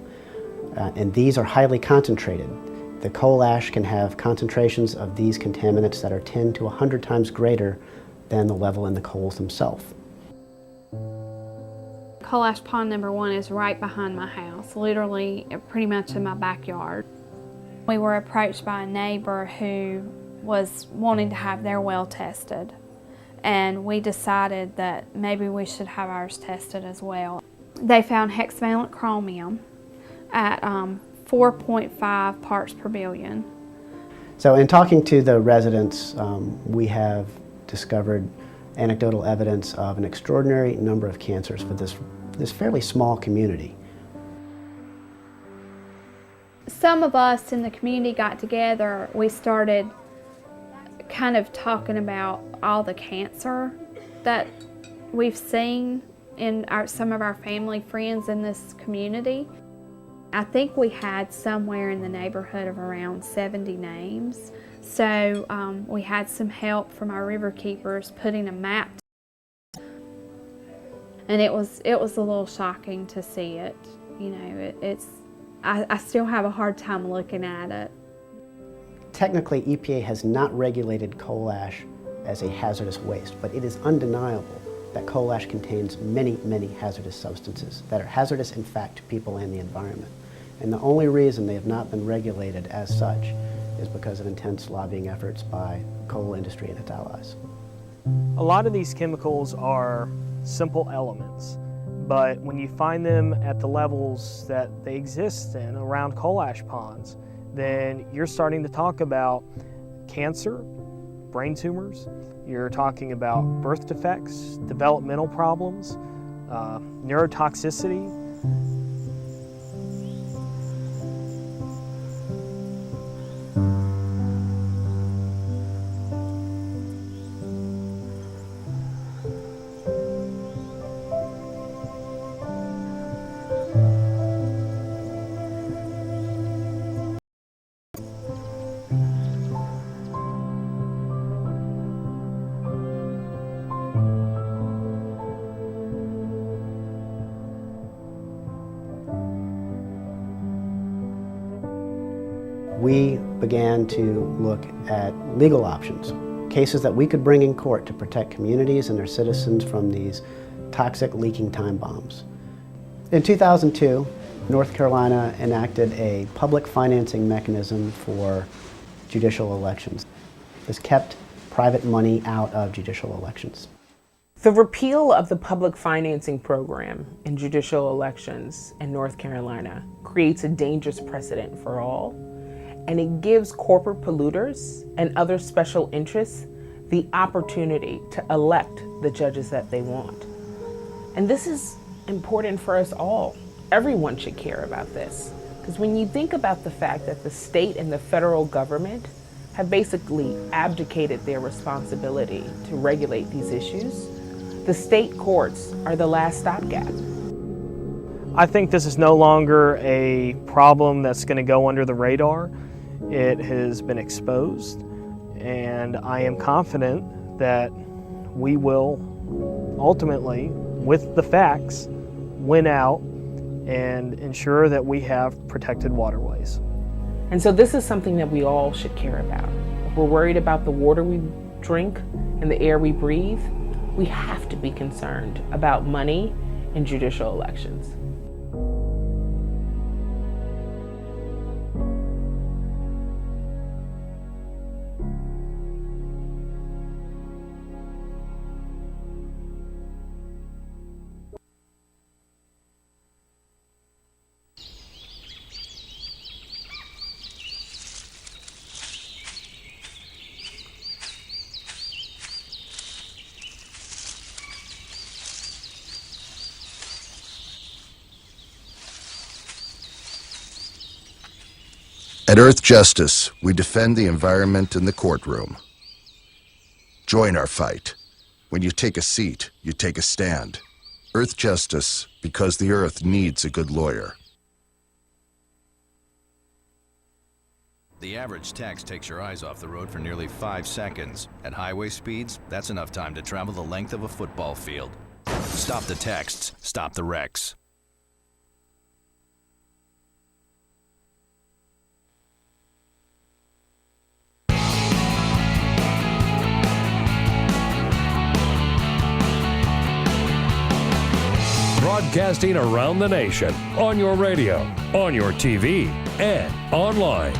And these are highly concentrated. The coal ash can have concentrations of these contaminants that are 10 to 100 times greater than the level in the coals themselves. Coal ash pond number 1 is right behind my house, literally pretty much in my backyard. We were approached by a neighbor who was wanting to have their well tested, and we decided that maybe we should have ours tested as well. They found hexavalent chromium at 4.5 parts per billion. So in talking to the residents, we have discovered anecdotal evidence of an extraordinary number of cancers for this fairly small community. Some of us in the community got together. We started kind of talking about all the cancer that we've seen in some of our family friends in this community. I think we had somewhere in the neighborhood of around 70 names. So we had some help from our river keepers putting a map. And it was a little shocking to see it. You know, I still have a hard time looking at it. Technically, EPA has not regulated coal ash as a hazardous waste, but it is undeniable that coal ash contains many, many hazardous substances that are hazardous, in fact, to people and the environment. And the only reason they have not been regulated as such is because of intense lobbying efforts by the coal industry and its allies. A lot of these chemicals are simple elements, but when you find them at the levels that they exist in around coal ash ponds, then you're starting to talk about cancer, brain tumors, you're talking about birth defects, developmental problems, neurotoxicity. We began to look at legal options, cases that we could bring in court to protect communities and their citizens from these toxic leaking time bombs. In 2002, North Carolina enacted a public financing mechanism for judicial elections. This kept private money out of judicial elections. The repeal of the public financing program in judicial elections in North Carolina creates a dangerous precedent for all, and it gives corporate polluters and other special interests the opportunity to elect the judges that they want. And this is important for us all. Everyone should care about this, because when you think about the fact that the state and the federal government have basically abdicated their responsibility to regulate these issues, the state courts are the last stopgap. I think this is no longer a problem that's going to go under the radar. It has been exposed, and I am confident that we will ultimately, with the facts, win out and ensure that we have protected waterways. And so this is something that we all should care about. If we're worried about the water we drink and the air we breathe, we have to be concerned about money in judicial elections. At Earth Justice, we defend the environment in the courtroom. Join our fight. When you take a seat, you take a stand. Earth Justice, because the Earth needs a good lawyer. The average text takes your eyes off the road for nearly 5 seconds. At highway speeds, that's enough time to travel the length of a football field. Stop the texts, stop the wrecks. Broadcasting around the nation, on your radio, on your TV, and online.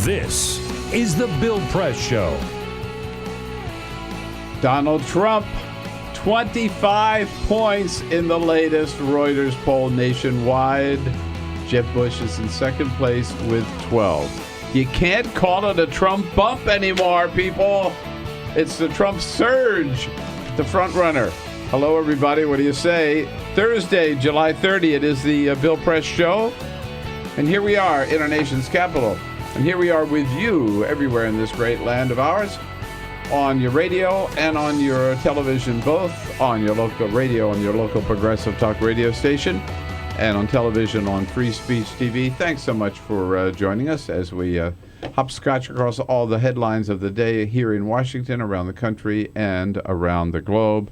This is The Bill Press Show. Donald Trump, 25 points in the latest Reuters poll nationwide. Jeb Bush is in second place with 12. You can't call it a Trump bump anymore, people. It's the Trump surge, the front runner. Hello, everybody. What do you say? Thursday, July 30th is the Bill Press Show. And here we are in our nation's capital. And here we are with you everywhere in this great land of ours, on your radio and on your television, both on your local radio, on your local progressive talk radio station, and on television on Free Speech TV. Thanks so much for joining us as we hopscotch across all the headlines of the day here in Washington, around the country, and around the globe.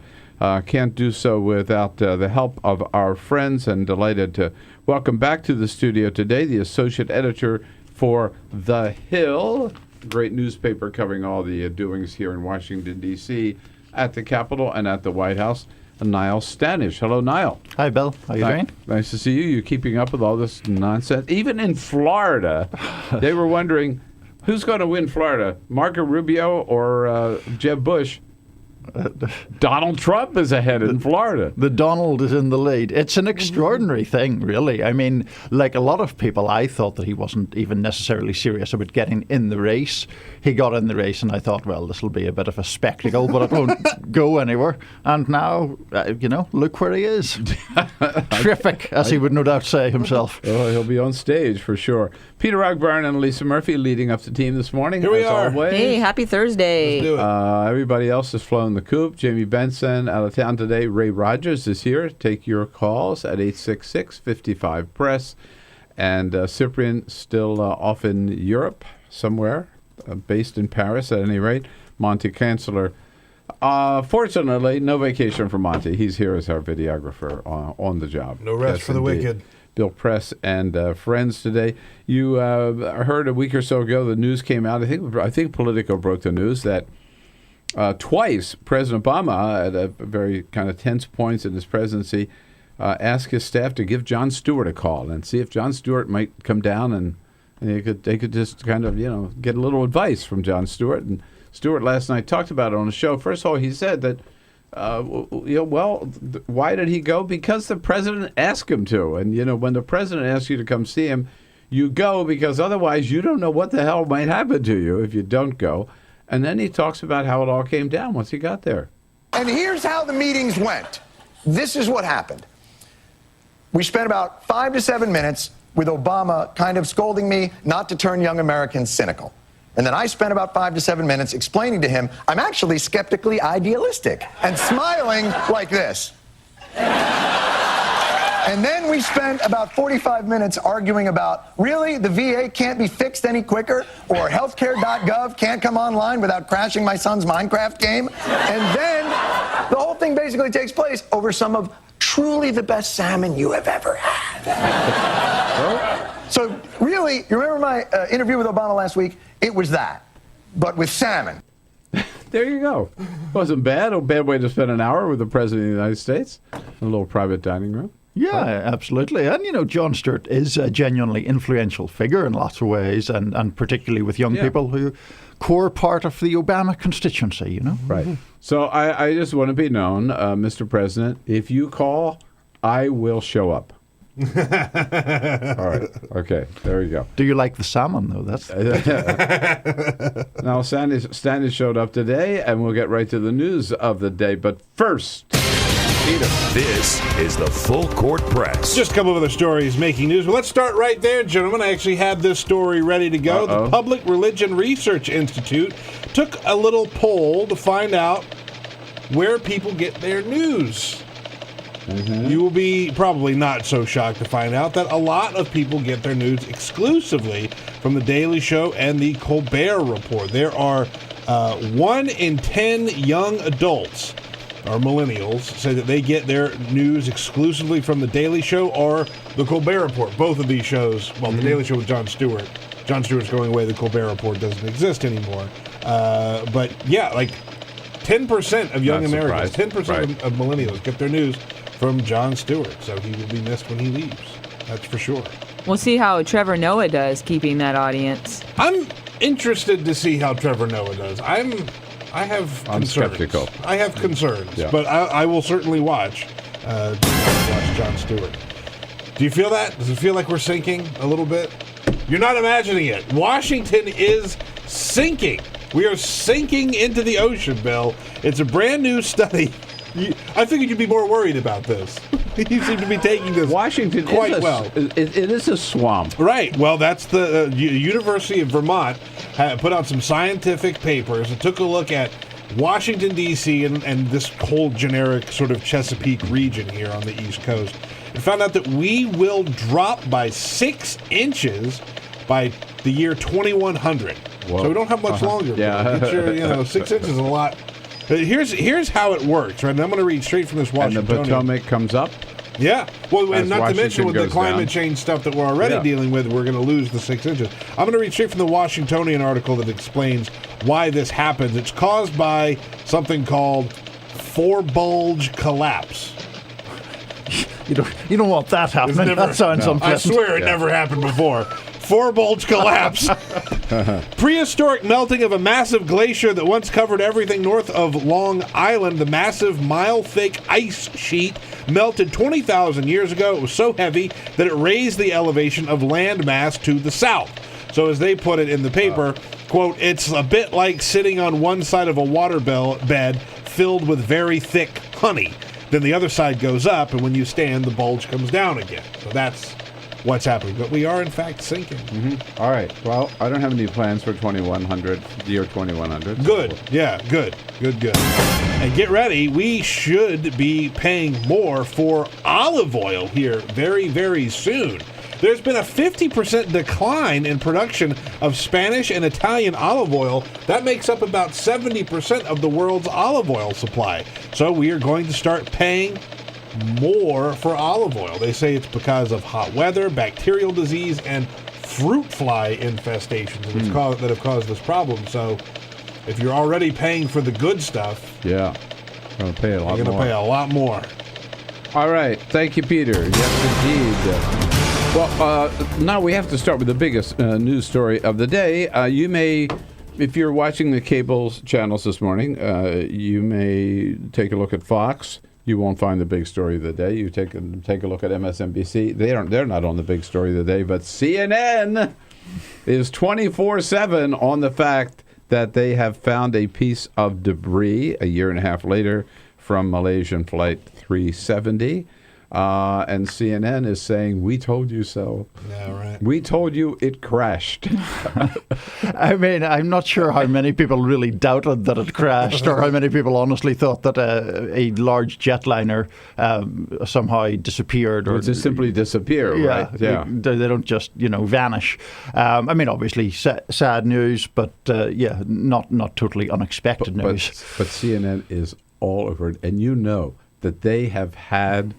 Can't do so without the help of our friends, and delighted to welcome back to the studio today the associate editor for The Hill, great newspaper covering all the doings here in Washington, D.C., at the Capitol and at the White House, Niall Stanage. Hello, Niall. Hi, Bill. How you doing? Nice to see you. You're keeping up with all this nonsense. Even in Florida, they were wondering, who's going to win Florida, Marco Rubio or Jeb Bush? Donald Trump is ahead in Florida. The Donald is in the lead. It's an extraordinary thing, really. I mean, like a lot of people, I thought that he wasn't even necessarily serious about getting in the race. He got in the race, and I thought, well, this will be a bit of a spectacle, but it won't go anywhere. And now, look where he is. Terrific, as he would no doubt say himself. Oh, he'll be on stage for sure. Peter Ogburn and Lisa Murphy leading up the team this morning. Here we are. Always. Hey, happy Thursday. Let's do it. Everybody else has flown the coop. Jamie Benson out of town today. Ray Rogers is here. Take your calls at 866-55-PRESS. And Cyprian still off in Europe somewhere, based in Paris at any rate. Monty Chancellor. Fortunately, no vacation for Monty. He's here as our videographer on the job. No rest Yes, for the indeed. wicked. Bill Press and friends today. You heard a week or so ago the news came out. I think Politico broke the news that twice President Obama, at a very kind of tense points in his presidency, asked his staff to give Jon Stewart a call and see if Jon Stewart might come down and they could just kind of get a little advice from Jon Stewart. And Stewart last night talked about it on the show. First of all, he said that why did he go? Because the president asked him to. And, when the president asks you to come see him, you go, because otherwise you don't know what the hell might happen to you if you don't go. And then he talks about how it all came down once he got there. And here's how the meetings went. This is what happened. We spent about 5 to 7 minutes with Obama kind of scolding me not to turn young Americans cynical. And then I spent about 5 to 7 minutes explaining to him I'm actually skeptically idealistic and smiling like this. And then we spent about 45 minutes arguing about, really, the VA can't be fixed any quicker, or healthcare.gov can't come online without crashing my son's Minecraft game. And then the whole thing basically takes place over some of truly the best salmon you have ever had. So really, you remember my interview with Obama last week? It was that, but with salmon. There you go. Wasn't bad. A bad way to spend an hour with the President of the United States. A little private dining room. Yeah, absolutely. And, you know, Jon Stewart is a genuinely influential figure in lots of ways, and particularly with young people who core part of the Obama constituency, you know? Right. So I just want to be known, Mr. President, if you call, I will show up. All right. Okay. There you go. Do you like the salmon, though? That's Now, Stanage showed up today, and we'll get right to the news of the day. But first, Peter. This is the Full Court Press. Just a couple of other stories making news. Well, let's start right there, gentlemen. I actually had this story ready to go. The Public Religion Research Institute took a little poll to find out where people get their news. You will be probably not so shocked to find out that a lot of people get their news exclusively from The Daily Show and The Colbert Report. There are 1 in 10 young adults, or millennials, say that they get their news exclusively from The Daily Show or The Colbert Report. Both of these shows, well, The Daily Show with Jon Stewart. Jon Stewart's going away. The Colbert Report doesn't exist anymore. But yeah, like 10% of young Americans, 10% of millennials get their news from Jon Stewart, so he will be missed when he leaves. That's for sure. We'll see how Trevor Noah does keeping that audience. I'm interested to see how Trevor Noah does. I have I'm concerns. skeptical. I have concerns, but I will certainly watch Jon Stewart. Do you feel that? Does it feel like we're sinking a little bit? You're not imagining it. Washington is sinking. We are sinking into the ocean, Bill. It's a brand new study. I figured you'd be more worried about this. You seem to be taking this Washington quite well. It is a swamp. Right. Well, that's the University of Vermont put out some scientific papers and took a look at Washington, D.C. and this whole generic sort of Chesapeake region here on the East Coast, and found out that we will drop by 6 inches by the year 2100. Whoa. So we don't have much longer. Yeah. Get your, 6 inches is a lot. Here's how it works, right? And I'm going to read straight from this Washingtonian. And the Potomac comes up? Yeah. Well, and not Washington to mention with the goes climate down. change stuff that we're already dealing with, we're going to lose the 6 inches. I'm going to read straight from the Washingtonian article that explains why this happens. It's caused by something called forebulge collapse. You don't want that happening. That sounds unpleasant. I swear it never happened before. Forebulge collapse. Prehistoric melting of a massive glacier that once covered everything north of Long Island. The massive mile-thick ice sheet melted 20,000 years ago. It was so heavy that it raised the elevation of landmass to the south. So as they put it in the paper, quote, it's a bit like sitting on one side of a water bed filled with very thick honey. Then the other side goes up, and when you stand, the bulge comes down again. So that's what's happening. But we are, in fact, sinking. All right. Well, I don't have any plans for 2100, the year 2100. Good. Yeah, good. And get ready. We should be paying more for olive oil here very, very soon. There's been a 50% decline in production of Spanish and Italian olive oil. That makes up about 70% of the world's olive oil supply. So we are going to start paying more for olive oil. They say it's because of hot weather, bacterial disease, and fruit fly infestations that have caused this problem. So if you're already paying for the good stuff, you're going to pay a lot more. All right. Thank you, Peter. Yes, indeed. Well, now we have to start with the biggest news story of the day. You may, if you're watching the cable channels this morning, you may take a look at Fox. You won't find the big story of the day. You take a look at MSNBC. They're not on the big story of the day, but CNN is 24/7 on the fact that they have found a piece of debris a year and a half later from Malaysian Flight 370. And CNN is saying, we told you so. Yeah, right. We told you it crashed. I mean, I'm not sure how many people really doubted that it crashed, or how many people honestly thought that a large jetliner somehow disappeared, or just simply disappear. Yeah, right? Yeah. They don't just vanish. I mean, obviously sad news, but not totally unexpected news. But CNN is all over it, and you know that they have had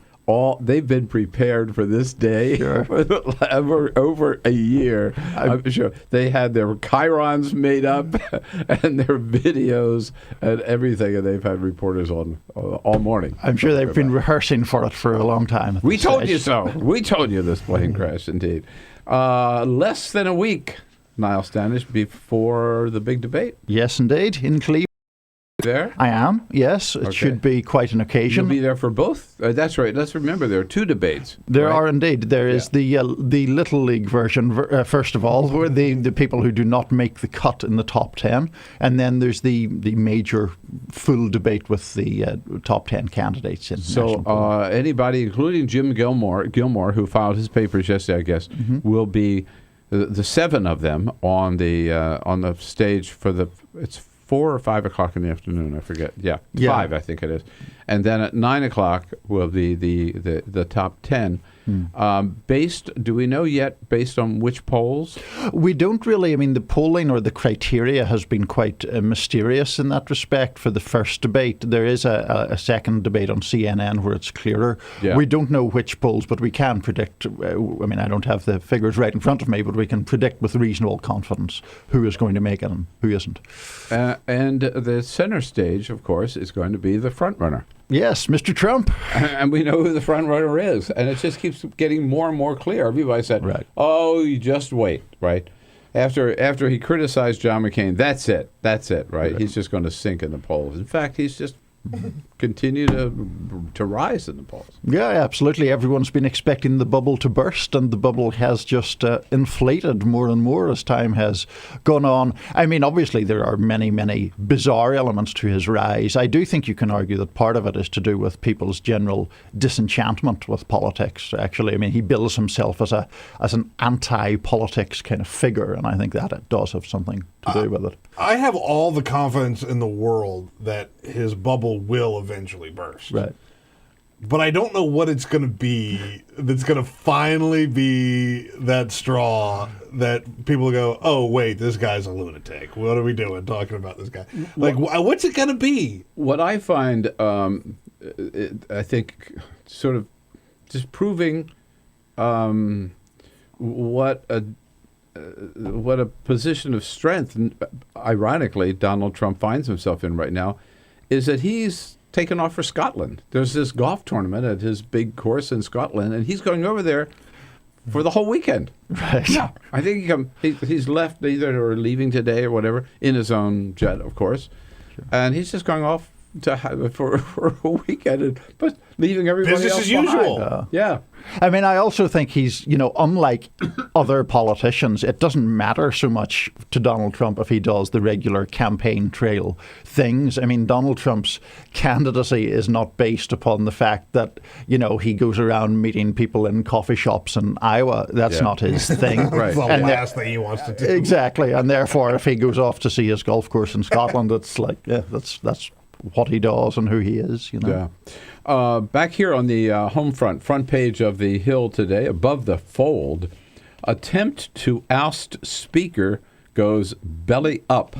they've been prepared for this day for over a year. I'm sure they had their chyrons made up and their videos and everything, and they've had reporters on all morning. I'm sure they've been rehearsing for it for a long time. We told you so. We told you this plane crashed, indeed. Less than a week, Niall Stanage, before the big debate. Yes, indeed, in Cleveland. There? I am, yes. It should be quite an occasion. You'll be there for both? That's right. Let's remember there are two debates. There are indeed. There is the Little League version, first of all, where the people who do not make the cut in the top 10. And then there's the major full debate with the top 10 candidates. So anybody, including Jim Gilmore, who filed his papers yesterday, I guess, will be the 7 of them on the stage for it's 4 or 5 o'clock in the afternoon, I forget. Yeah, 5 I think it is. And then at 9 o'clock will be the top 10. Do we know yet based on which polls? We don't really. I mean, the polling or the criteria has been quite mysterious in that respect for the first debate. There is a second debate on CNN where it's clearer. Yeah. We don't know which polls, but we can predict. I mean, I don't have the figures right in front of me, but we can predict with reasonable confidence who is going to make it and who isn't. And the center stage, of course, is going to be the front runner. Yes, Mr. Trump. And we know who the front runner is. And it just keeps getting more and more clear. Everybody said, oh, you just wait, right? After he criticized John McCain, that's it, right? He's just going to sink in the polls. In fact, he's just continue to rise in the polls. Yeah, absolutely. Everyone's been expecting the bubble to burst, and the bubble has just inflated more and more as time has gone on. I mean, obviously there are many, many bizarre elements to his rise. I do think you can argue that part of it is to do with people's general disenchantment with politics, actually. I mean, he bills himself as an anti-politics kind of figure, and I think that it does have something to do with it. I have all the confidence in the world that his bubble will eventually burst. Right. But I don't know what it's going to be that's going to finally be that straw that people go, oh, wait, this guy's a lunatic. What are we doing talking about this guy? Like, what's it going to be? What I find, I think, sort of disproving what a position of strength, ironically, Donald Trump finds himself in right now, is that he's taken off for Scotland. There's this golf tournament at his big course in Scotland, and he's going over there for the whole weekend. Right. Yeah. I think he's left either or leaving today or whatever in his own jet, of course, and he's just going off for a weekend, but leaving everybody business else as usual. Yeah. I mean, I also think he's, unlike other politicians, it doesn't matter so much to Donald Trump if he does the regular campaign trail things. I mean, Donald Trump's candidacy is not based upon the fact that, he goes around meeting people in coffee shops in Iowa. That's not his thing. Right. The last thing he wants to do. Exactly. And therefore, if he goes off to see his golf course in Scotland, it's like, that's what he does and who he is, Yeah. Back here on the front page of the Hill today, above the fold, attempt to oust Speaker goes belly up.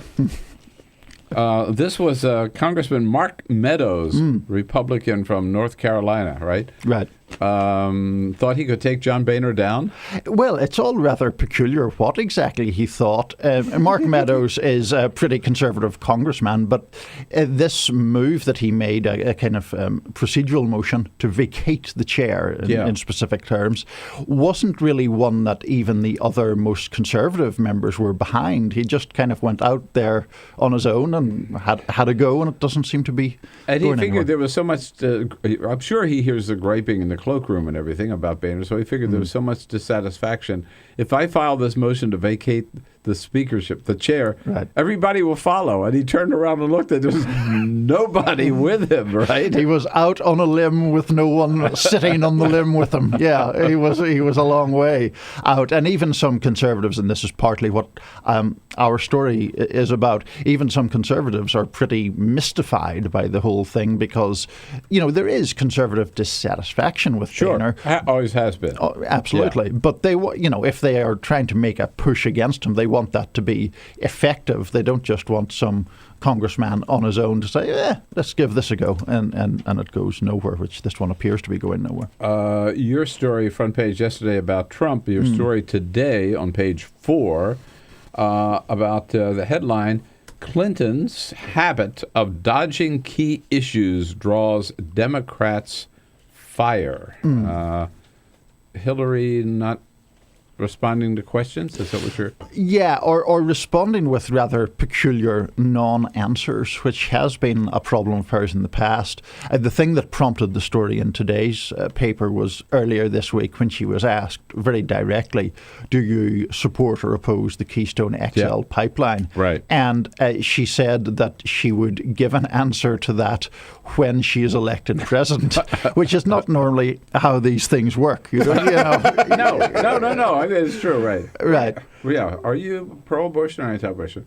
This was Congressman Mark Meadows, Republican from North Carolina, right? Right. Thought he could take John Boehner down? Well, it's all rather peculiar what exactly he thought. Mark Meadows is a pretty conservative congressman, but this move that he made, a kind of procedural motion to vacate the chair in specific terms, wasn't really one that even the other most conservative members were behind. He just kind of went out there on his own and had a go, and it doesn't seem to be And he going figured anywhere. there was so much, I'm sure he hears the griping in the cloakroom and everything about Boehner, so he figured there was so much dissatisfaction. If I file this motion to vacate the speakership, the chair, Right. everybody will follow. And he turned around and looked, and there was nobody with him, right? He was out on a limb with no one sitting on the limb with him. Yeah, he was a long way out. And even some conservatives, and this is partly what our story is about, even some conservatives are pretty mystified by the whole thing because, there is conservative dissatisfaction with Boehner. Always has been. Oh, absolutely. Yeah. But they, if they are trying to make a push against him, they want that to be effective. They don't just want some congressman on his own to say, let's give this a go. And it goes nowhere, which this one appears to be going nowhere. Your story, front page yesterday about Trump, your story today on page 4 about the headline, Clinton's habit of dodging key issues draws Democrats' fire. Hillary not responding to questions? Is that what you're... Yeah, or responding with rather peculiar non-answers, which has been a problem for us in the past. The thing that prompted the story in today's paper was earlier this week when she was asked very directly, do you support or oppose the Keystone XL pipeline? Right. And she said that she would give an answer to that when she is elected president, which is not normally how these things work. No. It's true, right? Right. Yeah. Are you pro-abortion or anti-abortion?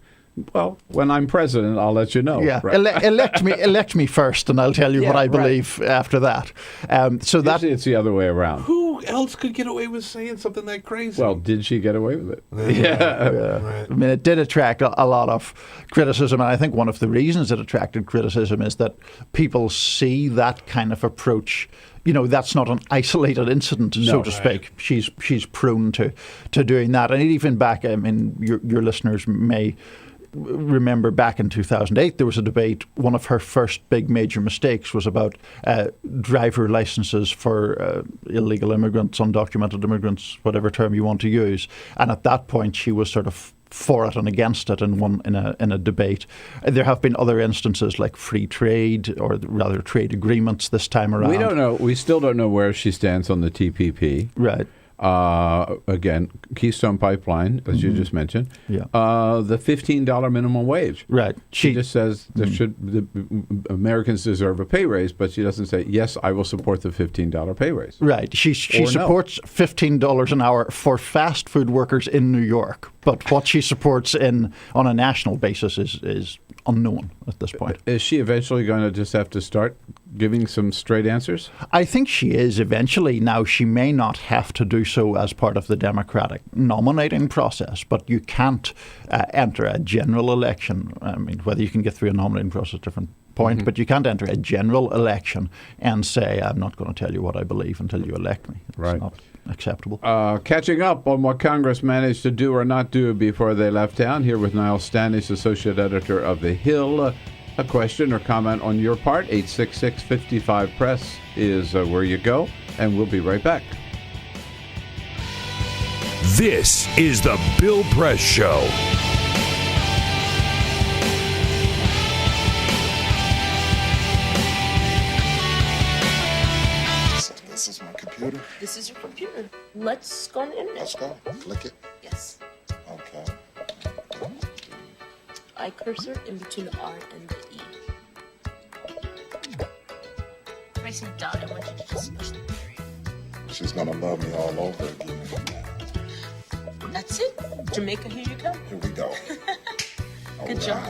Well, when I'm president, I'll let you know. Yeah. Right? Elect me first, and I'll tell you what I believe after that. Usually it's the other way around. Who else could get away with saying something that crazy? Well, did she get away with it? Yeah. Right. I mean, it did attract a lot of criticism, and I think one of the reasons it attracted criticism is that people see that kind of approach. That's not an isolated incident, so to speak. She's prone to doing that. And even back, I mean, your listeners may remember back in 2008, there was a debate. One of her first big major mistakes was about driver licenses for illegal immigrants, undocumented immigrants, whatever term you want to use. And at that point, she was sort of for it and against it in a debate. There have been other instances like free trade, or rather trade agreements this time around. We don't know. We still don't know where she stands on the TPP. Right. Again, Keystone Pipeline, as you just mentioned. Yeah. The $15 minimum wage. Right. She just says Americans deserve a pay raise, but she doesn't say, yes, I will support the $15 pay raise. Right. She supports $15 an hour for fast food workers in New York, but what she supports on a national basis is unknown at this point. Is she eventually going to just have to start giving some straight answers? I think she is eventually. Now, she may not have to do so as part of the Democratic nominating process, but you can't enter a general election. I mean, whether you can get through a nominating process is a different point, but you can't enter a general election and say, I'm not going to tell you what I believe until you elect me. It's not acceptable. Catching up on what Congress managed to do or not do before they left town, here with Niall Stanage, Associate Editor of The Hill. A question or comment on your part, 866-55-PRESS is where you go, and we'll be right back. This is the Bill Press Show. This is my computer. This is your computer. Let's go on the internet. Let's go. Click it. Yes. Okay. I cursor in between the R and the E. Pressing dot, I want you to just push the period. She's gonna love me all over again. That's it. Jamaica, here you go. Here we go. Good job.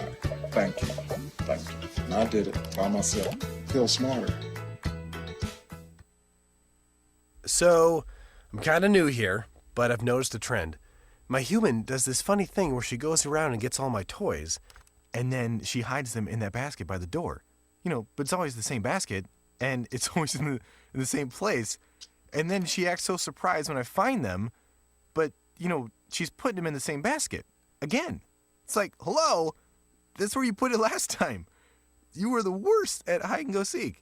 Thank you. Thank you. And I did it by myself. Feel smarter. So, I'm kind of new here, but I've noticed a trend. My human does this funny thing where she goes around and gets all my toys, and then she hides them in that basket by the door. But it's always the same basket, and it's always in the same place. And then she acts so surprised when I find them, but, she's putting them in the same basket. Again. It's like, hello? That's where you put it last time. You were the worst at hide and go seek.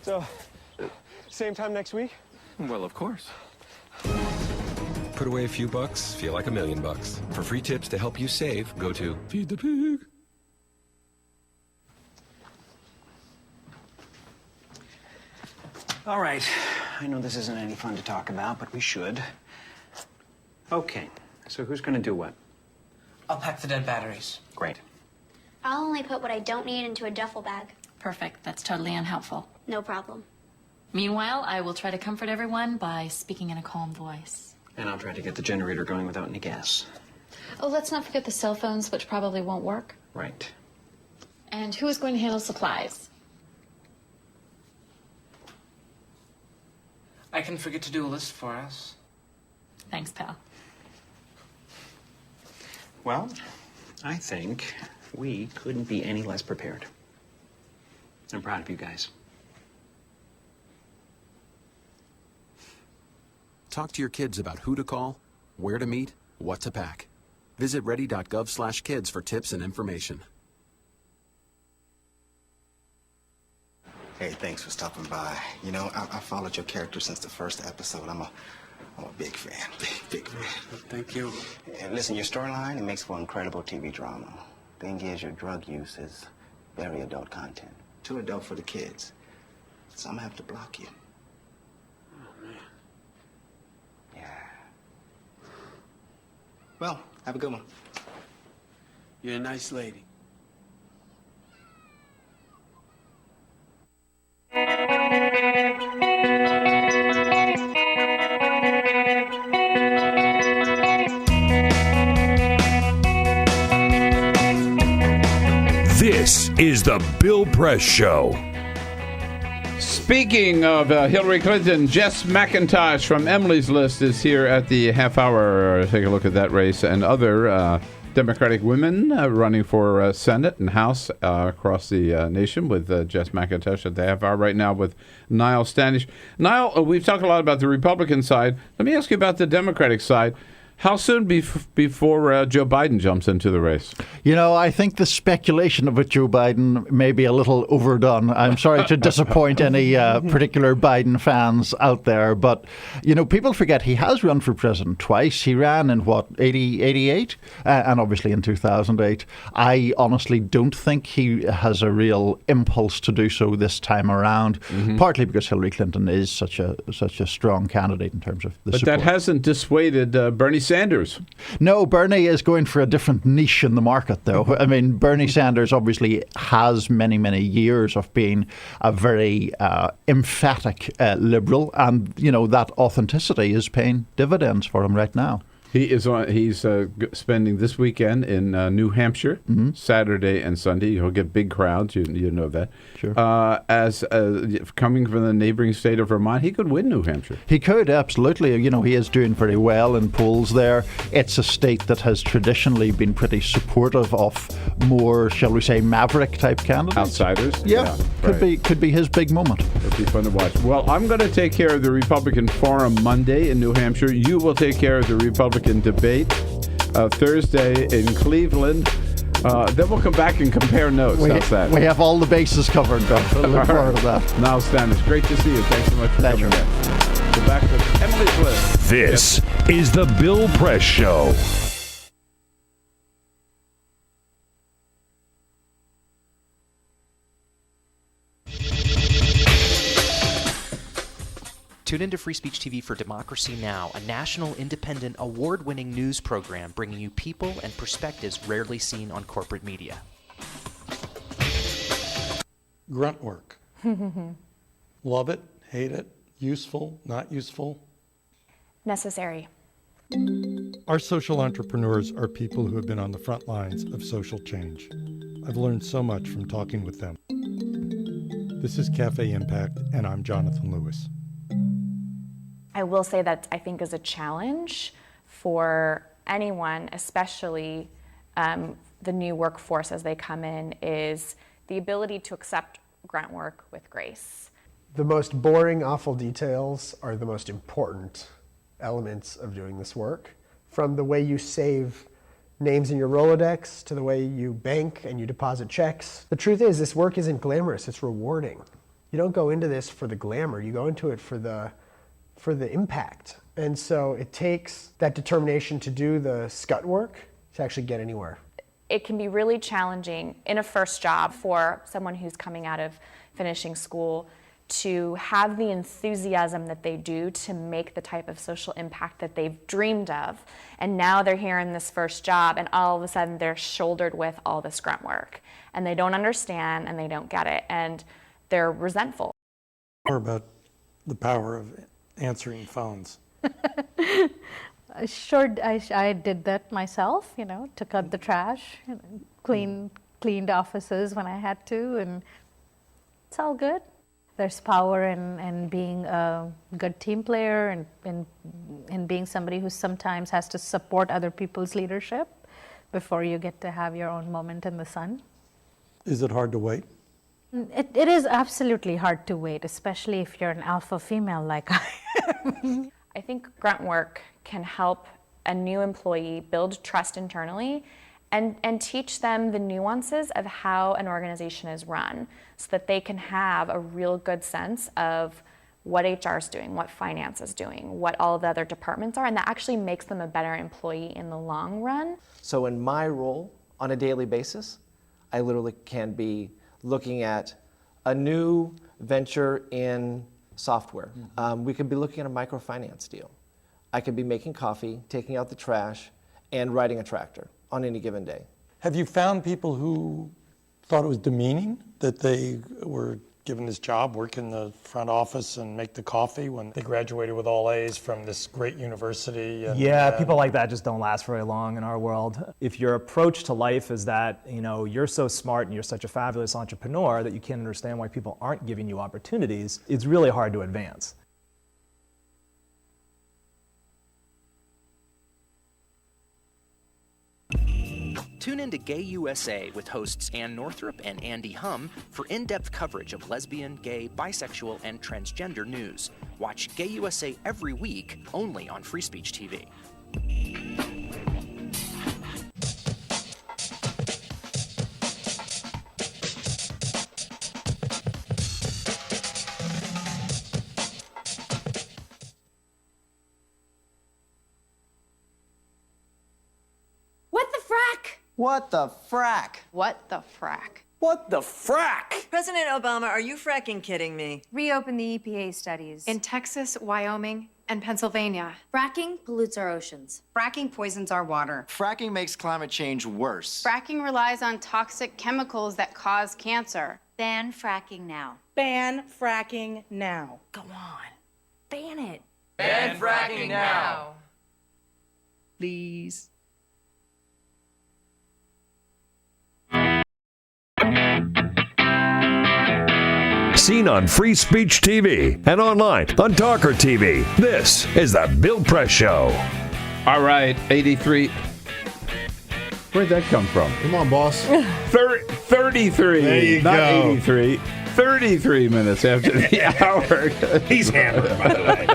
So, same time next week? Well, of course. Put away a few bucks, feel like $1 million. For free tips to help you save, go to Feed the Pig. All right. I know this isn't any fun to talk about, but we should. Okay. So who's going to do what? I'll pack the dead batteries. Great. I'll only put what I don't need into a duffel bag. Perfect. That's totally unhelpful. No problem. Meanwhile, I will try to comfort everyone by speaking in a calm voice. And I'll try to get the generator going without any gas. Oh, let's not forget the cell phones, which probably won't work. Right. And who is going to handle supplies? I can forget to do a list for us. Thanks, pal. Well, I think we couldn't be any less prepared. I'm proud of you guys. Talk to your kids about who to call, where to meet, what to pack. Visit ready.gov/kids for tips and information. Hey, thanks for stopping by. You know, I followed your character since the first episode. I'm a big fan, big fan. Thank you. And listen, your storyline, it makes for incredible TV drama. Thing is, your drug use is very adult content. Too adult for the kids. So I'm gonna have to block you. Oh, man. Yeah. Well, have a good one. You're a nice lady. This is the Bill Press Show. Speaking of Hillary Clinton, Jess McIntosh from Emily's List is here at the half hour. Take a look at that race and other Democratic women running for Senate and House across the nation with Jess McIntosh at the half hour right now with Niall Stanage. Niall, we've talked a lot about the Republican side. Let me ask you about the Democratic side. How soon before Joe Biden jumps into the race? You know, I think the speculation about Joe Biden may be a little overdone. I'm sorry to disappoint any particular Biden fans out there, but, you know, people forget he has run for president twice. He ran in, 88? And obviously in 2008. I honestly don't think he has a real impulse to do so this time around, partly because Hillary Clinton is such a strong candidate in terms of the support. But that hasn't dissuaded Bernie Sanders. No, Bernie is going for a different niche in the market, though. I mean, Bernie Sanders obviously has many, many years of being a very emphatic liberal, and, you know, that authenticity is paying dividends for him right now. He's spending this weekend in New Hampshire, Saturday and Sunday. He'll get big crowds. You know that. Sure. As coming from the neighboring state of Vermont, he could win New Hampshire. He could, absolutely. You know, he is doing very well in polls there. It's a state that has traditionally been pretty supportive of more, shall we say, maverick-type candidates. Outsiders. Yeah, could be his big moment. It'll be fun to watch. Well, I'm going to take care of the Republican Forum Monday in New Hampshire. You will take care of the Republican debate Thursday in Cleveland. Then we'll come back and compare notes. How's that? We have all the bases covered, though. Look forward to that. Niall Stanage, great to see you. Thanks so much for coming in. Go back to Emily's List. This is the Bill Press Show. Tune into Free Speech TV for Democracy Now!, a national, independent, award-winning news program bringing you people and perspectives rarely seen on corporate media. Grunt work. Love it, hate it, useful, not useful. Necessary. Our social entrepreneurs are people who have been on the front lines of social change. I've learned so much from talking with them. This is Cafe Impact, and I'm Jonathan Lewis. I will say that I think is a challenge for anyone, especially the new workforce as they come in, is the ability to accept grunt work with grace. The most boring, awful details are the most important elements of doing this work. From the way you save names in your Rolodex to the way you bank and you deposit checks. The truth is, this work isn't glamorous, it's rewarding. You don't go into this for the glamour. You go into it for the impact. And so it takes that determination to do the scut work to actually get anywhere. It can be really challenging in a first job for someone who's coming out of finishing school to have the enthusiasm that they do to make the type of social impact that they've dreamed of. And now they're here in this first job, and all of a sudden they're shouldered with all this grunt work. And they don't understand, and they don't get it, and they're resentful. More about the power of answering phones. Sure, I did that myself, took out the trash, cleaned offices when I had to, and it's all good. There's power in being a good team player and in being somebody who sometimes has to support other people's leadership before you get to have your own moment in the sun. Is it hard to wait? It is absolutely hard to wait, especially if you're an alpha female like I am. I think grunt work can help a new employee build trust internally and teach them the nuances of how an organization is run so that they can have a real good sense of what HR is doing, what finance is doing, what all the other departments are, and that actually makes them a better employee in the long run. So in my role on a daily basis, I literally can be looking at a new venture in software. We could be looking at a microfinance deal. I could be making coffee, taking out the trash, and riding a tractor on any given day. Have you found people who thought it was demeaning that they were given this job, work in the front office and make the coffee when they graduated with all A's from this great university? Yeah, people like that just don't last very long in our world. If your approach to life is that, you're so smart and you're such a fabulous entrepreneur that you can't understand why people aren't giving you opportunities, it's really hard to advance. Tune in to Gay USA with hosts Ann Northrup and Andy Hum for in-depth coverage of lesbian, gay, bisexual, and transgender news. Watch Gay USA every week, only on Free Speech TV. What the frack? What the frack? What the frack? President Obama, are you fracking kidding me? Reopen the EPA studies. In Texas, Wyoming, and Pennsylvania. Fracking pollutes our oceans. Fracking poisons our water. Fracking makes climate change worse. Fracking relies on toxic chemicals that cause cancer. Ban fracking now. Ban fracking now. Go on. Ban it. Ban fracking now. Please. Seen on Free Speech TV and online on Talker TV. This is the Bill Press Show. All right, 83. Where'd that come from? Come on, boss. 33. There you not go. 83. 33 minutes after the hour. He's hammered, by the way.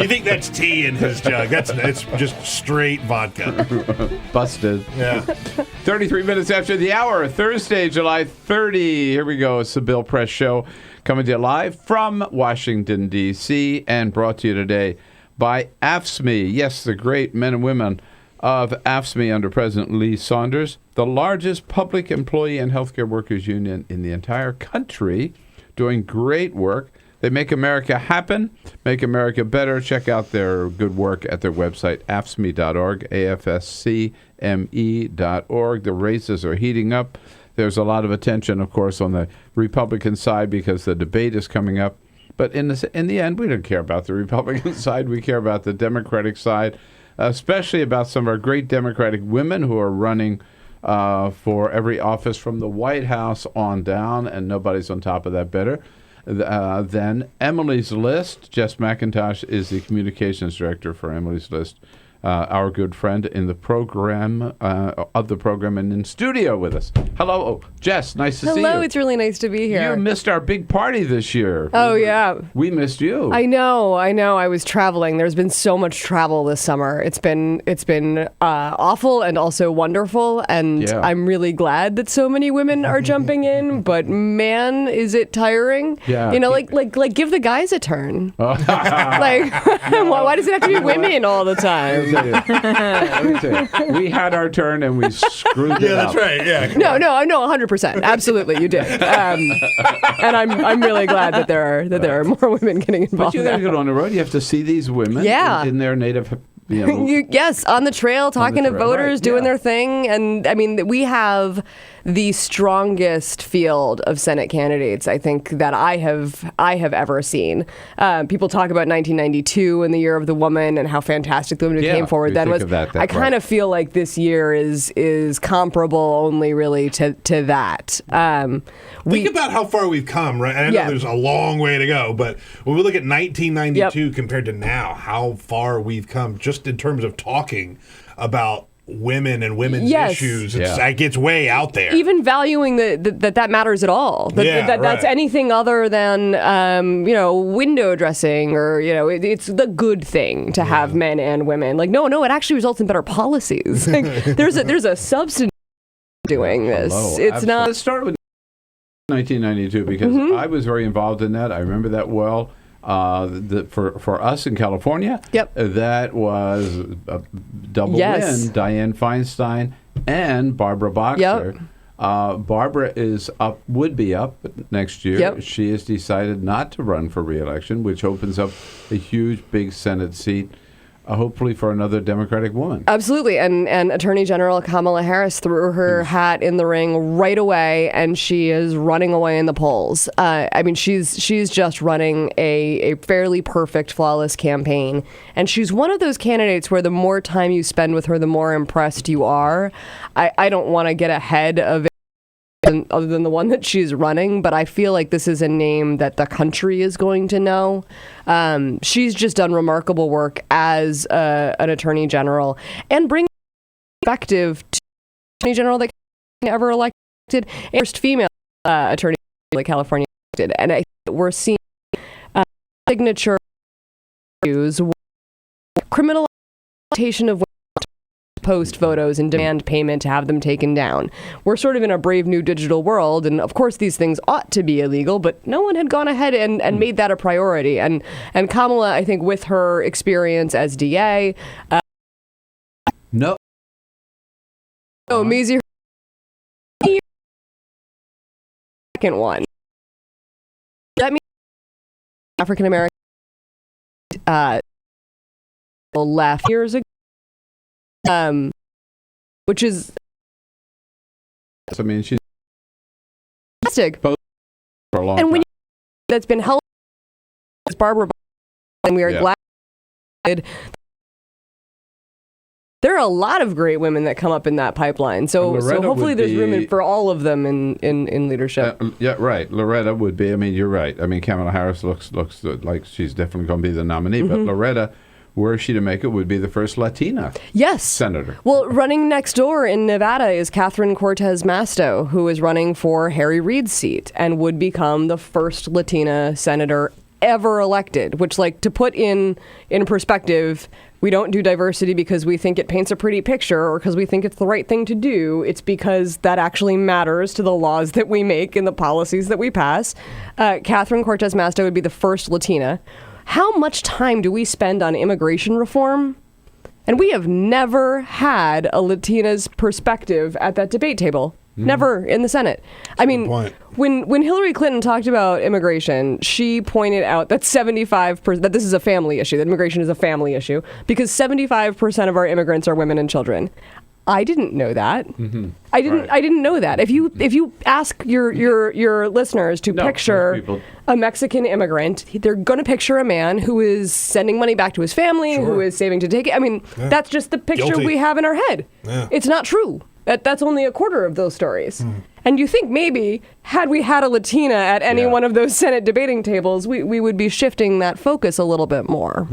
You think that's tea in his jug. It's just straight vodka. Busted. Yeah. 33 minutes after the hour, Thursday, July 30. Here we go. It's the Bill Press Show coming to you live from Washington, D.C. and brought to you today by AFSCME. Yes, the great men and women of AFSCME under President Lee Saunders, the largest public employee and healthcare workers union in the entire country, doing great work. They make America happen, make America better. Check out their good work at their website, afscme.org, AFSCME.org. The races are heating up. There's a lot of attention, of course, on the Republican side because the debate is coming up. But in the end, we don't care about the Republican side. We care about the Democratic side, especially about some of our great Democratic women who are running for every office from the White House on down, and nobody's on top of that better than Emily's List. Jess McIntosh is the communications director for Emily's List. our good friend in the program, and in studio with us. Hello, Jess. Nice to see you. Hello, it's really nice to be here. You missed our big party this year. Oh, yeah. We missed you. I know. I was traveling. There's been so much travel this summer. It's been awful and also wonderful, and Yeah. I'm really glad that so many women are jumping in. But man, is it tiring? Yeah. Like give the guys a turn. Like, why does it have to be women all the time? Let me tell you. We had our turn and we screwed it up. That's right. Yeah. No, 100%. Absolutely, you did. And I'm really glad that there are more women getting involved. But you got to go on the road. You have to see these women in their native, yes, on the trail, talking to voters, right, doing their thing. And I mean, we have the strongest field of Senate candidates, I think, that I have ever seen. People talk about 1992 and the year of the woman and how fantastic the women who came forward then was. I kind of feel like this year is comparable only really to that. Think about how far we've come, right? And I know there's a long way to go, but when we look at 1992 compared to now, how far we've come just in terms of talking about women and women's issues. It gets way out there. Even valuing that matters at all. That's anything other than window dressing, or it's the good thing to have men and women. Like no, it actually results in better policies. Like, there's a substance doing this. It's not. Let's start with 1992 because I was very involved in that. I remember that well. For us in California, that was a double win. Dianne Feinstein and Barbara Boxer. Barbara would be up next year. She has decided not to run for re-election, which opens up a huge, big Senate seat. Hopefully for another Democratic woman. Absolutely. And Attorney General Kamala Harris threw her hat in the ring right away, and she is running away in the polls. I mean, she's just running a fairly perfect, flawless campaign. And she's one of those candidates where the more time you spend with her, the more impressed you are. I don't want to get ahead of it other than the one that she's running, but I feel like this is a name that the country is going to know. She's just done remarkable work as an attorney general and bring perspective to attorney general that ever elected, first female attorney like California elected, and I think we're seeing signature issues, criminalization of post photos and demand payment to have them taken down. We're sort of in a brave new digital world, and of course these things ought to be illegal, but no one had gone ahead and made that a priority. And Kamala, I think, with her experience as DA, Mazie, second one. That means African American left years ago. Which is, I mean, she's fantastic. For a long and when time. That's been held as Barbara, and we are glad. There are a lot of great women that come up in that pipeline. So hopefully there's room for all of them in leadership. Right. Loretta would be. I mean, you're right. I mean, Kamala Harris looks like she's definitely going to be the nominee, but Loretta, were she to make it, would be the first Latina senator. Well, running next door in Nevada is Catherine Cortez Masto, who is running for Harry Reid's seat and would become the first Latina senator ever elected, which, like, to put in perspective, we don't do diversity because we think it paints a pretty picture or because we think it's the right thing to do. It's because that actually matters to the laws that we make and the policies that we pass. Catherine Cortez Masto would be the first Latina. How much time do we spend on immigration reform? And we have never had a Latina's perspective at that debate table. Never in the Senate. I mean, when Hillary Clinton talked about immigration, she pointed out that 75% that this is a family issue, that immigration is a family issue, because 75% of our immigrants are women and children. I didn't know that. I didn't know that. If you ask your listeners to picture a Mexican immigrant, they're going to picture a man who is sending money back to his family, who is saving to take it. I mean, that's just the picture we have in our head. It's not true. That's only a quarter of those stories. And you think maybe, had we had a Latina at any one of those Senate debating tables, we would be shifting that focus a little bit more.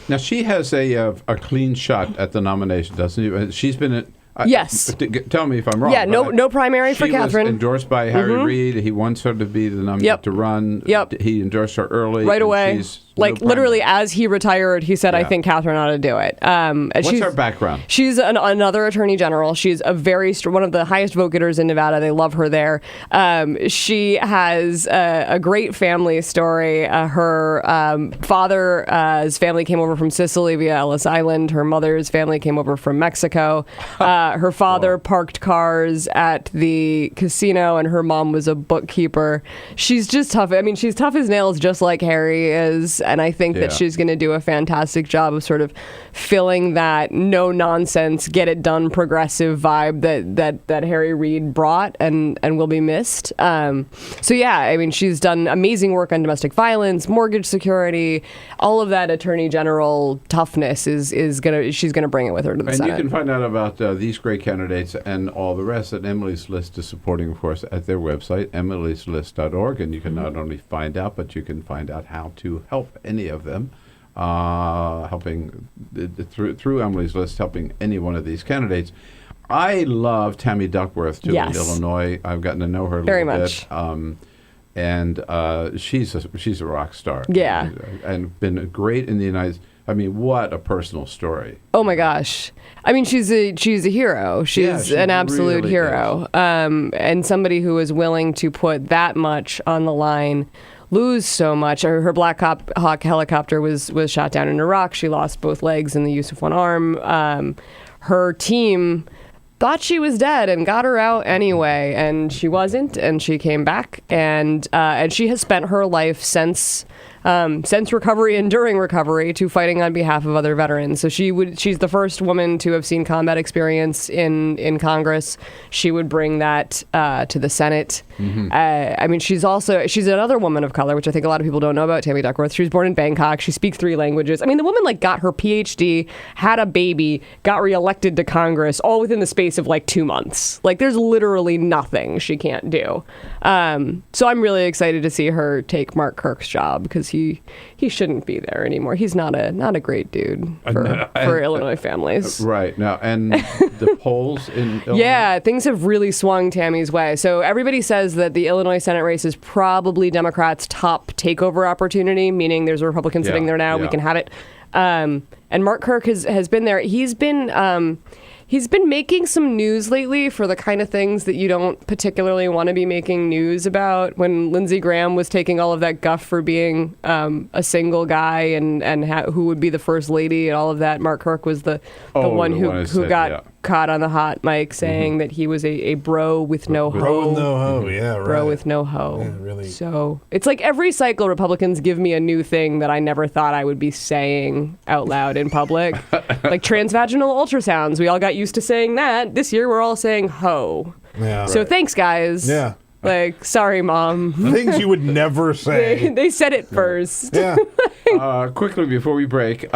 Now, she has a clean shot at the nomination, doesn't she? She's been... Yes. Tell me if I'm wrong. Yeah, no primary for Catherine. She was endorsed by Harry Reid. He wants her to be the nominee to run. He endorsed her early. Right away. Literally as he retired, he said, I think Catherine ought to do it. What's her background? She's another attorney general. She's one of the highest vote getters in Nevada. They love her there. She has a great family story. Her father's family came over from Sicily via Ellis Island. Her mother's family came over from Mexico. Her father parked cars at the casino, and her mom was a bookkeeper. She's just tough. I mean, she's tough as nails, just like Harry is. And I think that she's going to do a fantastic job of sort of filling that no-nonsense, get-it-done progressive vibe that Harry Reid brought and will be missed. So, yeah, I mean, she's done amazing work on domestic violence, mortgage security, all of that attorney general toughness she's going to bring it with her to the Senate. And you can find out about these great candidates and all the rest that Emily's List is supporting, of course, at their website, emilyslist.org. And you can not only find out, but you can find out how to help any of them, helping through Emily's List, helping any one of these candidates. I love Tammy Duckworth, too, in Illinois. I've gotten to know her a little bit. And she's a rock star. Yeah. And been great in the United States. I mean, what a personal story. Oh my gosh. I mean, she's a hero. She's an absolute really hero. And somebody who is willing to put that much on the line, lose so much. Her Black Hawk helicopter was shot down in Iraq. She lost both legs and the use of one arm. Her team thought she was dead and got her out anyway, and she wasn't, and she came back, and she has spent her life since recovery and during recovery to fighting on behalf of other veterans. So she's the first woman to have seen combat experience in Congress. She would bring that to the Senate. I mean, she's another woman of color, which I think a lot of people don't know about Tammy Duckworth. She was born in Bangkok. She speaks 3 languages. I mean, the woman got her Ph.D., had a baby, got reelected to Congress, all within the space of 2 months. There's literally nothing she can't do. So I'm really excited to see her take Mark Kirk's job, because he shouldn't be there anymore. He's not a great dude for Illinois families. Right. Now, and the polls in Illinois? Yeah, things have really swung Tammy's way. So everybody says that the Illinois Senate race is probably Democrats' top takeover opportunity, meaning there's a Republican sitting there now. We can have it. And Mark Kirk has been there. He's been making some news lately for the kind of things that you don't particularly want to be making news about. When Lindsey Graham was taking all of that guff for being a single guy and who would be the first lady and all of that, Mark Kirk was the one who got caught on the hot mic saying that he was a bro with no hoe. Bro with no hoe, yeah, right. Bro with no hoe. Yeah, really. So it's every cycle Republicans give me a new thing that I never thought I would be saying out loud in public. Transvaginal ultrasounds. We all got used to saying that. This year we're all saying hoe. Yeah. So thanks, guys. Yeah. Sorry, Mom. Things you would never say. They said it first. Yeah. Quickly before we break,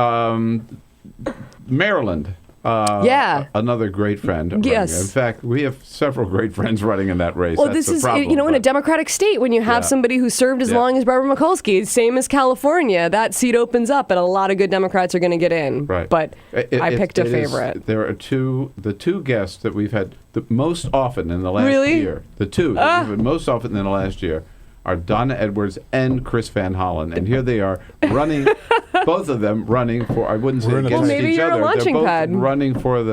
Maryland. Another great friend. Yes. Running. In fact, we have several great friends running in that race. Well, That's this is, problem, in a Democratic state, when you have somebody who served as long as Barbara Mikulski, same as California, that seat opens up and a lot of good Democrats are going to get in. Right. But I picked a favorite. There are the two guests that we've had the most often in the last year. The two that we've had most often in the last year are Donna Edwards and Chris Van Hollen. And here they are running, both of them running for, I wouldn't say against each other. They're both running for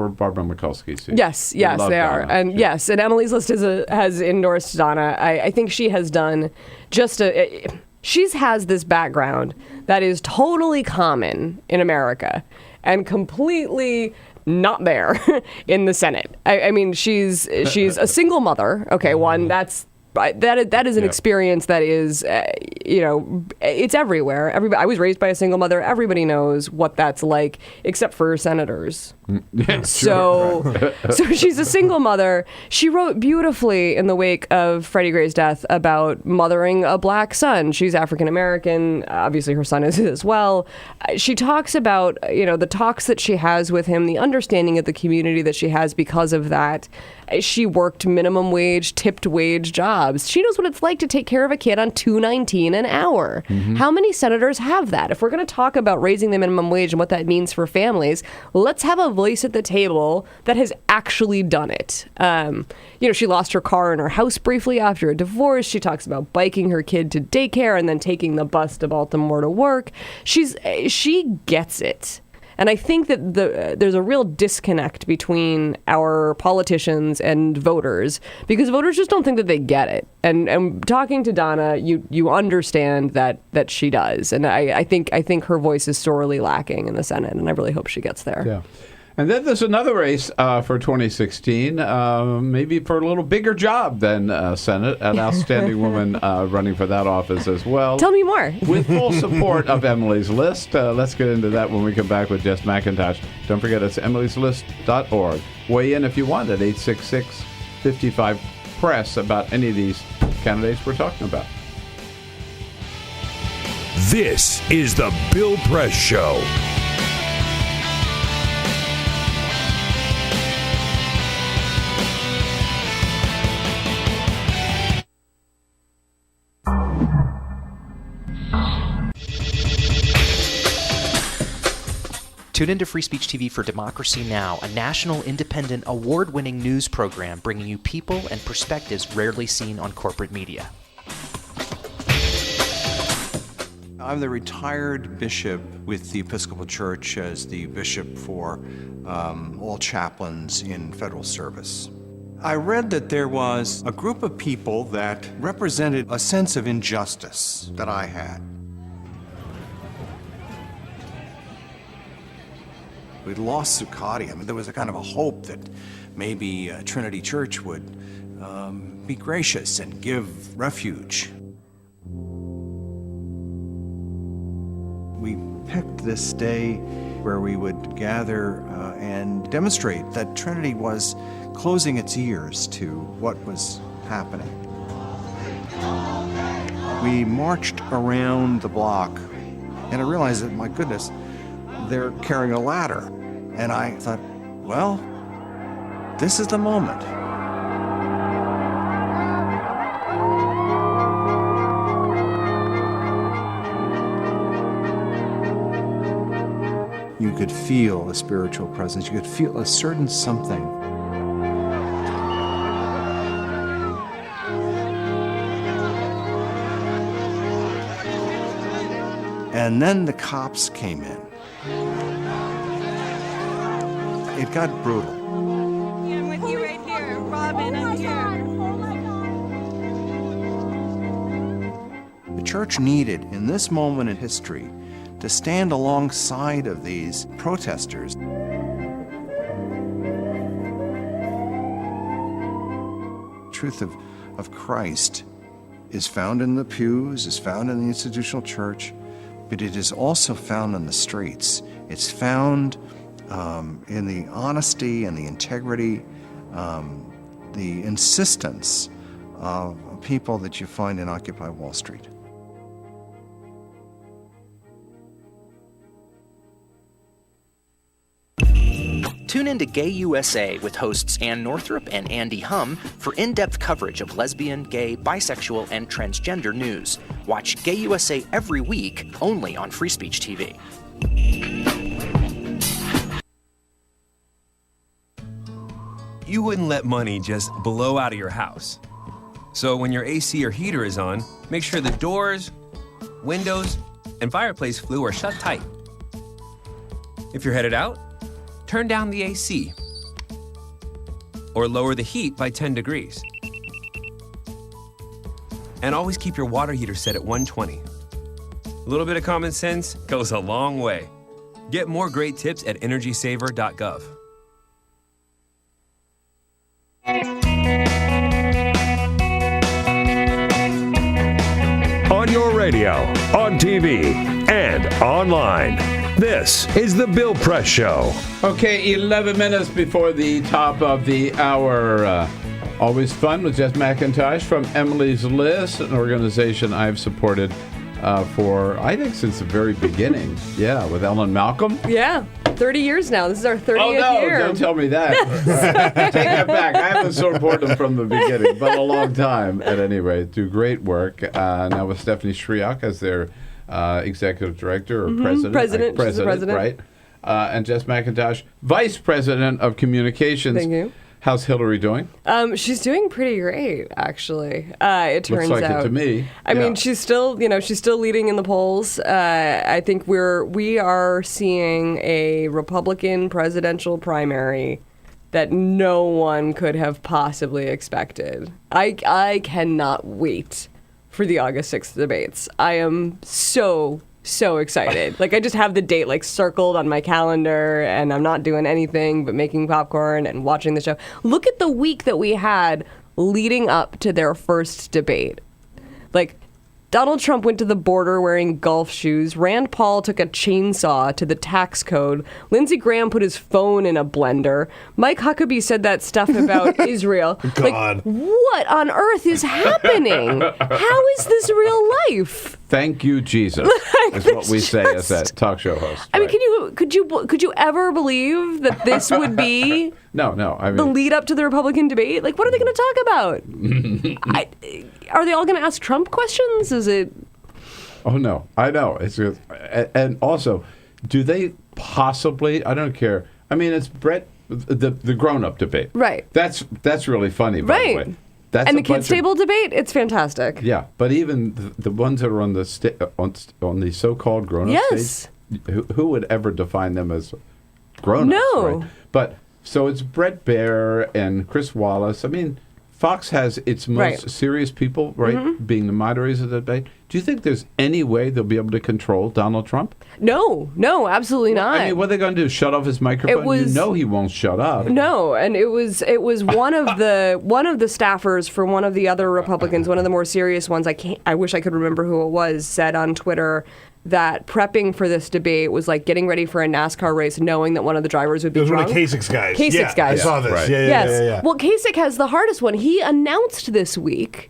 Barbara Mikulski's seat. Yes, they are. And and Emily's List has endorsed Donna. I think she has done she has this background that is totally common in America and completely not there in the Senate. I mean, she's a single mother. Okay, one, that's that is an experience that is, it's everywhere. I was raised by a single mother. Everybody knows what that's like, except for senators. Yeah, so she's a single mother. She wrote beautifully in the wake of Freddie Gray's death about mothering a black son. She's African American. Obviously, her son is as well. She talks about, the talks that she has with him, the understanding of the community that she has because of that. She worked minimum wage, tipped wage jobs. She knows what it's like to take care of a kid on $2.19 an hour. Mm-hmm. How many senators have that? If we're going to talk about raising the minimum wage and what that means for families, let's have a voice at the table that has actually done it. She lost her car and her house briefly after a divorce. She talks about biking her kid to daycare and then taking the bus to Baltimore to work. She gets it. And I think that there's a real disconnect between our politicians and voters, because voters just don't think that they get it. And talking to Donna, you understand that she does. And I think her voice is sorely lacking in the Senate, and I really hope she gets there. Yeah. And then there's another race for 2016, maybe for a little bigger job than Senate, an outstanding woman running for that office as well. Tell me more. With full support of Emily's List. Let's get into that when we come back with Jess McIntosh. Don't forget, it's emilyslist.org. Weigh in if you want at 866-55-PRESS about any of these candidates we're talking about. This is the Bill Press Show. Tune into Free Speech TV for Democracy Now!, a national, independent, award-winning news program bringing you people and perspectives rarely seen on corporate media. I'm the retired bishop with the Episcopal Church as the bishop for all chaplains in federal service. I read that there was a group of people that represented a sense of injustice that I had. We'd lost Zuccotti. I mean, there was a kind of a hope that maybe Trinity Church would be gracious and give refuge. We picked this day where we would gather and demonstrate that Trinity was closing its ears to what was happening. We marched around the block, and I realized that, my goodness, they're carrying a ladder. And I thought, well, this is the moment. You could feel a spiritual presence. You could feel a certain something. And then the cops came in. It got brutal. Yeah, I'm with you right here. Robin, I'm here. The church needed, in this moment in history, to stand alongside of these protesters. The truth of Christ is found in the pews, is found in the institutional church, but it is also found in the streets. It's found in the honesty and the integrity, the insistence of people that you find in Occupy Wall Street. Tune in to Gay USA with hosts Ann Northrup and Andy Hum for in-depth coverage of lesbian, gay, bisexual, and transgender news. Watch Gay USA every week, only on Free Speech TV. You wouldn't let money just blow out of your house. So when your AC or heater is on, make sure the doors, windows, and fireplace flue are shut tight. If you're headed out, turn down the AC or lower the heat by 10 degrees. And always keep your water heater set at 120. A little bit of common sense goes a long way. Get more great tips at energysaver.gov. your radio, on TV, and online. This is The Bill Press Show. Okay, 11 minutes before the top of the hour. Always fun with Jess McIntosh from Emily's List, an organization I've supported for, I think, since the very beginning. Yeah, with Ellen Malcolm. Yeah, 30 years now. This is our 30th Oh, no, year. don't tell me that. Take that back. I haven't supported them from the beginning, but a long time at any rate. Do great work. Now with Stephanie Shriak as their executive director or president. President. She's the president. Right. And Jess McIntosh, vice president of communications. Thank you. How's Hillary doing? She's doing pretty great, actually. It turns Looks like out. it to me. I mean, she's still leading in the polls. I think we are seeing a Republican presidential primary that no one could have possibly expected. I cannot wait for the August 6th debates. I am so excited. Like, I just have the date circled on my calendar, and I'm not doing anything but making popcorn and watching the show. Look at the week that we had leading up to their first debate. Donald Trump went to the border wearing golf shoes. Rand Paul took a chainsaw to the tax code. Lindsey Graham put his phone in a blender. Mike Huckabee said that stuff about Israel. God. What on earth is happening? How is this real life? Thank you, Jesus, is what we say as that talk show host. I mean, could you ever believe that this would be No. I mean, the lead up to the Republican debate? What are they going to talk about? Are they all going to ask Trump questions? Is it? Oh no, I know. It's just, and also, do they possibly? I don't care. I mean, it's Brett, the grown-up debate. Right. That's really funny. By the way. That's and a the kids' table debate, it's fantastic. Yeah, but even the ones that are on the on the so-called grown-up stage, who would ever define them as grown-ups? No. Right? But so it's Brett Baer and Chris Wallace. I mean, Fox has its most serious people, right, being the moderators of the debate. Do you think there's any way they'll be able to control Donald Trump? No, absolutely not. I mean, what are they going to do? Shut off his microphone? You know he won't shut up. No, and it was one of the staffers for one of the other Republicans, one of the more serious ones. I wish I could remember who it was. Said on Twitter that prepping for this debate was like getting ready for a NASCAR race, knowing that one of the drivers would be drunk. It was one of Kasich's guys. Kasich's guys. I saw this. Right. Yeah. Well, Kasich has the hardest one. He announced this week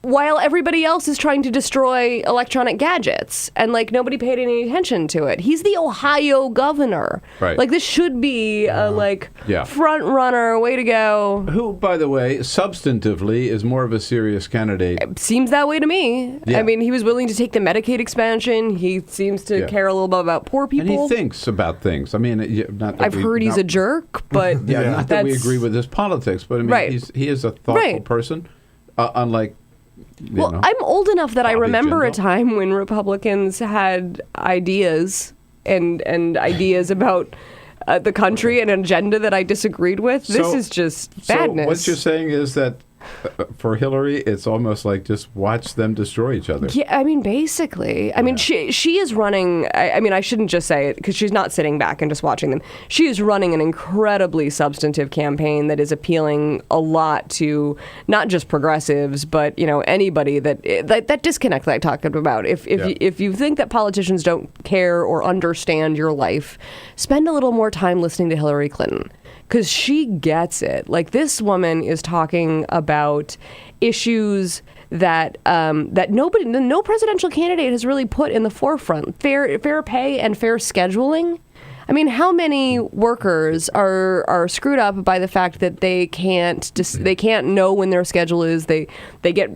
while everybody else is trying to destroy electronic gadgets, and nobody paid any attention to it. He's the Ohio governor. Right. This should be a front runner. Way to go. Who, by the way, substantively is more of a serious candidate. It seems that way to me. Yeah. I mean, he was willing to take the Medicaid expansion. He seems to care a little bit about poor people. And he thinks about things. I mean, I've heard he's a jerk, but not that we agree with his politics, but I mean, he is a thoughtful person, unlike. I'm old enough that I remember a Jindal. time when Republicans had ideas and ideas about the country and an agenda that I disagreed with. This is just badness. So what you're saying is that for Hillary, it's almost like just watch them destroy each other. Yeah, I mean, basically. I mean, she is running, I mean, I shouldn't just say it because she's not sitting back and just watching them. She is running an incredibly substantive campaign that is appealing a lot to not just progressives, but, anybody that disconnect that I talked about. If you think that politicians don't care or understand your life, spend a little more time listening to Hillary Clinton. Because she gets it. This woman is talking about issues that no presidential candidate has really put in the forefront. Fair pay and fair scheduling. I mean, how many workers are screwed up by the fact that they can't know when their schedule is? They get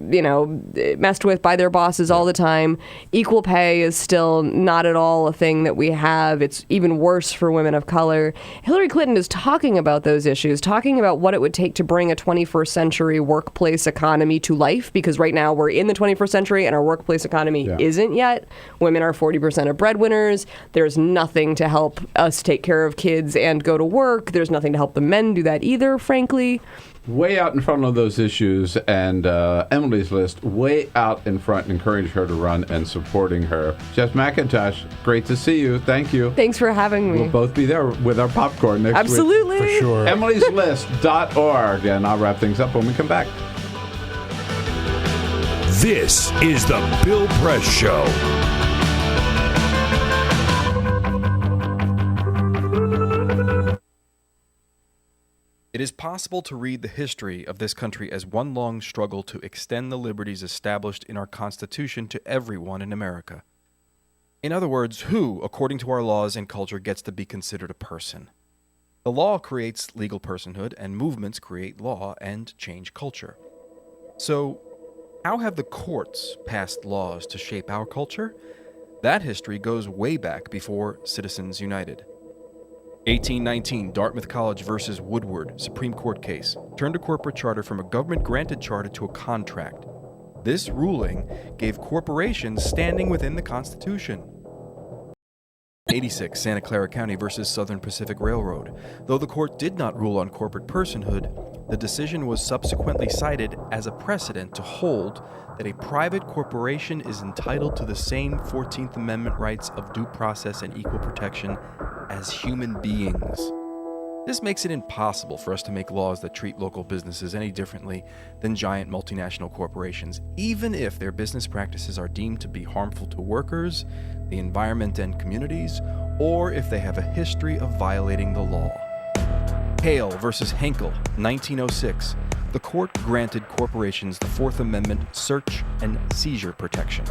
messed with by their bosses all the time. Equal pay is still not at all a thing that we have. It's even worse for women of color. Hillary Clinton is talking about those issues, talking about what it would take to bring a 21st century workplace economy to life, because right now we're in the 21st century and our workplace economy isn't yet. Women are 40% of breadwinners. There's nothing to help us take care of kids and go to work. There's nothing to help the men do that either, frankly. Way out in front of those issues, and Emily's List, way out in front, encourage her to run and supporting her. Jess McIntosh, great to see you. Thank you. Thanks for having me. We'll both be there with our popcorn next week. Absolutely. For sure. Emily'sList.org, and I'll wrap things up when we come back. This is the Bill Press Show. It is possible to read the history of this country as one long struggle to extend the liberties established in our Constitution to everyone in America. In other words, who, according to our laws and culture, gets to be considered a person? The law creates legal personhood, and movements create law and change culture. So, how have the courts passed laws to shape our culture? That history goes way back before Citizens United. 1819, Dartmouth College versus Woodward, Supreme Court case, turned a corporate charter from a government-granted charter to a contract. This ruling gave corporations standing within the Constitution. 86, Santa Clara County versus Southern Pacific Railroad. Though the court did not rule on corporate personhood, the decision was subsequently cited as a precedent to hold that a private corporation is entitled to the same 14th Amendment rights of due process and equal protection as human beings. This makes it impossible for us to make laws that treat local businesses any differently than giant multinational corporations, even if their business practices are deemed to be harmful to workers, the environment and communities, or if they have a history of violating the law. Hale versus Henkel, 1906. The court granted corporations the Fourth Amendment search and seizure protection.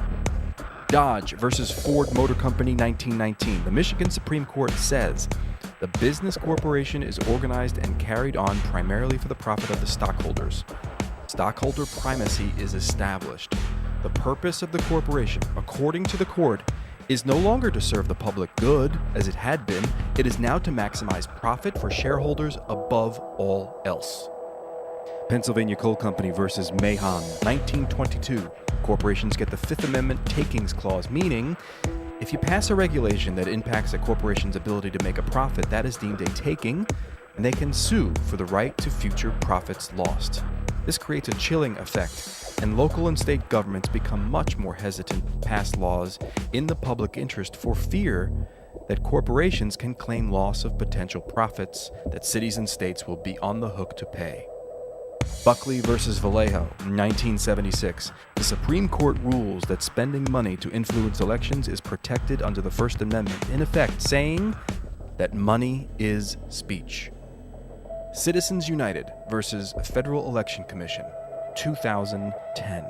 Dodge versus Ford Motor Company, 1919. The Michigan Supreme Court says the business corporation is organized and carried on primarily for the profit of the stockholders. Stockholder primacy is established. The purpose of the corporation, according to the court, is no longer to serve the public good, as it had been. It is now to maximize profit for shareholders above all else. Pennsylvania Coal Company versus Mahon, 1922. Corporations get the Fifth Amendment takings clause, meaning if you pass a regulation that impacts a corporation's ability to make a profit, that is deemed a taking, and they can sue for the right to future profits lost. This creates a chilling effect, and local and state governments become much more hesitant to pass laws in the public interest for fear that corporations can claim loss of potential profits that cities and states will be on the hook to pay. Buckley versus Vallejo, 1976. The Supreme Court rules that spending money to influence elections is protected under the First Amendment, in effect saying that money is speech. Citizens United versus Federal Election Commission, 2010.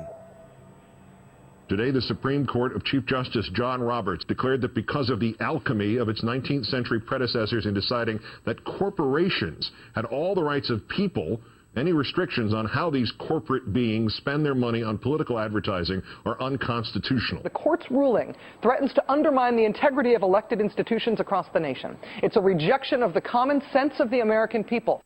Today, the Supreme Court of Chief Justice John Roberts declared that because of the alchemy of its 19th century predecessors in deciding that corporations had all the rights of people, any restrictions on how these corporate beings spend their money on political advertising are unconstitutional. The court's ruling threatens to undermine the integrity of elected institutions across the nation. It's a rejection of the common sense of the American people.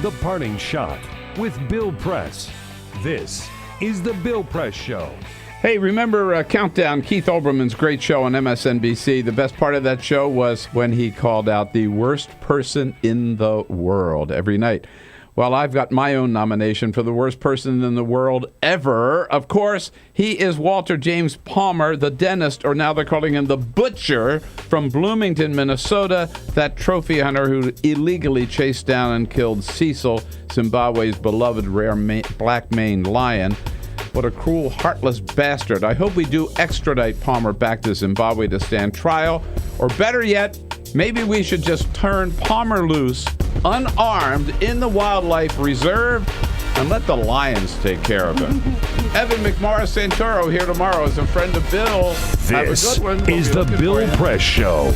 The Parting Shot with Bill Press. This is the Bill Press Show. Hey, remember Countdown, Keith Olbermann's great show on MSNBC? The best part of that show was when he called out the worst person in the world every night. Well, I've got my own nomination for the worst person in the world ever. Of course, he is Walter James Palmer, the dentist, or now they're calling him the butcher, from Bloomington, Minnesota, that trophy hunter who illegally chased down and killed Cecil, Zimbabwe's beloved rare black-maned lion. What a cruel, heartless bastard. I hope we do extradite Palmer back to Zimbabwe to stand trial. Or better yet, maybe we should just turn Palmer loose, unarmed, in the wildlife reserve and let the lions take care of him. Evan McMorris Santoro here tomorrow as a friend of Bill. This is the Bill Press Show.